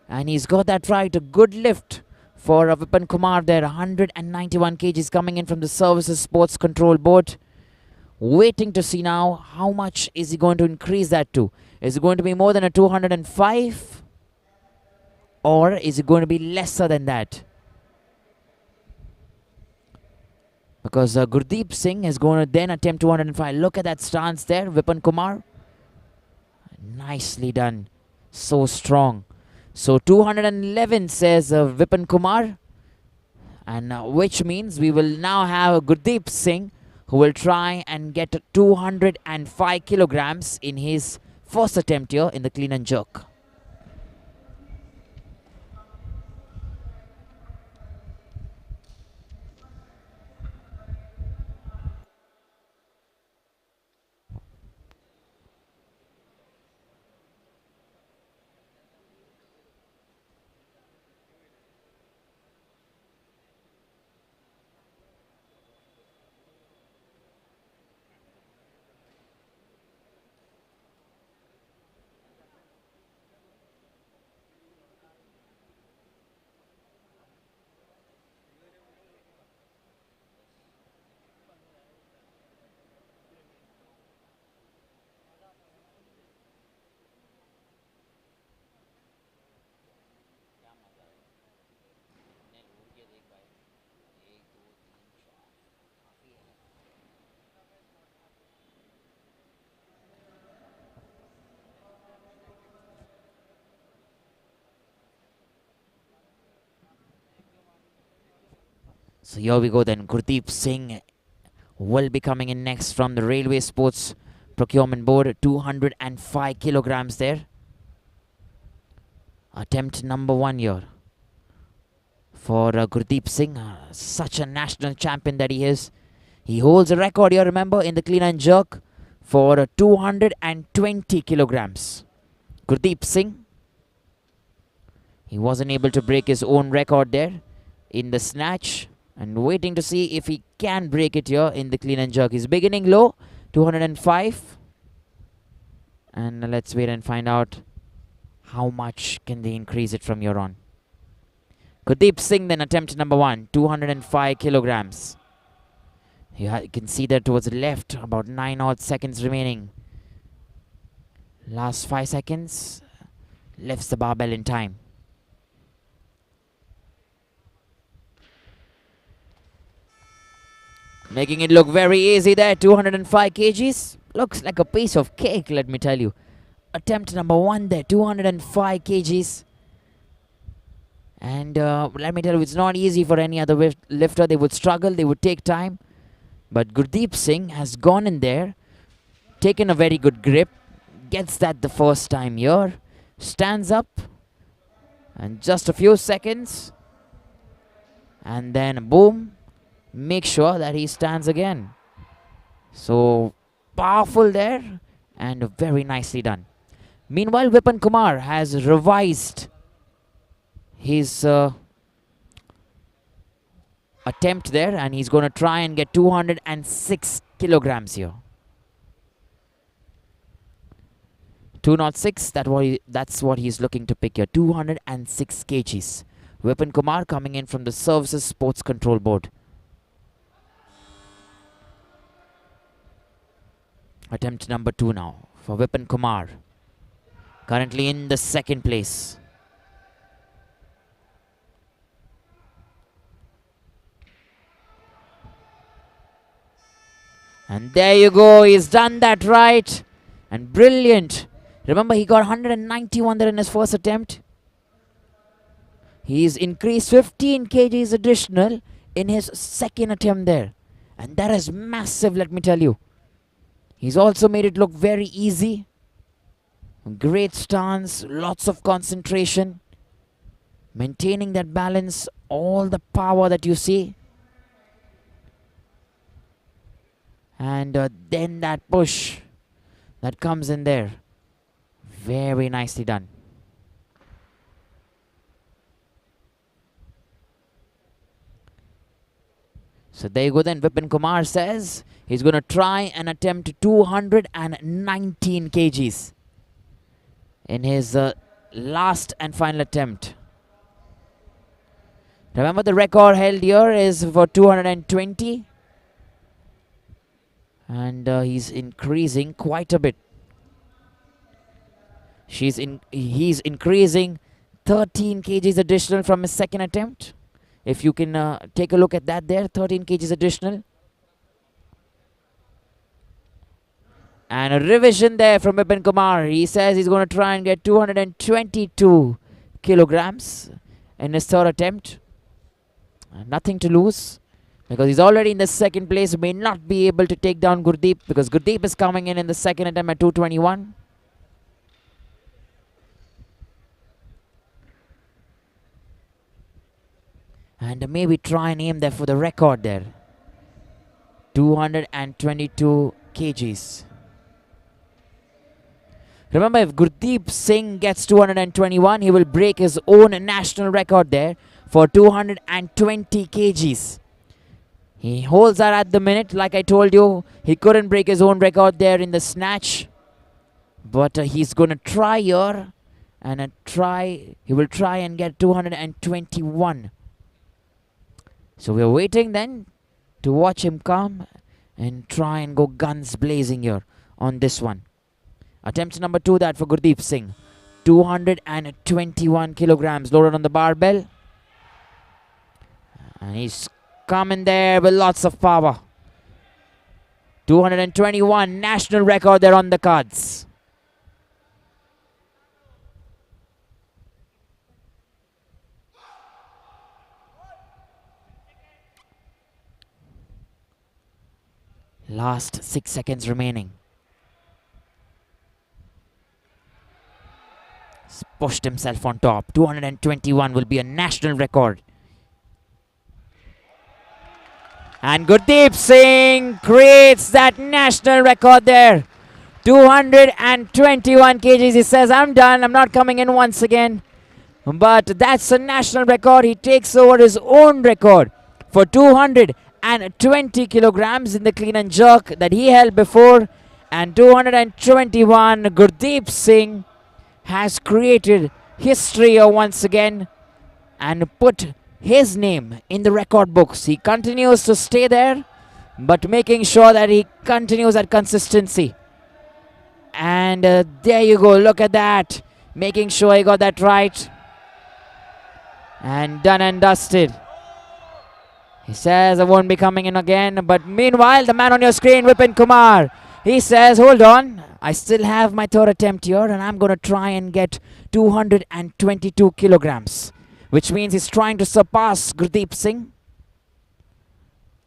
And he's got that right, a good lift for Vipin Kumar there, 191 kgs coming in from the Services Sports Control Board. Waiting to see now how much is he going to increase that to. Is it going to be more than a 205? Or is it going to be lesser than that? Because Gurdeep Singh is going to then attempt 205. Look at that stance there, Vipin Kumar. Nicely done. So strong. So 211 says Vipin Kumar, and which means we will now have Gurdeep Singh, who will try and get 205 kilograms in his first attempt here in the clean and jerk. So here we go then. Gurdeep Singh will be coming in next from the Railway Sports Procurement Board. 205 kilograms there. Attempt number 1 here for Gurdeep Singh. Such a national champion that he is. He holds a record here, remember, in the clean and jerk for 220 kilograms. Gurdeep Singh. He wasn't able to break his own record there in the snatch. And waiting to see if he can break it here in the clean and jerk. He's beginning low, 205. And let's wait and find out how much can they increase it from here on. Gurdeep Singh then, attempt number 1, 205 kilograms. You can see that towards the left, about 9 odd seconds remaining. Last 5 seconds, lifts the barbell in time. Making it look very easy there, 205 kgs. Looks like a piece of cake, let me tell you. Attempt number 1 there, 205 kgs. And let me tell you, it's not easy for any other lifter. They would struggle, they would take time. But Gurdeep Singh has gone in there, taken a very good grip. Gets that the first time here. Stands up. And just a few seconds. And then boom. Make sure that he stands again. So powerful there and very nicely done. Meanwhile, Vipin Kumar has revised his attempt there, and he's going to try and get 206 kilograms here. 206, that's what he's looking to pick here. 206 kgs. Vipin Kumar coming in from the Services Sports Control Board. Attempt number 2 now for Vipin Kumar. Currently in the second place. And there you go. He's done that right. And brilliant. Remember, he got 191 there in his first attempt. He's increased 15 kgs additional in his second attempt there. And that is massive, let me tell you. He's also made it look very easy. Great stance, lots of concentration. Maintaining that balance, all the power that you see. And then that push that comes in there. Very nicely done. So there you go then. Vipin Kumar says he's going to try and attempt 219 kgs in his last and final attempt. Remember, the record held here is for 220. And he's increasing quite a bit. He's increasing 13 kgs additional from his second attempt. If you can take a look at that there, 13 kgs additional. And a revision there from Vipin Kumar. He says he's going to try and get 222 kilograms in his third attempt. Nothing to lose, because he's already in the second place. May not be able to take down Gurdeep, because Gurdeep is coming in the second attempt at 221. And maybe try and aim there for the record there. 222 kgs. Remember, if Gurdeep Singh gets 221, he will break his own national record there for 220 kgs. He holds that at the minute. Like I told you, he couldn't break his own record there in the snatch. But he's going to try here. And he will try and get 221. So we're waiting then to watch him come and try and go guns blazing here on this one. Attempt number 2 that for Gurdeep Singh. 221 kilograms loaded on the barbell. And he's coming there with lots of power. 221 national record there on the cards. Last 6 seconds remaining. He's pushed himself on top. 221 will be a national record. And Gurdeep Singh creates that national record there. 221 kgs. He says, I'm done. I'm not coming in once again. But that's a national record. He takes over his own record for 220 kilograms in the clean and jerk that he held before. And 221, Gurdeep Singh has created history once again and put his name in the record books. He continues to stay there, but making sure that he continues that consistency. And there you go, look at that. Making sure he got that right. And done and dusted. He says, I won't be coming in again. But meanwhile, the man on your screen, Vipin Kumar, he says, hold on. I still have my third attempt here, and I'm going to try and get 222 kilograms. Which means he's trying to surpass Gurdeep Singh.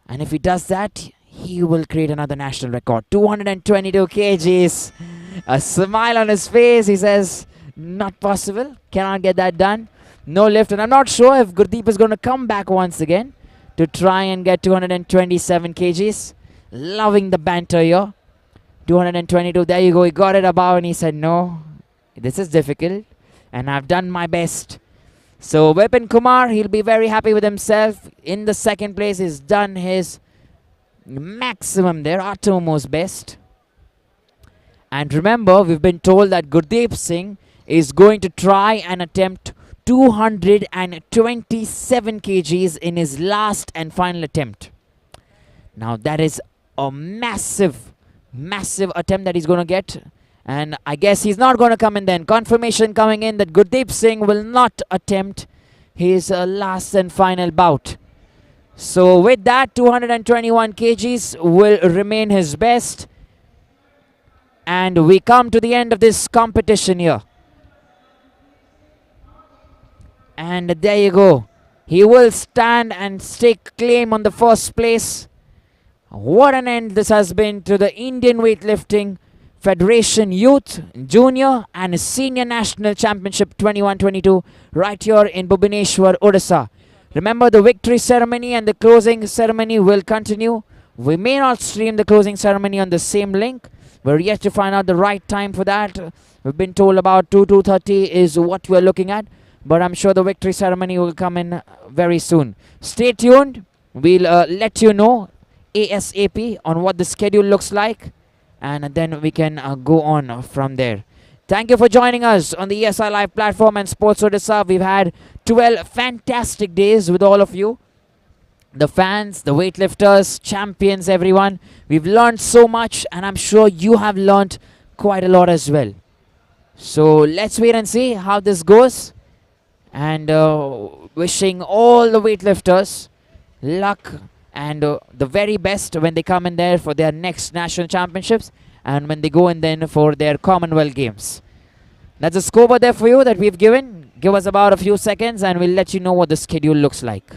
And if he does that, he will create another national record. 222 kgs. A smile on his face. He says, not possible. Cannot get that done. No lift. And I'm not sure if Gurdeep is going to come back once again to try and get 227 kgs. Loving the banter here. 222. There you go. He got it above and he said, no, this is difficult. And I've done my best. So Vipin Kumar, he'll be very happy with himself. In the second place, he's done his maximum there, uttermost best. And remember, we've been told that Gurdeep Singh is going to try and attempt 227 kgs in his last and final attempt. Now that is a massive attempt that he's going to get. And I guess he's not going to come in then. Confirmation coming in that Gurdeep Singh will not attempt his last and final bout. So with that, 221 kgs will remain his best. And we come to the end of this competition here. And there you go. He will stand and stake claim on the first place. What an end this has been to the Indian Weightlifting Federation Youth, Junior and Senior National Championship 21-22 right here in Bhubaneswar, Odisha. Remember, the victory ceremony and the closing ceremony will continue. We may not stream the closing ceremony on the same link. We're yet to find out the right time for that. We've been told about 2:30 is what we're looking at. But I'm sure the victory ceremony will come in very soon. Stay tuned. We'll let you know ASAP on what the schedule looks like. And then we can go on from there. Thank you for joining us on the ESI Live platform and Sports Odisha. We've had 12 fantastic days with all of you. The fans, the weightlifters, champions, everyone. We've learned so much, and I'm sure you have learned quite a lot as well. So let's wait and see how this goes. And wishing all the weightlifters luck and the very best when they come in there for their next national championships and when they go in then for their Commonwealth Games. That's a scoreboard there for you that we've given. Give us about a few seconds and we'll let you know what the schedule looks like.